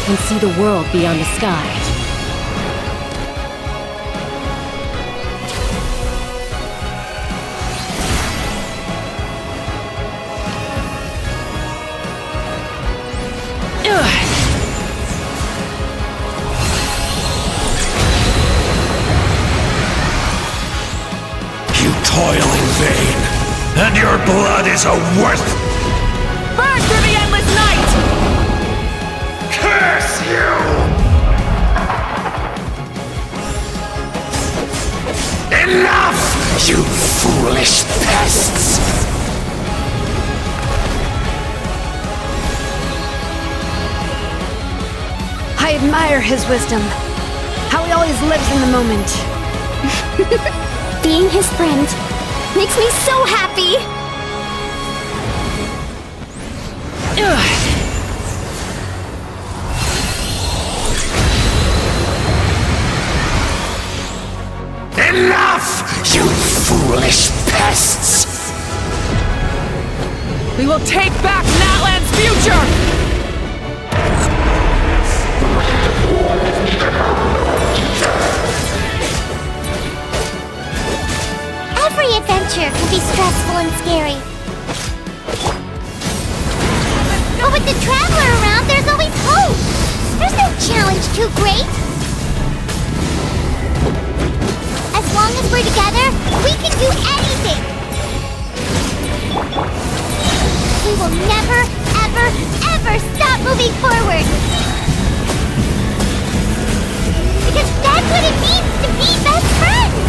and see the world beyond the sky. You toil in vain, and your blood is a worth. Burn through the endless night! Curse you! Enough, you foolish pests! I admire his wisdom. How he always lives in the moment. Being his friend makes me so happy! Enough, you foolish pests! We will take back Natlan's future! Every adventure can be stressful and scary. But with the Traveler around, there's always hope! There's no challenge too great! As long as we're together, we can do anything! We will never, ever, ever stop moving forward! Because that's what it means to be best friends!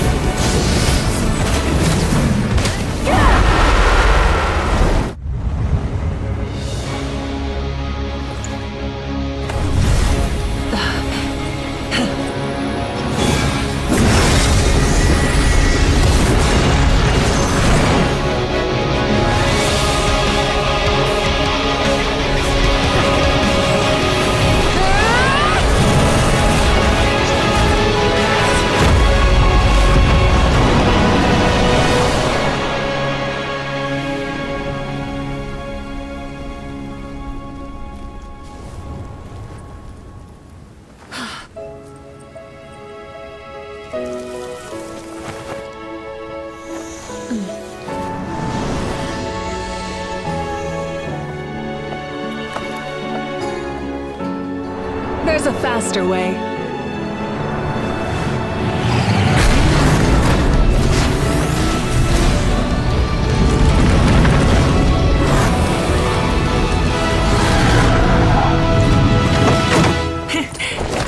There's a faster way.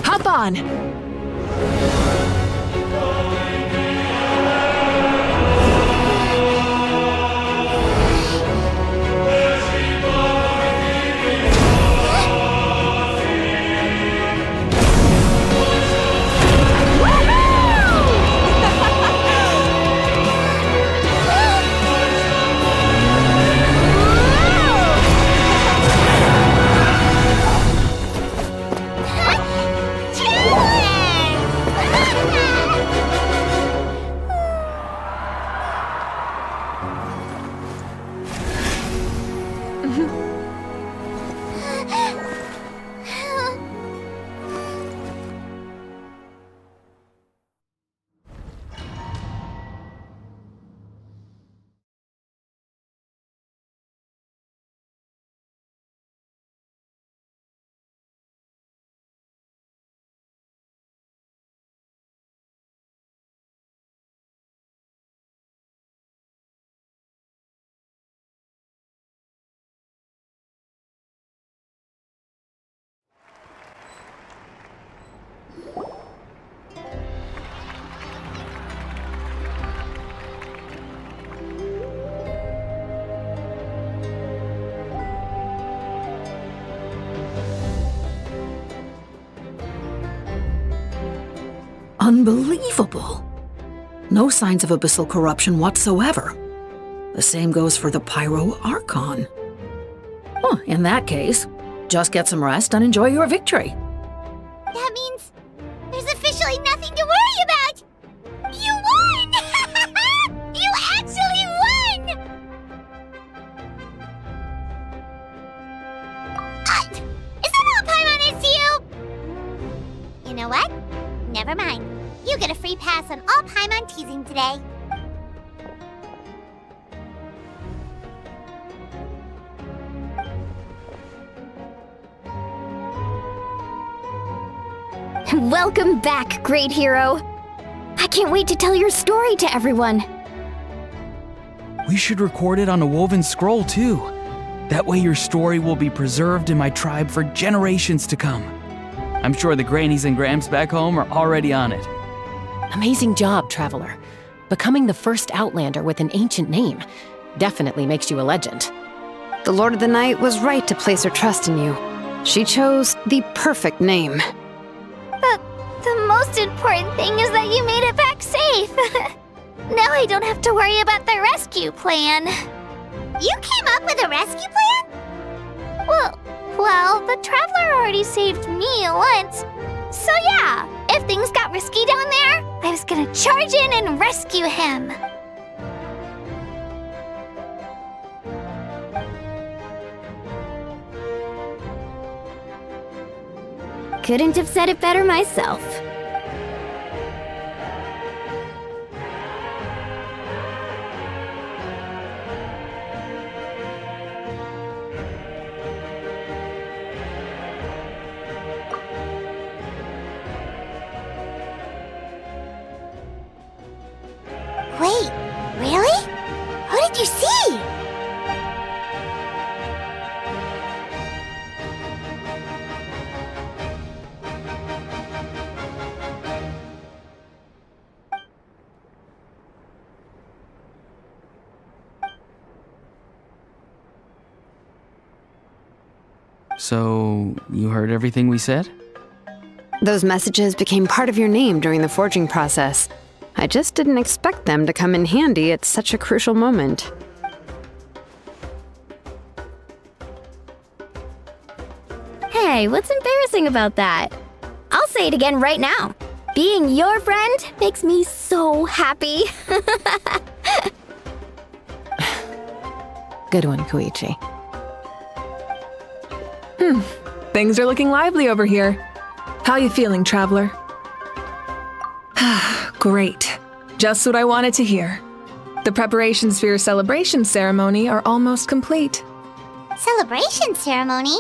Hop on! Unbelievable. No signs of abyssal corruption whatsoever. The same goes for the Pyro Archon. Well, in that case, just get some rest and enjoy your victory. That means there's officially nothing to worry about! You won! You actually won! Is that all Paimon is to you? You know what? Never mind. You get a free pass on all Paimon teasing today. Welcome back, great hero. I can't wait to tell your story to everyone. We should record it on a woven scroll, too. That way your story will be preserved in my tribe for generations to come. I'm sure the grannies and gramps back home are already on it. Amazing job, Traveler. Becoming the first Outlander with an ancient name definitely makes you a legend. The Lord of the Night was right to place her trust in you. She chose the perfect name. The most important thing is that you made it back safe. Now I don't have to worry about the rescue plan. You came up with a rescue plan? Well, the Traveler already saved me once. So yeah, if things got risky down there, I was gonna charge in and rescue him. Couldn't have said it better myself. Wait, really? Who did you see? So, you heard everything we said? Those messages became part of your name during the forging process. I just didn't expect them to come in handy at such a crucial moment. Hey, what's embarrassing about that? I'll say it again right now. Being your friend makes me so happy. Good one, Koichi. Things are looking lively over here. How you feeling, Traveler? Great. Just what I wanted to hear. The preparations for your celebration ceremony are almost complete. Celebration ceremony?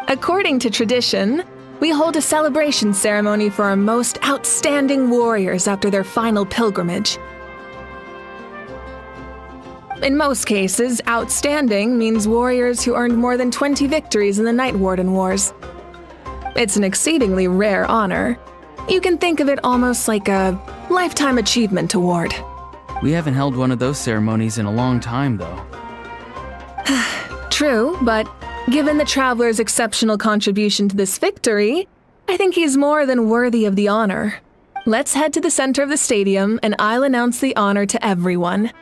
According to tradition, we hold a celebration ceremony for our most outstanding warriors after their final pilgrimage. In most cases, outstanding means warriors who earned more than 20 victories in the Night Warden Wars. It's an exceedingly rare honor. You can think of it almost like a lifetime achievement award. We haven't held one of those ceremonies in a long time, though. True, but given the Traveler's exceptional contribution to this victory, I think he's more than worthy of the honor. Let's head to the center of the stadium and I'll announce the honor to everyone.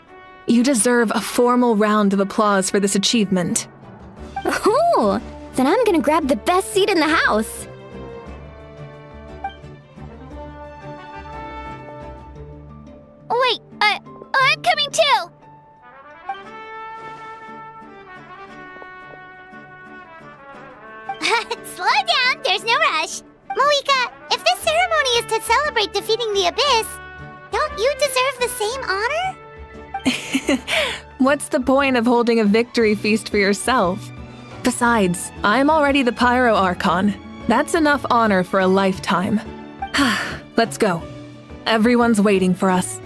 You deserve a formal round of applause for this achievement. Ooh, then I'm gonna grab the best seat in the house. Wait, I'm coming too! Slow down, there's no rush. Moika, if this ceremony is to celebrate defeating the Abyss, don't you deserve the same honor? What's the point of holding a victory feast for yourself? Besides, I'm already the Pyro Archon. That's enough honor for a lifetime. Let's go. Everyone's waiting for us.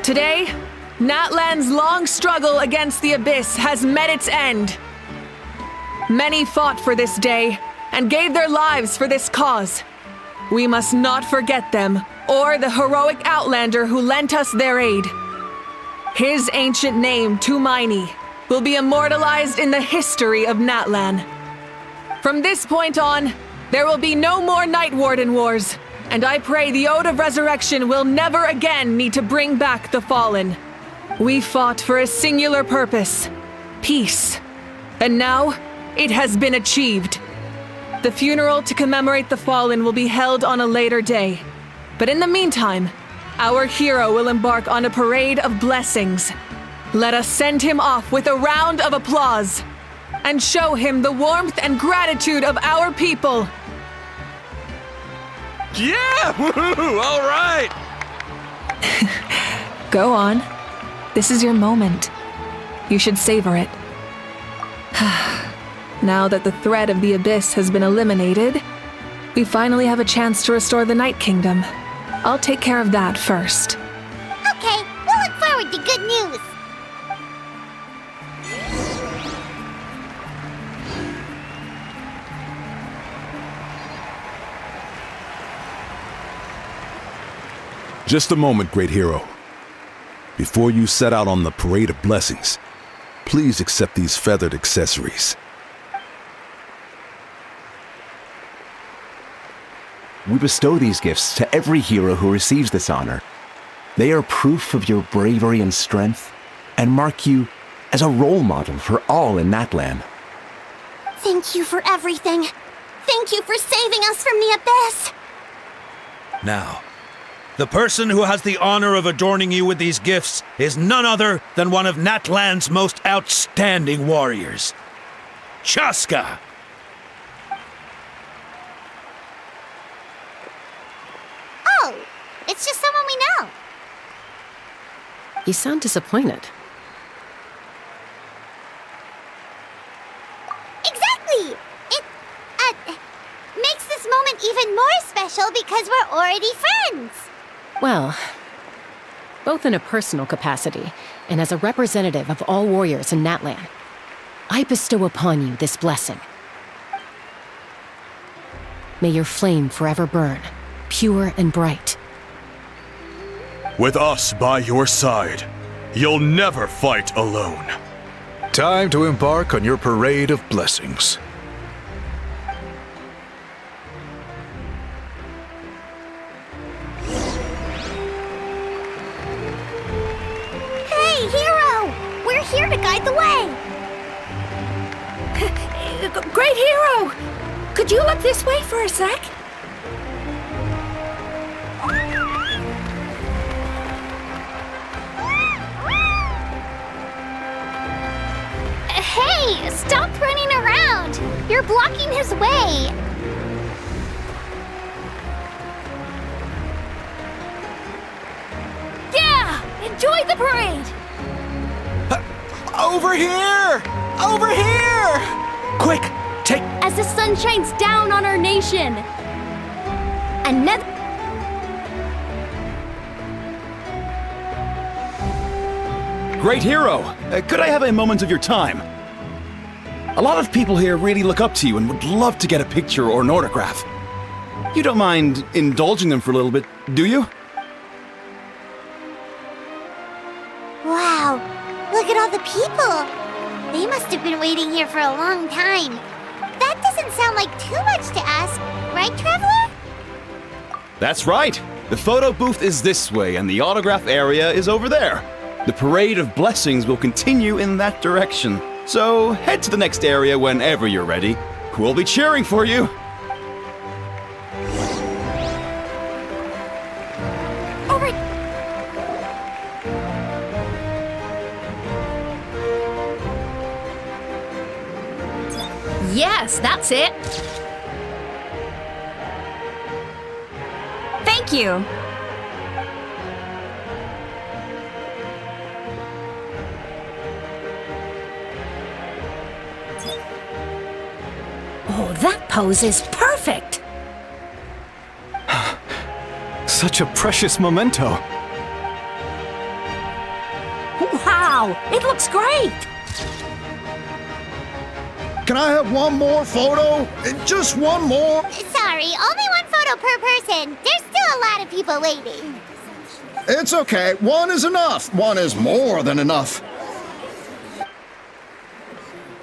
Today, Natlan's long struggle against the Abyss has met its end. Many fought for this day and gave their lives for this cause. We must not forget them, or the heroic Outlander who lent us their aid. His ancient name, Tumaini, will be immortalized in the history of Natlan. From this point on, there will be no more Night Warden wars, and I pray the Ode of Resurrection will never again need to bring back the fallen. We fought for a singular purpose, peace, and now it has been achieved. The funeral to commemorate the fallen will be held on a later day, but in the meantime, our hero will embark on a parade of blessings. Let us send him off with a round of applause and show him the warmth and gratitude of our people. Yeah! Woohoo! All right! Go on. This is your moment. You should savor it. Now that the threat of the Abyss has been eliminated, we finally have a chance to restore the Night Kingdom. I'll take care of that first. Okay, we'll look forward to good news. Just a moment, great hero. Before you set out on the parade of blessings, please accept these feathered accessories. We bestow these gifts to every hero who receives this honor. They are proof of your bravery and strength, and mark you as a role model for all in Natlan. Thank you for everything. Thank you for saving us from the Abyss. Now, the person who has the honor of adorning you with these gifts is none other than one of Natlan's most outstanding warriors, Chaska. Oh, it's just someone we know. You sound disappointed. Exactly! It, makes this moment even more special because we're already friends. Well, both in a personal capacity and as a representative of all warriors in Natlan, I bestow upon you this blessing. May your flame forever burn, pure and bright. With us by your side, you'll never fight alone. Time to embark on your parade of blessings. Hey, hero! We're here to guide the way. Great hero! Could you look this way for a sec? Hey, stop running around! You're blocking his way! Yeah! Enjoy the parade! Over here! Over here! Quick, take... As the sun shines down on our nation! Another... Great hero! Could I have a moment of your time? A lot of people here really look up to you and would love to get a picture or an autograph. You don't mind indulging them for a little bit, do you? Wow, look at all the people. They must have been waiting here for a long time. That doesn't sound like too much to ask, right, Traveler? That's right. The photo booth is this way and the autograph area is over there. The parade of blessings will continue in that direction. So head to the next area whenever you're ready. We'll be cheering for you. All right. Yes, that's it. Thank you. Oh, that pose is perfect! Such a precious memento. Wow, it looks great! Can I have one more photo? Just one more? Sorry, only one photo photo per person. There's still a lot of people waiting. It's okay. One is enough. One is more than enough.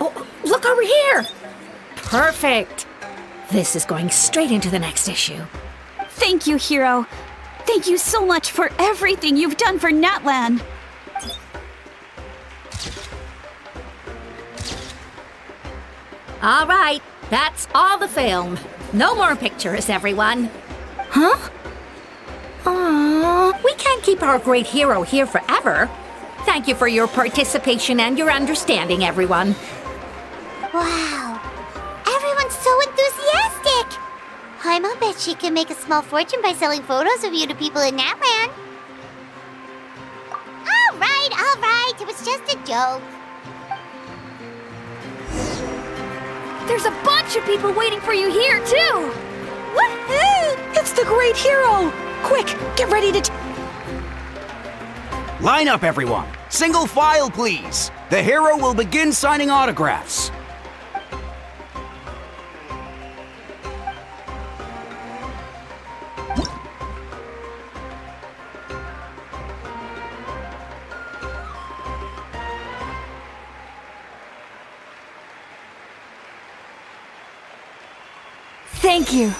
Oh, look over here! Perfect! This is going straight into the next issue. Thank you, Hero. Thank you so much for everything you've done for Natlan. All right, that's all the film. No more pictures, everyone. Huh? Aww, we can't keep our great hero here forever. Thank you for your participation and your understanding, everyone. Wow. Everyone's so enthusiastic. Paimon bet she can make a small fortune by selling photos of you to people in Natlan. All right. It was just a joke. There's a bunch of people waiting for you here, too! Woohoo! It's the great hero! Quick, get ready to... Line up, everyone. Single file, please. The hero will begin signing autographs. Thank you.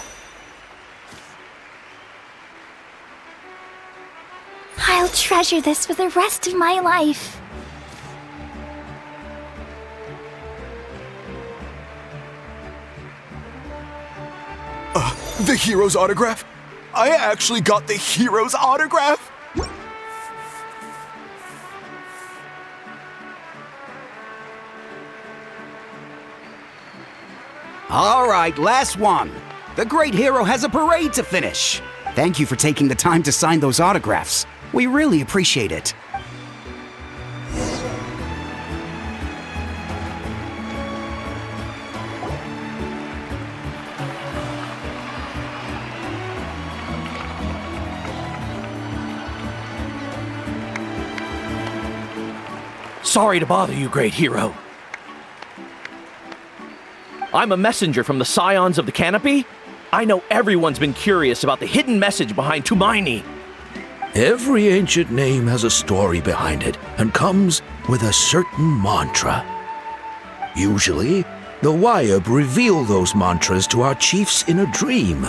I'll treasure this for the rest of my life. The hero's autograph? I actually got the hero's autograph? All right, last one. The great hero has a parade to finish. Thank you for taking the time to sign those autographs. We really appreciate it. Sorry to bother you, great hero. I'm a messenger from the Scions of the Canopy. I know everyone's been curious about the hidden message behind Tumaini. Every ancient name has a story behind it and comes with a certain mantra. Usually, the Wayab reveal those mantras to our chiefs in a dream,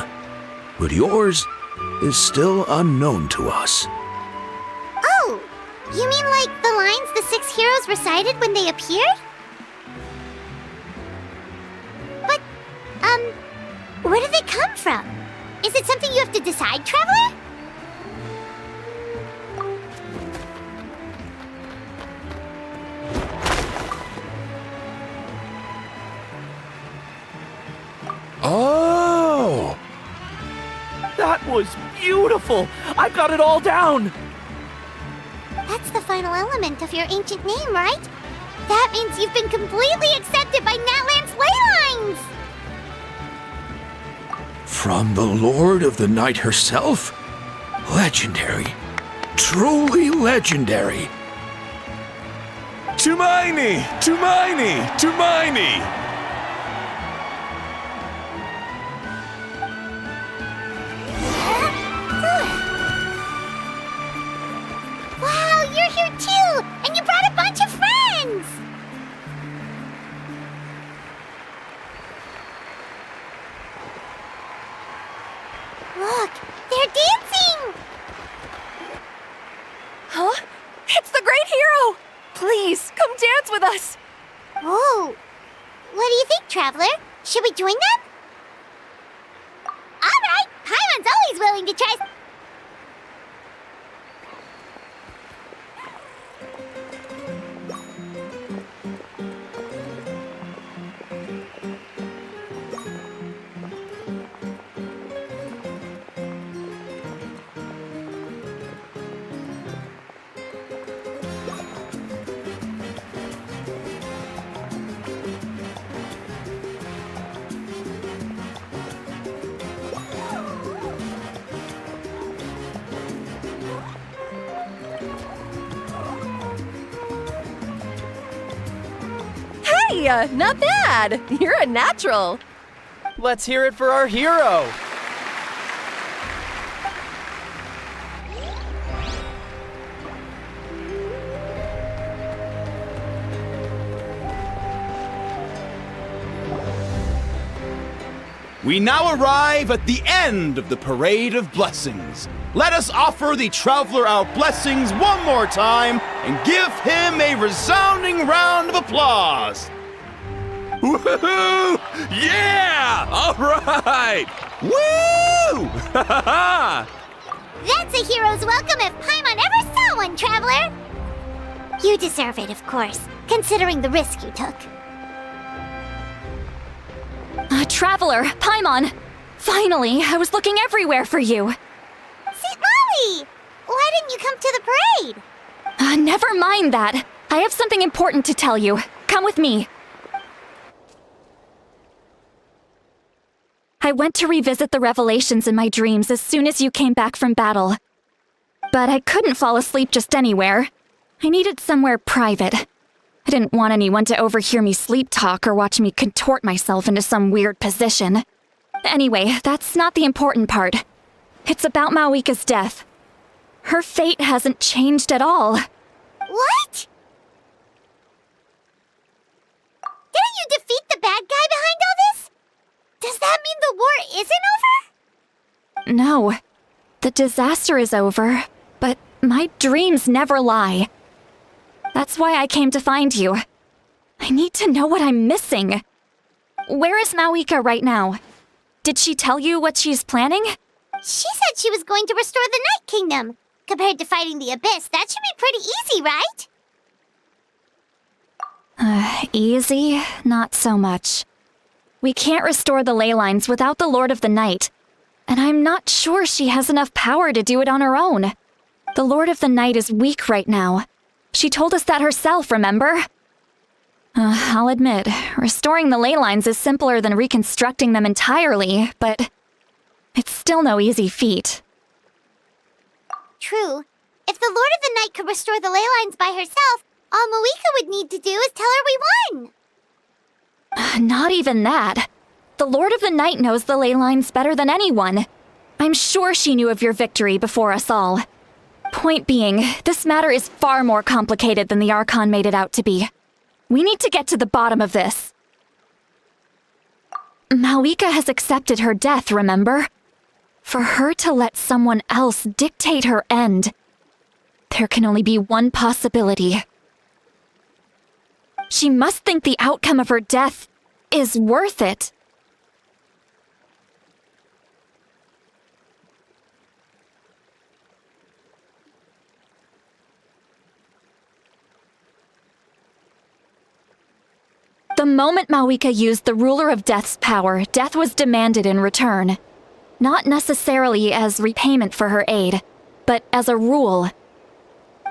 but yours is still unknown to us. Oh, you mean like the lines the 6 heroes recited when they appeared? But, where do they come from? Is it something you have to decide, Traveler? Oh! That was beautiful! I've got it all down! That's the final element of your ancient name, right? That means you've been completely accepted by Natlan's ley lines! From the Lord of the Night herself? Legendary. Truly legendary. Tumaini! Tumaini! Tumaini! Wow, you're here too! And you brought a bunch of friends! Look, they're dancing! Huh? It's the great hero! Please, come dance with us! Whoa! What do you think, Traveler? Should we join them? Alright! Paimon's always willing to try... Hey, not bad. You're a natural. Let's hear it for our hero. We now arrive at the end of the Parade of Blessings. Let us offer the traveler our blessings one more time and give him a resounding round of applause. Woohoo! Yeah! All right! Woo! That's a hero's welcome if Paimon ever saw one, traveler! You deserve it, of course, considering the risk you took. Traveler, Paimon! Finally, I was looking everywhere for you. St. Molly! Why didn't you come to the parade? Never mind that. I have something important to tell you. Come with me. I went to revisit the revelations in my dreams as soon as you came back from battle. But I couldn't fall asleep just anywhere. I needed somewhere private. I didn't want anyone to overhear me sleep talk or watch me contort myself into some weird position. Anyway, that's not the important part. It's about Mawika's death. Her fate hasn't changed at all. What? Didn't you defeat the bad guy behind all this? Does that mean the war isn't over? No. The disaster is over, but my dreams never lie. That's why I came to find you. I need to know what I'm missing. Where is Mawika right now? Did she tell you what she's planning? She said she was going to restore the Night Kingdom. Compared to fighting the Abyss, that should be pretty easy, right? Easy? Not so much. We can't restore the ley lines without the Lord of the Night, and I'm not sure she has enough power to do it on her own. The Lord of the Night is weak right now. She told us that herself, remember? I'll admit, restoring the ley lines is simpler than reconstructing them entirely, but it's still no easy feat. True. If the Lord of the Night could restore the ley lines by herself, all Mawika would need to do is tell her we won. Not even that. The Lord of the Night knows the ley lines better than anyone. I'm sure she knew of your victory before us all. Point being, this matter is far more complicated than the Archon made it out to be. We need to get to the bottom of this. Mawika has accepted her death, remember? For her to let someone else dictate her end, there can only be one possibility. She must think the outcome of her death is worth it. The moment Mawika used the Ruler of Death's power, death was demanded in return. Not necessarily as repayment for her aid, but as a rule.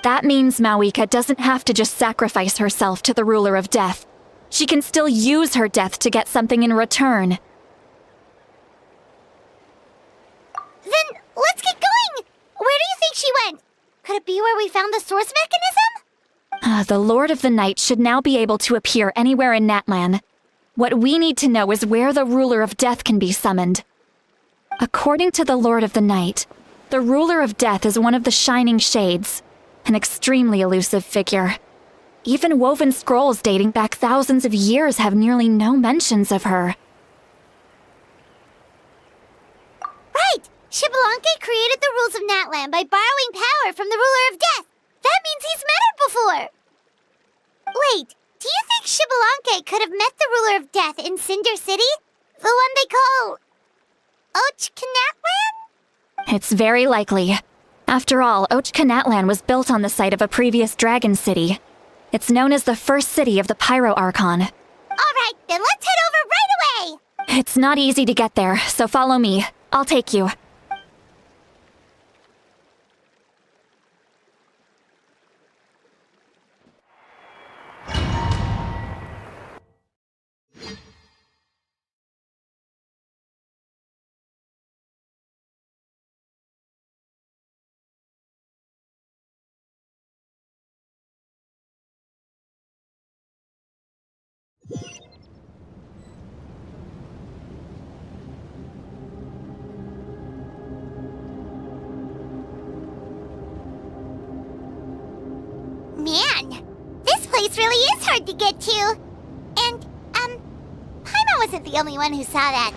That means Mawika doesn't have to just sacrifice herself to the Ruler of Death. She can still use her death to get something in return. Then let's get going! Where do you think she went? Could it be where we found the source mechanism? The Lord of the Night should now be able to appear anywhere in Natlan. What we need to know is where the Ruler of Death can be summoned. According to the Lord of the Night, the Ruler of Death is one of the Shining Shades, an extremely elusive figure. Even woven scrolls dating back thousands of years have nearly no mentions of her. Right! Xbalanque created the rules of Natlan by borrowing power from the Ruler of Death. That means he's met her before! Wait, do you think Xbalanque could have met the Ruler of Death in Cinder City? The one they call... Natlan? It's very likely. After all, Natlan was built on the site of a previous dragon city. It's known as the first city of the Pyro Archon. Alright, then let's head over right away! It's not easy to get there, so follow me. I'll take you. Man, this place really is hard to get to. And, Paimon wasn't the only one who saw that.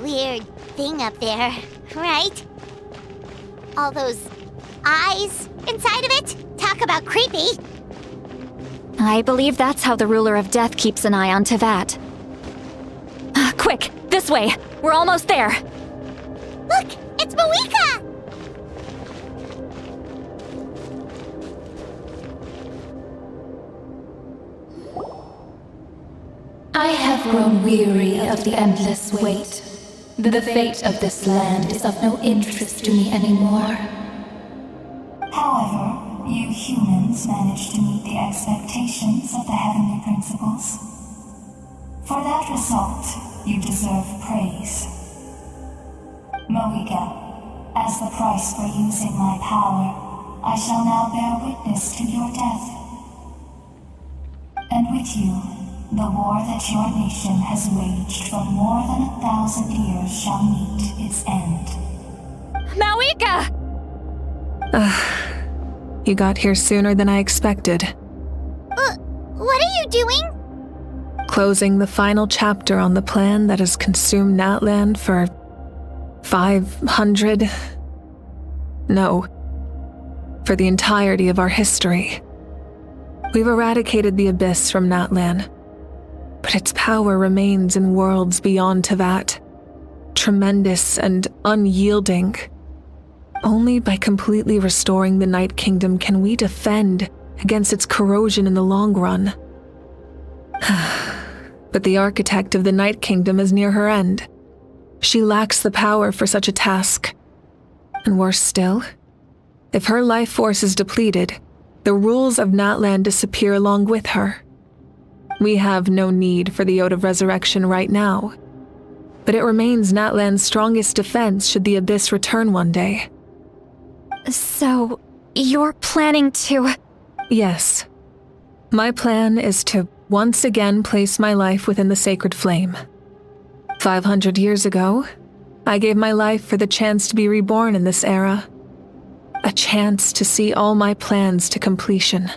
weird thing up there, right? All those eyes inside of it? Talk about creepy. I believe that's how the ruler of death keeps an eye on Tevat. Quick, this way! We're almost there! Look, it's Mawika! I have grown weary of the endless wait. The fate of this land is of no interest to me anymore. However, you humans managed to meet the expectations of the heavenly principles. For that result, you deserve praise. Mawika, as the price for using my power, I shall now bear witness to your death. And with you, the war that your nation has waged for more than 1,000 years shall meet its end. Mawika! You got here sooner than I expected. What are you doing? Closing the final chapter on the plan that has consumed Natlan for 500... No. For the entirety of our history. We've eradicated the Abyss from Natlan, but its power remains in worlds beyond Tevat, tremendous and unyielding. Only by completely restoring the Night Kingdom can we defend against its corrosion in the long run. But the architect of the Night Kingdom is near her end. She lacks the power for such a task. And worse still, if her life force is depleted, the rules of Natlan disappear along with her. We have no need for the Ode of Resurrection right now, but it remains Natlan's strongest defense should the Abyss return one day. So, you're planning to... Yes. My plan is to once again place my life within the sacred flame. 500 years ago, I gave my life for the chance to be reborn in this era. A chance to see all my plans to completion.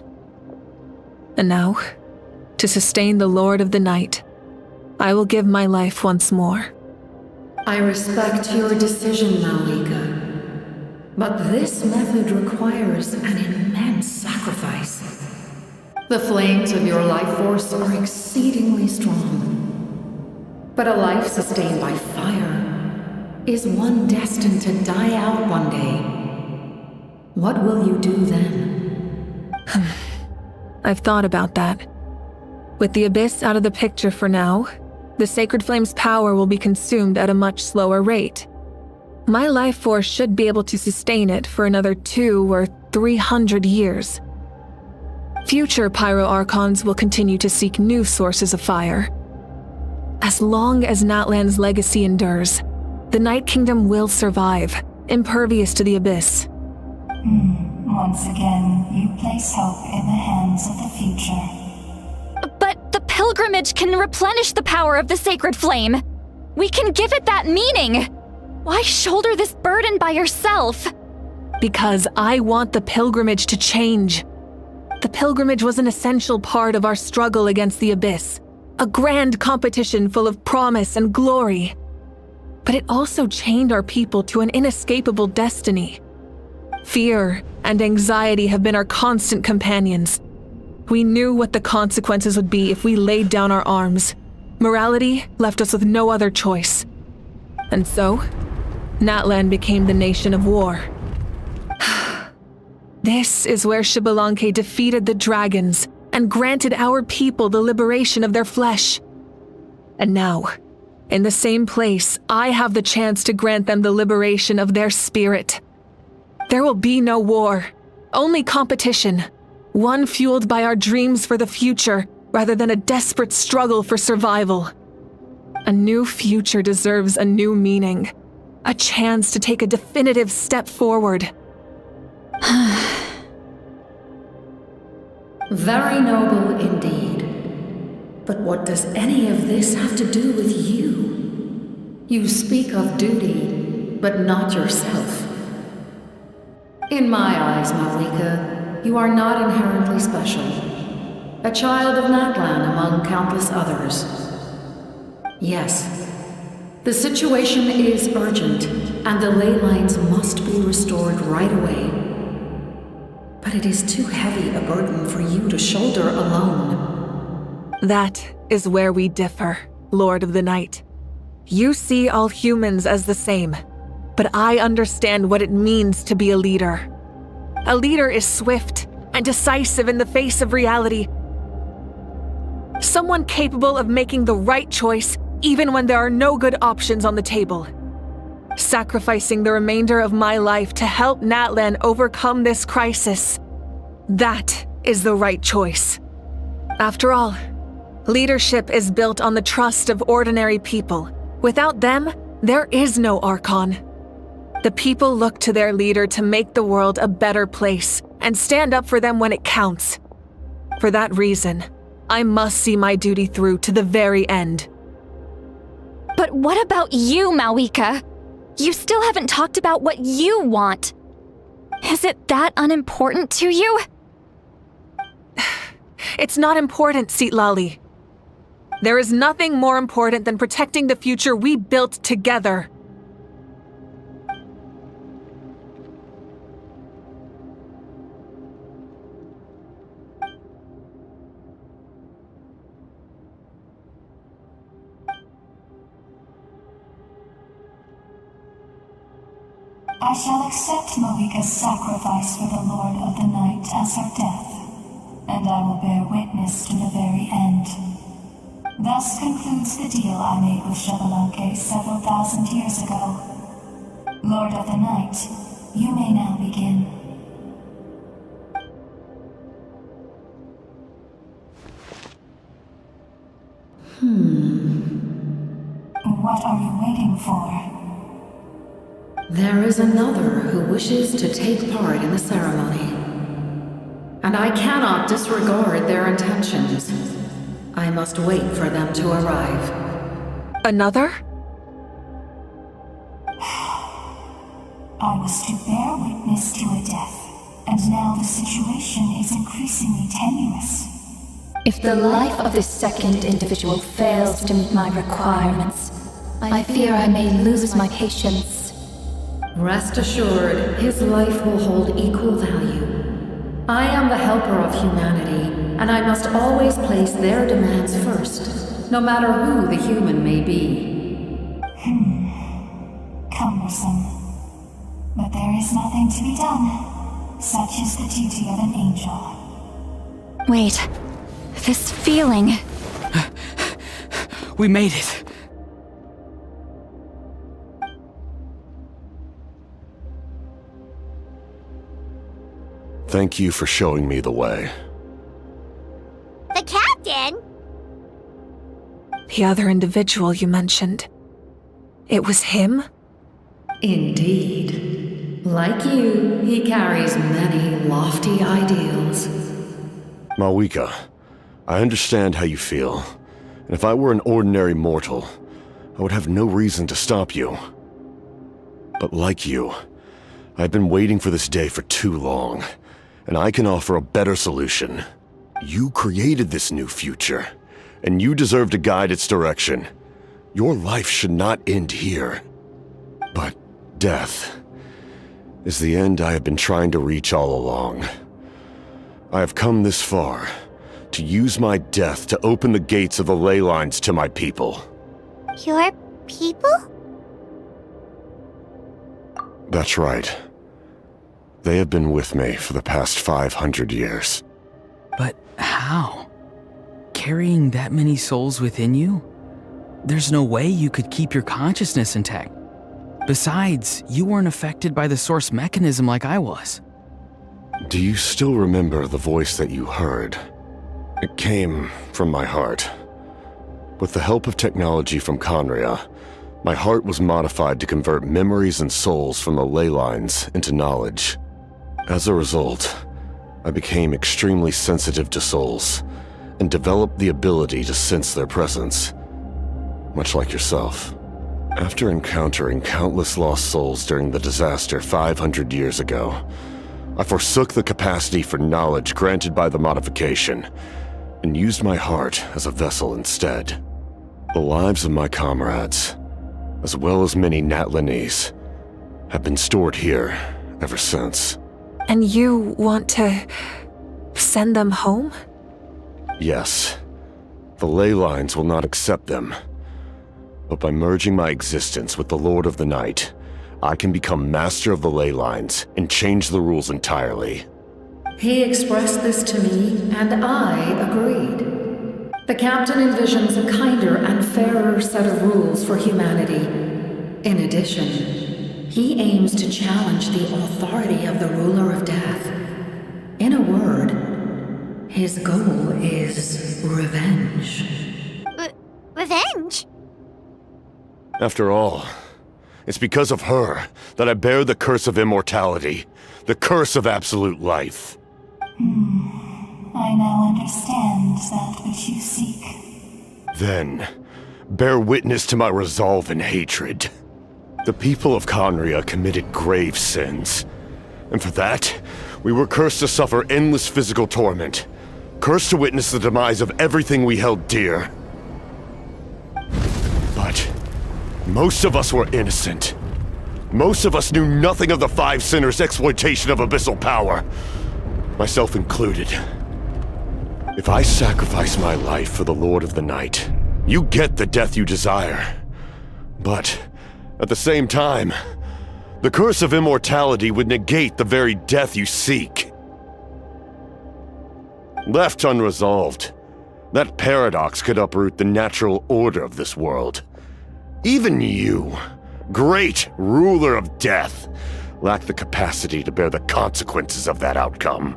And now, to sustain the Lord of the Night, I will give my life once more. I respect your decision, Mawika. But this method requires an immense sacrifice. The flames of your life force are exceedingly strong. But a life sustained by fire is one destined to die out one day. What will you do then? I've thought about that. With the Abyss out of the picture for now, the Sacred Flame's power will be consumed at a much slower rate. My life force should be able to sustain it for another 200 or 300 years. Future Pyro Archons will continue to seek new sources of fire. As long as Natlan's legacy endures, the Night Kingdom will survive, impervious to the Abyss. Once again, you place hope in the hands of the future. But the pilgrimage can replenish the power of the sacred flame. We can give it that meaning. Why shoulder this burden by yourself? Because I want the pilgrimage to change. The pilgrimage was an essential part of our struggle against the Abyss, a grand competition full of promise and glory. But it also chained our people to an inescapable destiny. Fear and anxiety have been our constant companions. We knew what the consequences would be if we laid down our arms. Morality left us with no other choice. And so, Natlan became the nation of war. This is where Xbalanque defeated the dragons and granted our people the liberation of their flesh. And now, in the same place, I have the chance to grant them the liberation of their spirit. There will be no war, only competition. One fueled by our dreams for the future, rather than a desperate struggle for survival. A new future deserves a new meaning. A chance to take a definitive step forward. Very noble indeed. But what does any of this have to do with you? You speak of duty, but not yourself. In my eyes, Mawika, you are not inherently special. A child of Natlan among countless others. Yes, The situation is urgent, and the ley lines must be restored right away. But it is too heavy a burden for you to shoulder alone. That is where we differ, Lord of the Night. You see all humans as the same, but I understand what it means to be a leader. A leader is swift and decisive in the face of reality. Someone capable of making the right choice even when there are no good options on the table. Sacrificing the remainder of my life to help Natlan overcome this crisis. That is the right choice. After all, leadership is built on the trust of ordinary people. Without them, there is no Archon. The people look to their leader to make the world a better place and stand up for them when it counts. For that reason, I must see my duty through to the very end. But what about you, Malika? You still haven't talked about what you want. Is it that unimportant to you? It's not important, Citlali. There is nothing more important than protecting the future we built together. I shall accept Malika's sacrifice for the Lord of the Night as her death, and I will bear witness to the very end. Thus concludes the deal I made with Xbalanque several thousand years ago. Lord of the Night, you may now begin. What are you waiting for? There is another who wishes to take part in the ceremony. And I cannot disregard their intentions. I must wait for them to arrive. Another? I was to bear witness to a death, and now the situation is increasingly tenuous. If the life of this second individual fails to meet my requirements, I fear I may lose my patience. Rest assured, his life will hold equal value. I am the helper of humanity, and I must always place their demands first, no matter who the human may be. Cumbersome. But there is nothing to be done. Such is the duty of an angel. Wait, this feeling. We made it. Thank you for showing me the way. The captain? The other individual you mentioned. It was him? Indeed. Like you, he carries many lofty ideals. Malika, I understand how you feel. And if I were an ordinary mortal, I would have no reason to stop you. But like you, I've been waiting for this day for too long. And I can offer a better solution. You created this new future, and you deserve to guide its direction. Your life should not end here. But death is the end I have been trying to reach all along. I have come this far to use my death to open the gates of the ley lines to my people. Your people? That's right. They have been with me for the past 500 years. But how? Carrying that many souls within you? There's no way you could keep your consciousness intact. Besides, you weren't affected by the source mechanism like I was. Do you still remember the voice that you heard? It came from my heart. With the help of technology from Conria, my heart was modified to convert memories and souls from the ley lines into knowledge. As a result, I became extremely sensitive to souls and developed the ability to sense their presence, much like yourself. After encountering countless lost souls during the disaster 500 years ago, I forsook the capacity for knowledge granted by the modification and used my heart as a vessel instead. The lives of my comrades, as well as many Natlanese, have been stored here ever since. And you want to send them home? Yes. The ley lines will not accept them. But by merging my existence with the Lord of the Night, I can become master of the ley lines and change the rules entirely. He expressed this to me, and I agreed. The captain envisions a kinder and fairer set of rules for humanity. In addition, he aims to challenge the authority of the ruler of death. In a word, his goal is revenge. Revenge? After all, it's because of her that I bear the curse of immortality, the curse of absolute life. I now understand that which you seek. Then, bear witness to my resolve and hatred. The people of Conria committed grave sins, and for that, we were cursed to suffer endless physical torment, cursed to witness the demise of everything we held dear. But most of us were innocent. Most of us knew nothing of the Five Sinners' exploitation of abyssal power, myself included. If I sacrifice my life for the Lord of the Night, you get the death you desire. But at the same time, the curse of immortality would negate the very death you seek. Left unresolved, that paradox could uproot the natural order of this world. Even you, great ruler of death, lack the capacity to bear the consequences of that outcome.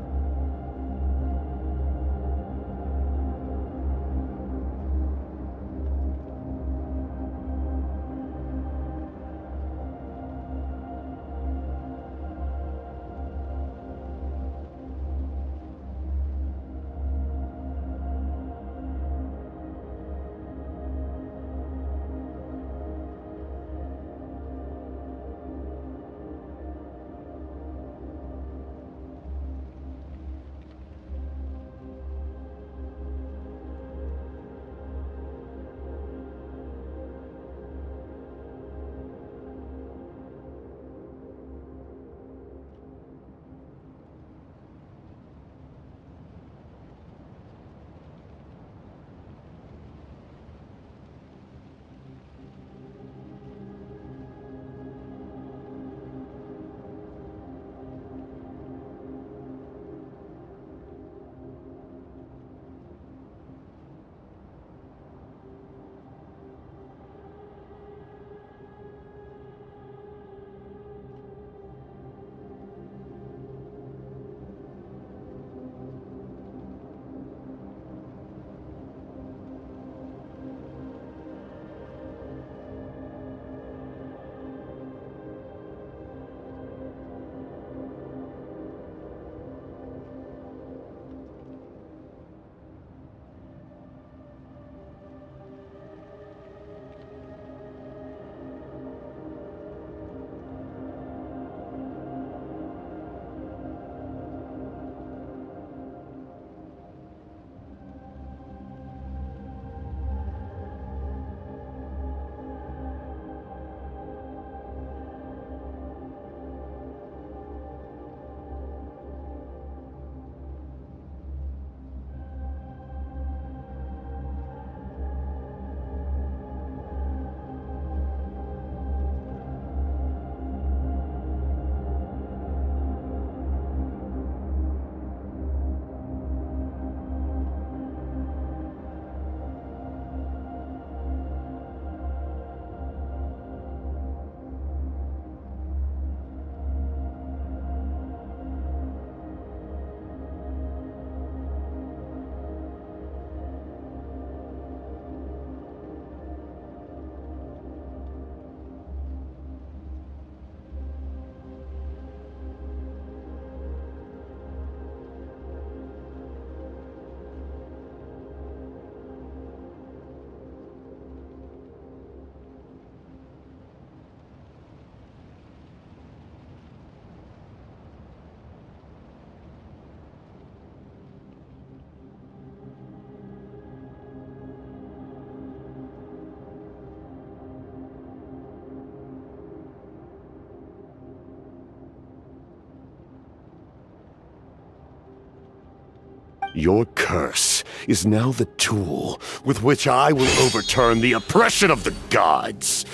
Your curse is now the tool with which I will overturn the oppression of the gods.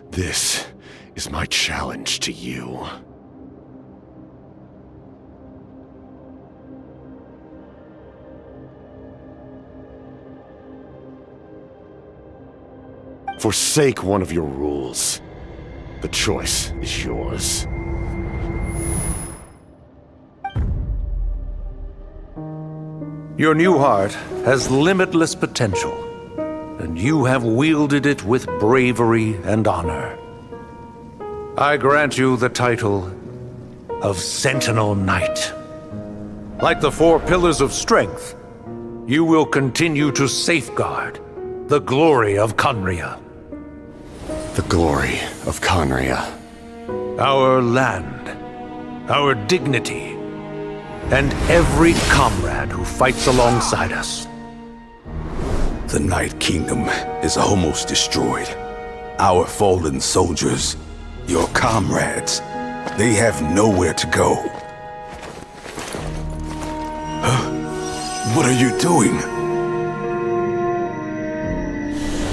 This is my challenge to you. Forsake one of your rules. The choice is yours. Your new heart has limitless potential, and you have wielded it with bravery and honor. I grant you the title of Sentinel Knight. Like the 4 pillars of strength, you will continue to safeguard the glory of Conria. The glory of Conria. Our land, our dignity, and every comrade who fights alongside us. The Night Kingdom is almost destroyed. Our fallen soldiers, your comrades, they have nowhere to go. Huh? What are you doing?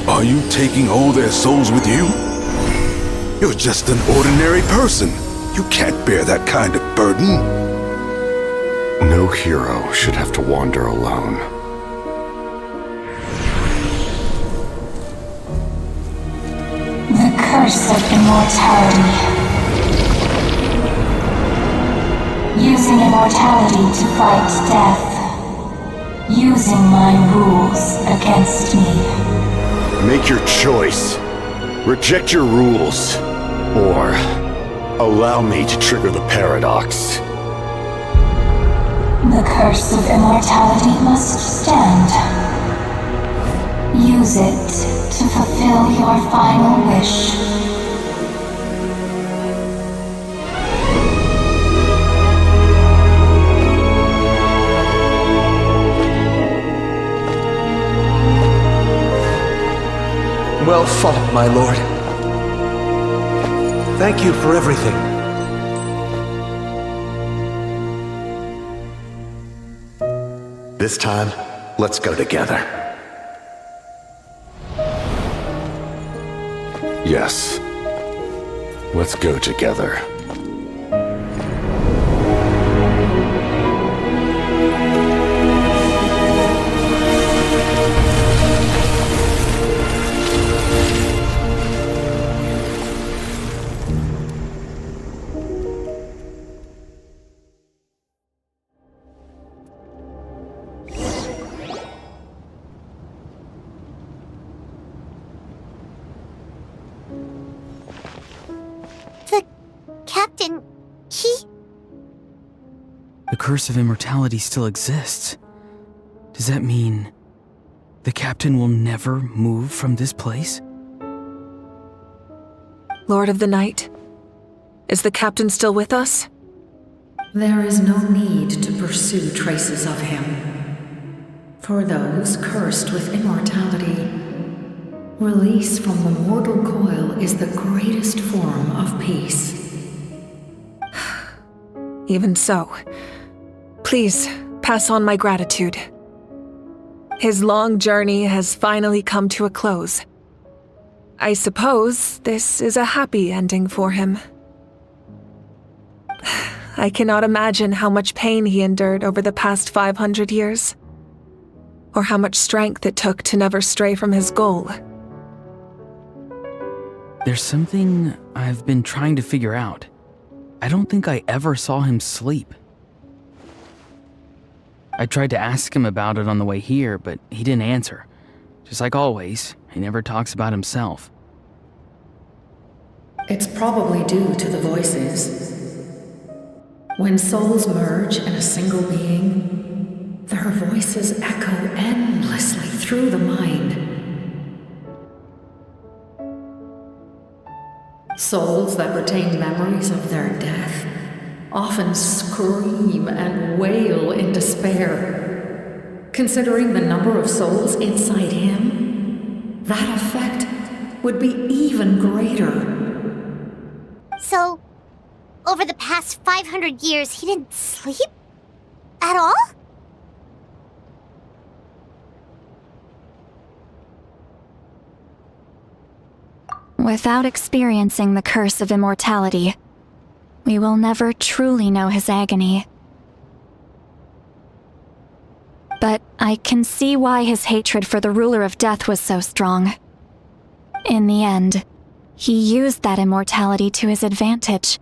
Are you taking all their souls with you? You're just an ordinary person. You can't bear that kind of burden. No hero should have to wander alone. The curse of immortality. Using immortality to fight death. Using my rules against me. Make your choice. Reject your rules. Or allow me to trigger the paradox. The curse of immortality must stand. Use it to fulfill your final wish. Well fought, my lord. Thank you for everything. This time, let's go together. Yes. Let's go together. Captain, The curse of immortality still exists. Does that mean the captain will never move from this place? Lord of the Night, is the captain still with us? There is no need to pursue traces of him. For those cursed with immortality, release from the mortal coil is the greatest form of peace. Even so, please pass on my gratitude. His long journey has finally come to a close. I suppose this is a happy ending for him. I cannot imagine how much pain he endured over the past 500 years, or how much strength it took to never stray from his goal. There's something I've been trying to figure out. I don't think I ever saw him sleep. I tried to ask him about it on the way here, but he didn't answer. Just like always, he never talks about himself. It's probably due to the voices. When souls merge in a single being, their voices echo endlessly through the mind. Souls that retain memories of their death often scream and wail in despair. Considering the number of souls inside him, that effect would be even greater. So, over the past 500 years, he didn't sleep? At all? Without experiencing the curse of immortality, we will never truly know his agony. But I can see why his hatred for the ruler of death was so strong. In the end, he used that immortality to his advantage,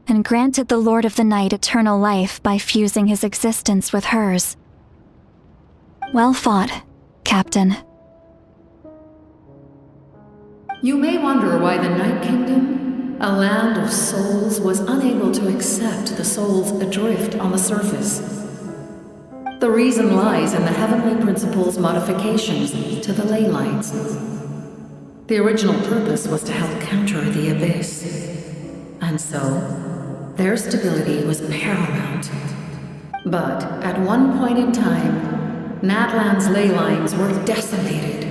and granted the Lord of the Night eternal life by fusing his existence with hers. Well fought, Captain. You may wonder why the Night Kingdom, a land of souls, was unable to accept the souls adrift on the surface. The reason lies in the Heavenly Principle's modifications to the ley lines. The original purpose was to help counter the Abyss, and so their stability was paramount. But at one point in time, Natlan's ley lines were decimated.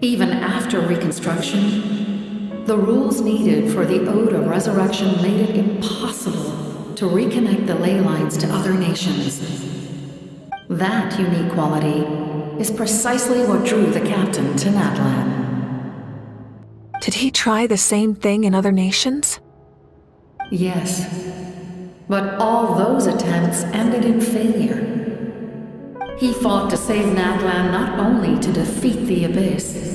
Even after reconstruction, the rules needed for the Ode of Resurrection made it impossible to reconnect the ley lines to other nations. That unique quality is precisely what drew the captain to Natlan. Did he try the same thing in other nations? Yes, but all those attempts ended in failure. He fought to save Natlan not only to defeat the Abyss,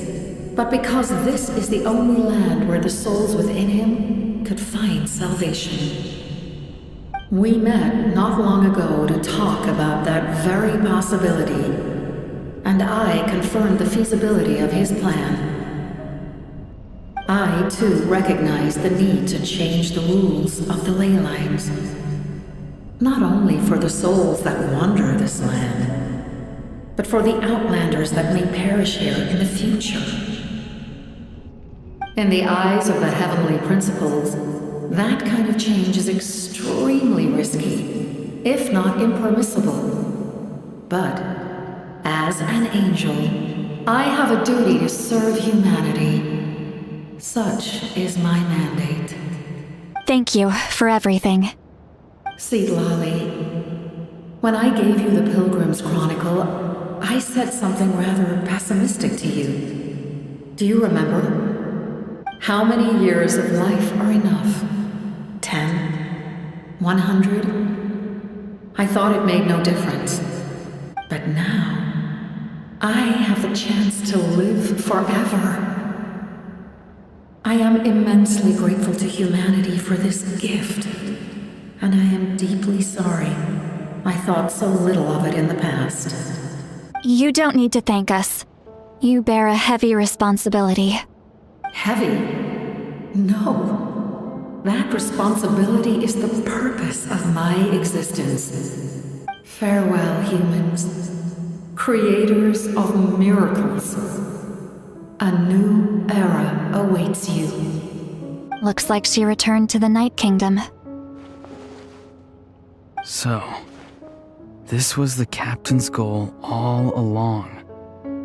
but because this is the only land where the souls within him could find salvation. We met not long ago to talk about that very possibility, and I confirmed the feasibility of his plan. I, too, recognize the need to change the rules of the ley lines, not only for the souls that wander this land, but for the outlanders that may perish here in the future. In the eyes of the Heavenly Principles, that kind of change is extremely risky, if not impermissible. But, as an angel, I have a duty to serve humanity. Such is my mandate. Thank you for everything. Seedlolly, when I gave you the Pilgrim's Chronicle, I said something rather pessimistic to you. Do you remember? How many years of life are enough? 10? 100? I thought it made no difference. But now, I have the chance to live forever. I am immensely grateful to humanity for this gift, and I am deeply sorry I thought so little of it in the past. You don't need to thank us. You bear a heavy responsibility. Heavy? No. That responsibility is the purpose of my existence. Farewell, humans. Creators of miracles. A new era awaits you. Looks like she returned to the Night Kingdom. So, this was the captain's goal all along.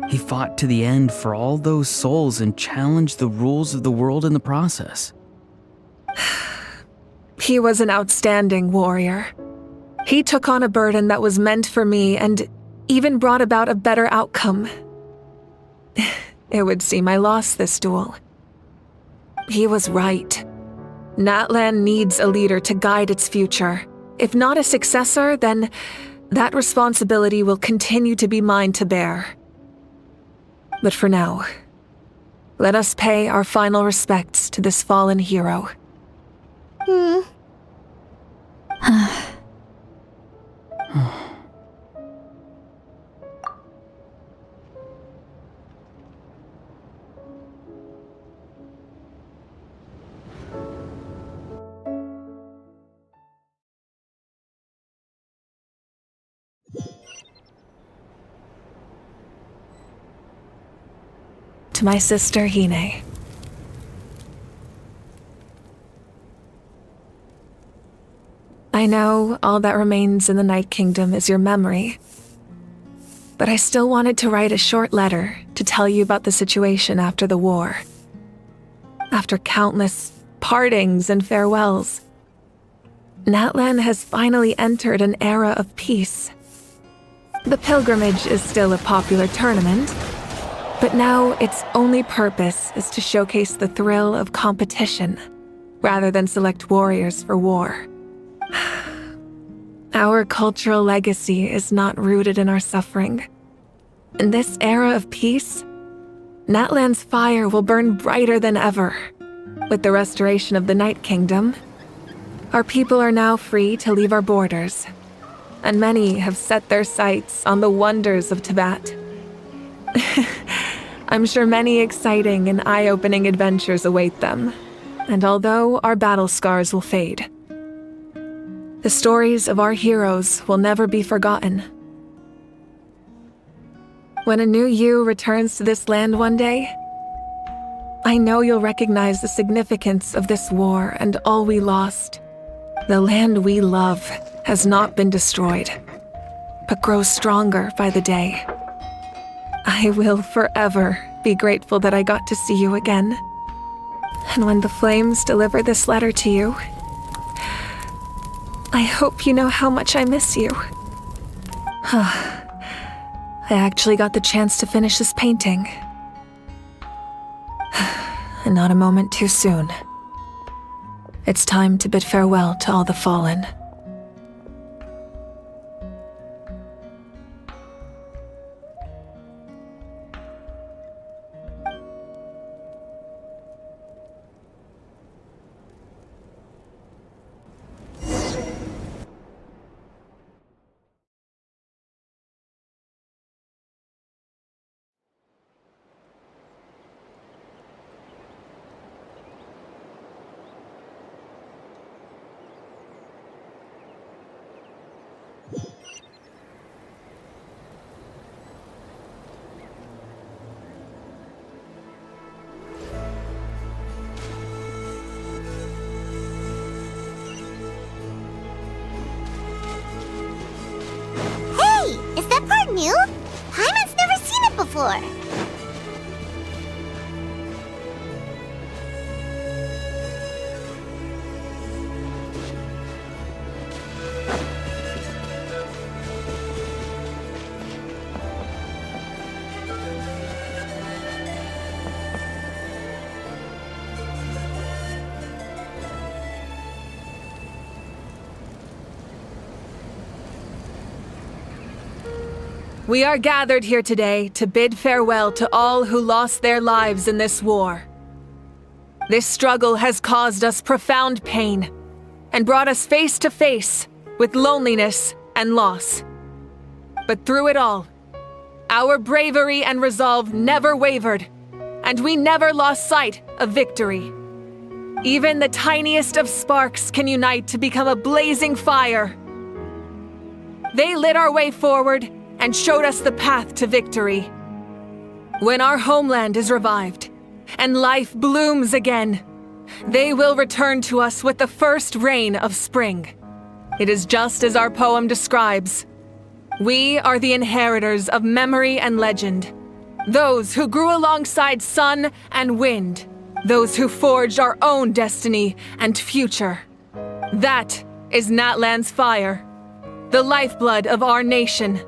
He fought to the end for all those souls and challenged the rules of the world in the process. He was an outstanding warrior. He took on a burden that was meant for me and even brought about a better outcome. It would seem I lost this duel. He was right. Natlan needs a leader to guide its future. If not a successor, then that responsibility will continue to be mine to bear. But for now, let us pay our final respects to this fallen hero. To my sister, Hine. I know all that remains in the Night Kingdom is your memory, but I still wanted to write a short letter to tell you about the situation after the war. After countless partings and farewells, Natlan has finally entered an era of peace. The pilgrimage is still a popular tournament, But now its only purpose is to showcase the thrill of competition, rather than select warriors for war. Our cultural legacy is not rooted in our suffering. In this era of peace, Natlan's fire will burn brighter than ever. With the restoration of the Night Kingdom, our people are now free to leave our borders, and many have set their sights on the wonders of Tibet. I'm sure many exciting and eye-opening adventures await them, and although our battle scars will fade, the stories of our heroes will never be forgotten. When a new you returns to this land one day, I know you'll recognize the significance of this war and all we lost. The land we love has not been destroyed, but grows stronger by the day. I will forever be grateful that I got to see you again. And when the flames deliver this letter to you, I hope you know how much I miss you. I actually got the chance to finish this painting. And not a moment too soon. It's time to bid farewell to all the fallen. New? Paimon's never seen it before. We are gathered here today to bid farewell to all who lost their lives in this war. This struggle has caused us profound pain and brought us face to face with loneliness and loss. But through it all, our bravery and resolve never wavered, and we never lost sight of victory. Even the tiniest of sparks can unite to become a blazing fire. They lit our way forward and showed us the path to victory. When our homeland is revived and life blooms again, they will return to us with the first rain of spring. It is just as our poem describes. We are the inheritors of memory and legend, those who grew alongside sun and wind, those who forged our own destiny and future. That is Natlan's fire, the lifeblood of our nation.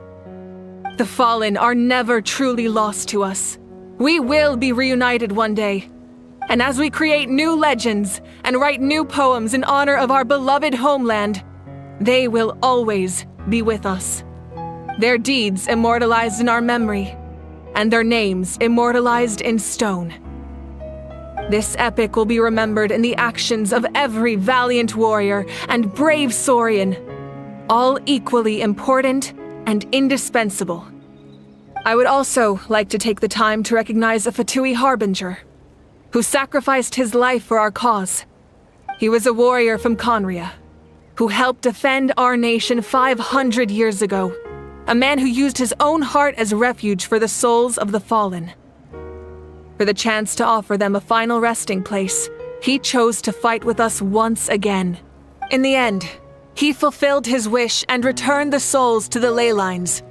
The fallen are never truly lost to us. We will be reunited one day. And as we create new legends and write new poems in honor of our beloved homeland, they will always be with us. Their deeds immortalized in our memory, and their names immortalized in stone. This epic will be remembered in the actions of every valiant warrior and brave Saurian, all equally important and indispensable. I would also like to take the time to recognize a Fatui Harbinger, who sacrificed his life for our cause. He was a warrior from Conria, who helped defend our nation 500 years ago, a man who used his own heart as refuge for the souls of the fallen. For the chance to offer them a final resting place, he chose to fight with us once again. In the end, he fulfilled his wish and returned the souls to the ley lines.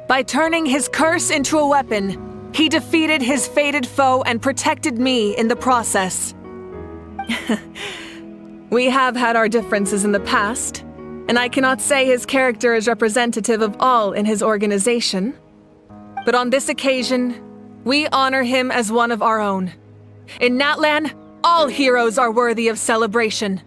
By turning his curse into a weapon, he defeated his fated foe and protected me in the process. We have had our differences in the past, and I cannot say his character is representative of all in his organization. But on this occasion, We honor him as one of our own. In Natlan, all heroes are worthy of celebration.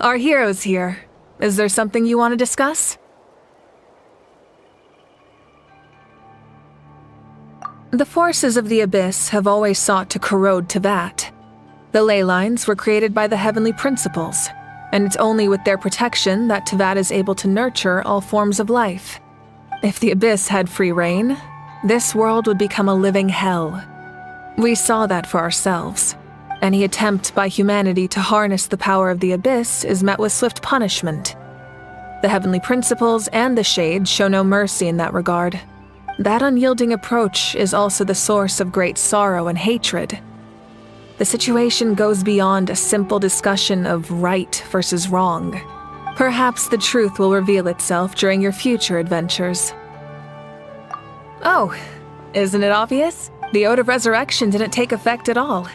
Our hero's here. Is there something you want to discuss? The forces of the Abyss have always sought to corrode Teyvat. The ley lines were created by the heavenly principles, and it's only with their protection that Teyvat is able to nurture all forms of life. If the Abyss had free reign, this world would become a living hell. We saw that for ourselves. Any attempt by humanity to harness the power of the Abyss is met with swift punishment. The heavenly principles and the Shades show no mercy in that regard. That unyielding approach is also the source of great sorrow and hatred. The situation goes beyond a simple discussion of right versus wrong. Perhaps the truth will reveal itself during your future adventures. Oh, isn't it obvious? The Ode of Resurrection didn't take effect at all.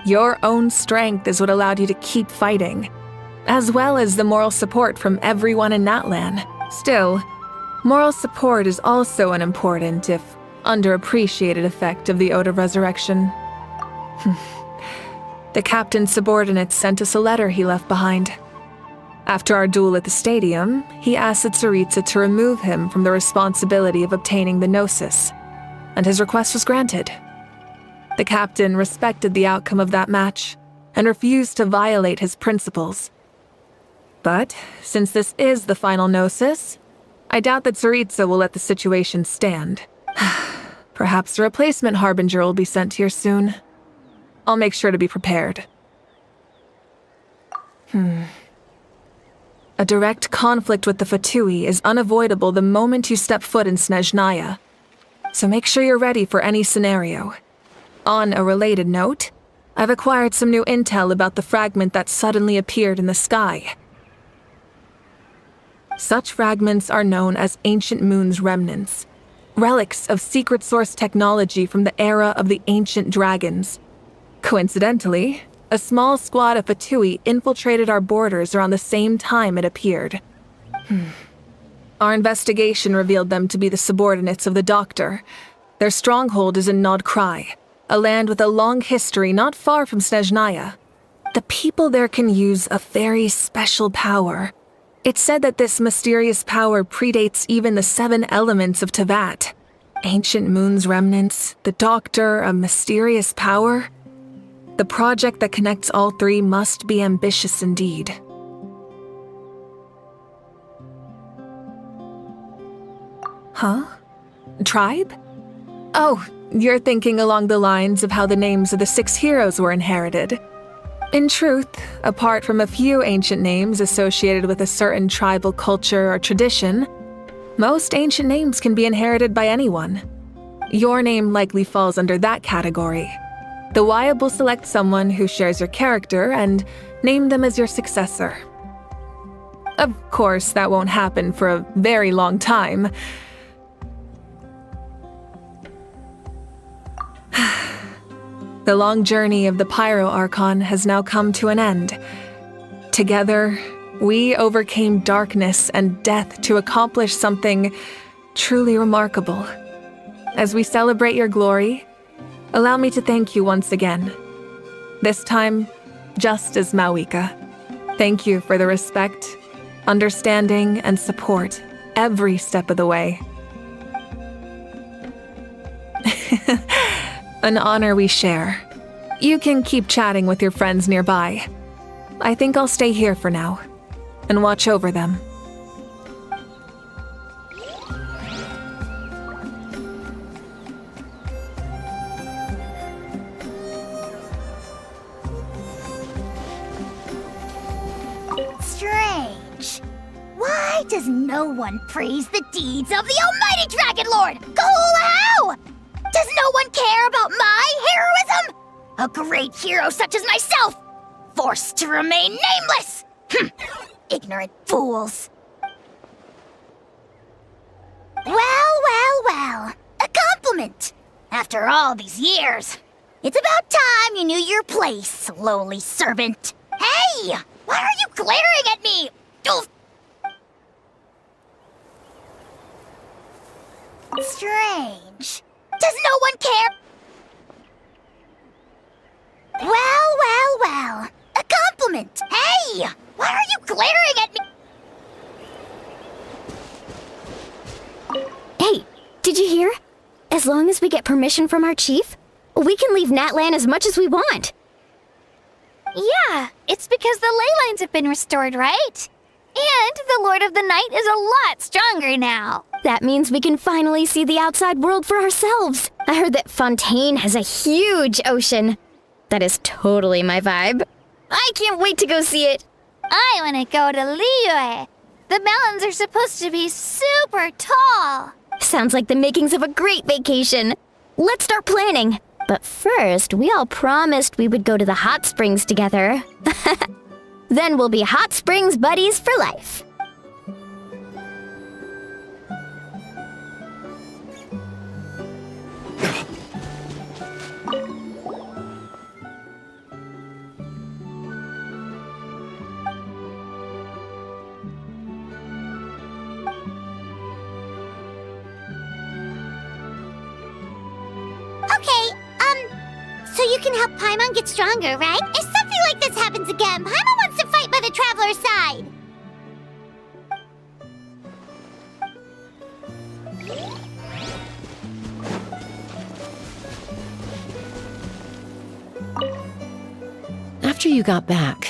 Your own strength is what allowed you to keep fighting, as well as the moral support from everyone in Natlan. Still, moral support is also an important, if underappreciated, effect of the Ode of Resurrection. The captain's subordinates sent us a letter he left behind. After our duel at the stadium, he asked the Tsaritsa to remove him from the responsibility of obtaining the Gnosis, and his request was granted. The captain respected the outcome of that match and refused to violate his principles. But since this is the final Gnosis, I doubt that Tsaritsa will let the situation stand. Perhaps a replacement Harbinger will be sent here soon. I'll make sure to be prepared. A direct conflict with the Fatui is unavoidable the moment you step foot in Snezhnaya, so make sure you're ready for any scenario. On a related note, I've acquired some new intel about the fragment that suddenly appeared in the sky. Such fragments are known as Ancient Moon's remnants, relics of secret source technology from the era of the ancient dragons. Coincidentally, a small squad of Fatui infiltrated our borders around the same time it appeared. Our investigation revealed them to be the subordinates of the Doctor. Their stronghold is in Nod Krai, a land with a long history not far from Snezhnaya. The people there can use a very special power. It's said that this mysterious power predates even the 7 elements of Teyvat. Ancient Moon's remnants, the Doctor, a mysterious power. The project that connects all 3 must be ambitious indeed. Huh? Tribe? Oh, you're thinking along the lines of how the names of the 6 heroes were inherited. In truth, apart from a few ancient names associated with a certain tribal culture or tradition, most ancient names can be inherited by anyone. Your name likely falls under that category. The Wyab will select someone who shares your character and name them as your successor. Of course, that won't happen for a very long time. The long journey of the Pyro Archon has now come to an end. Together, we overcame darkness and death to accomplish something truly remarkable. As we celebrate your glory, allow me to thank you once again. This time, just as Mawika. Thank you for the respect, understanding, and support every step of the way. An honor we share. You can keep chatting with your friends nearby. I think I'll stay here for now and watch over them. Strange. Why does no one praise the deeds of the Almighty Dragon Lord, Kahula? Does no one care about my heroism? A great hero such as myself, forced to remain nameless! Ignorant fools. Well, a compliment. After all these years, it's about time you knew your place, lowly servant. Hey! Why are you glaring at me? Oof. Strange. Does no one care? Well, a compliment. Hey! Why are you glaring at me? Hey, did you hear? As long as we get permission from our chief, we can leave Natlan as much as we want. Yeah, it's because the ley lines have been restored, right? And the Lord of the Night is a lot stronger now. That means we can finally see the outside world for ourselves. I heard that Fontaine has a huge ocean. That is totally my vibe. I can't wait to go see it. I want to go to Liyue. The mountains are supposed to be super tall. Sounds like the makings of a great vacation. Let's start planning. But first, we all promised we would go to the hot springs together. Then we'll be hot springs buddies for life. Okay, so you can help Paimon get stronger, right? If something like this happens again, Paimon wants to fight by the Traveler's side. After you got back,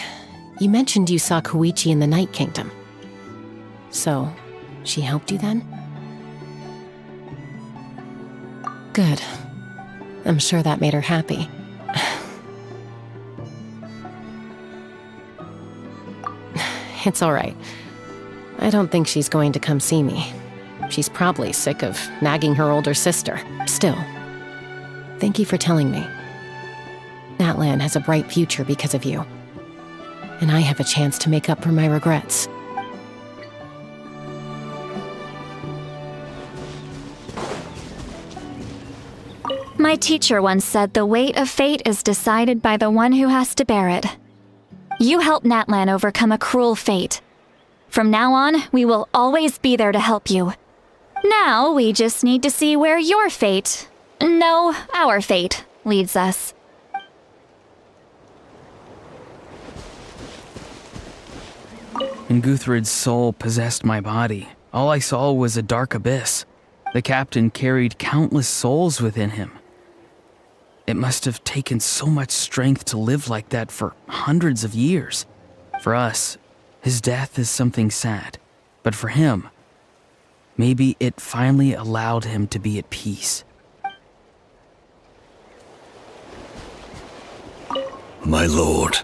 you mentioned you saw Koichi in the Night Kingdom. So, she helped you then? Good. I'm sure that made her happy. It's all right. I don't think she's going to come see me. She's probably sick of nagging her older sister. Still, thank you for telling me. Natlan has a bright future because of you. And I have a chance to make up for my regrets. My teacher once said the weight of fate is decided by the one who has to bear it. You helped Natlan overcome a cruel fate. From now on, we will always be there to help you. Now, we just need to see where your fate, no, our fate, leads us. When Guthred's soul possessed my body, all I saw was a dark abyss. The captain carried countless souls within him. It must have taken so much strength to live like that for hundreds of years. For us, his death is something sad. But for him, maybe it finally allowed him to be at peace. My lord,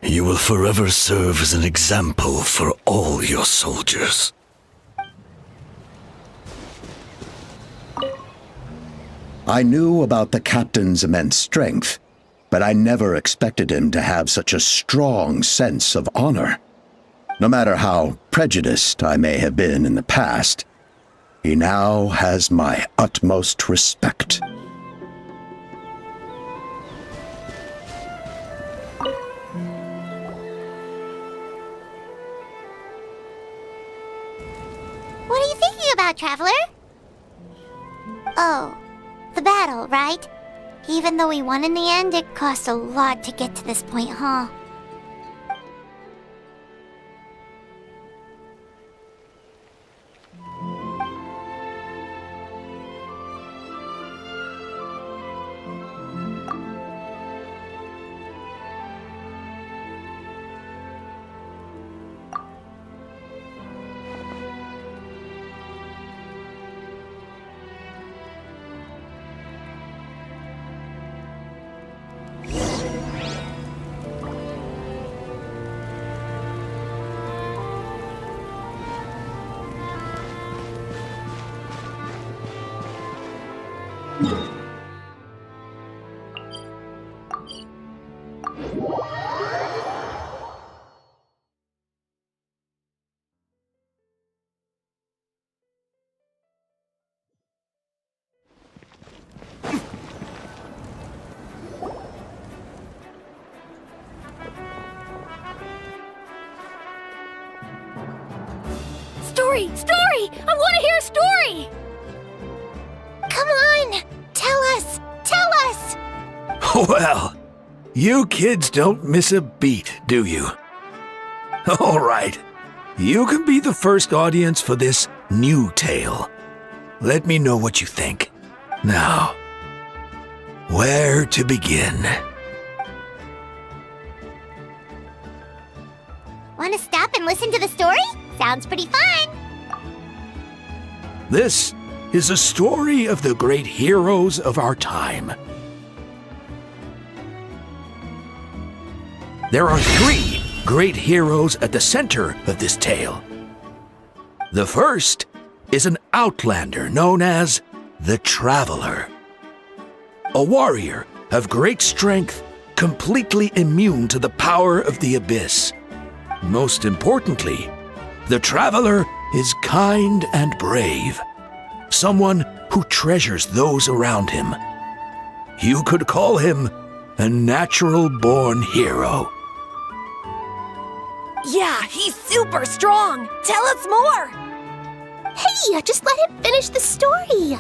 you will forever serve as an example for all your soldiers. I knew about the captain's immense strength, but I never expected him to have such a strong sense of honor. No matter how prejudiced I may have been in the past, he now has my utmost respect. What are you thinking about, Traveler? Oh, the battle, right? Even though we won in the end, it cost a lot to get to this point, huh? Story! I want to hear a story! Come on! Tell us! Tell us! Well, you kids don't miss a beat, do you? All right. You can be the first audience for this new tale. Let me know what you think. Now, where to begin? Want to stop and listen to the story? Sounds pretty fun! This is a story of the great heroes of our time. There are 3 great heroes at the center of this tale. The first is an outlander known as the Traveler. A warrior of great strength, completely immune to the power of the abyss. Most importantly, the Traveler is kind and brave, someone who treasures those around him. You could call him a natural-born hero. Yeah, he's super strong! Tell us more! Hey, just let him finish the story!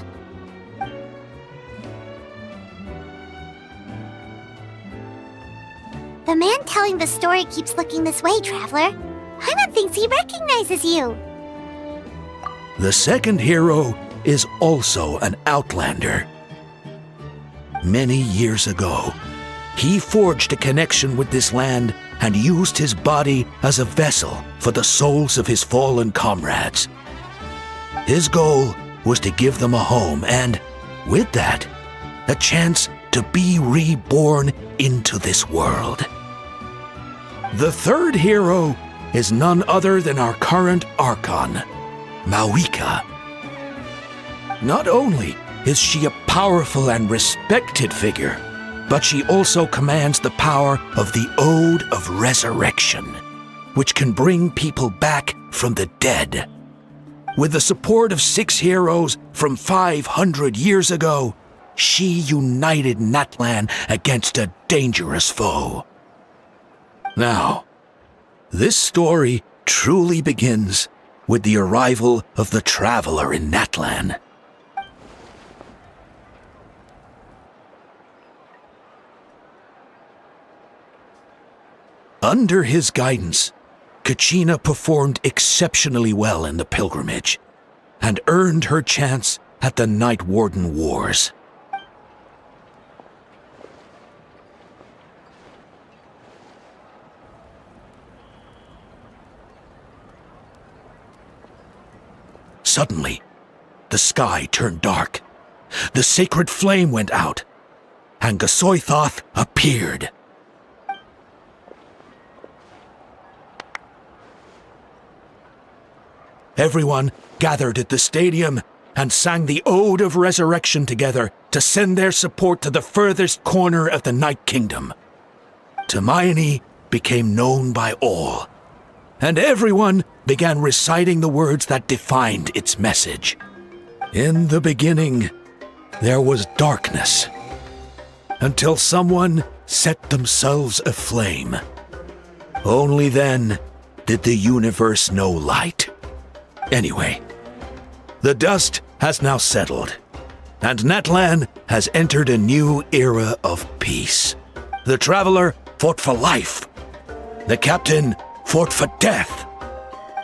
The man telling the story keeps looking this way, Traveler. Paimon thinks he recognizes you. The second hero is also an outlander. Many years ago, he forged a connection with this land and used his body as a vessel for the souls of his fallen comrades. His goal was to give them a home and, with that, a chance to be reborn into this world. The third hero is none other than our current Archon, Mawika. Not only is she a powerful and respected figure, but she also commands the power of the Ode of Resurrection, which can bring people back from the dead. With the support of 6 heroes from 500 years ago, she united Natlan against a dangerous foe. Now, this story truly begins with the arrival of the Traveler in Natlan. Under his guidance, Kachina performed exceptionally well in the pilgrimage and earned her chance at the Night Warden Wars. Suddenly, the sky turned dark, the sacred flame went out, and Gasoithoth appeared. Everyone gathered at the stadium and sang the Ode of Resurrection together to send their support to the furthest corner of the Night Kingdom. Hermione became known by all, and everyone began reciting the words that defined its message. In the beginning, there was darkness, until someone set themselves aflame. Only then did the universe know light. Anyway, the dust has now settled, and Natlan has entered a new era of peace. The Traveler fought for life, the Captain fought for death,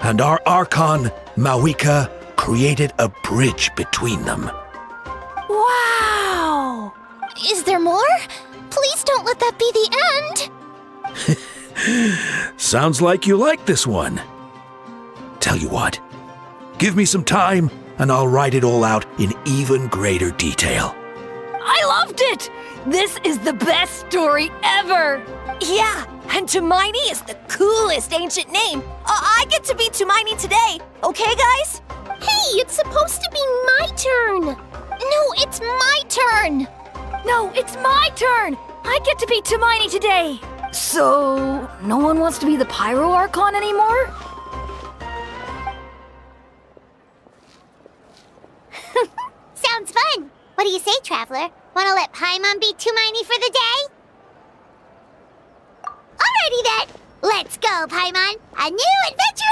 and our Archon, Mawika, created a bridge between them. Wow! Is there more? Please don't let that be the end! Sounds like you like this one. Tell you what, give me some time and I'll write it all out in even greater detail. I loved it! This is the best story ever! Yeah, and Hermione is the coolest ancient name. I get to be Hermione today, okay guys? Hey, it's supposed to be my turn! No, it's my turn! No, it's my turn! I get to be Hermione today! So, no one wants to be the Pyro Archon anymore? Sounds fun! What do you say, Traveler? Wanna let Paimon be Hermione for the day? Alrighty then! Let's go, Paimon! A new adventure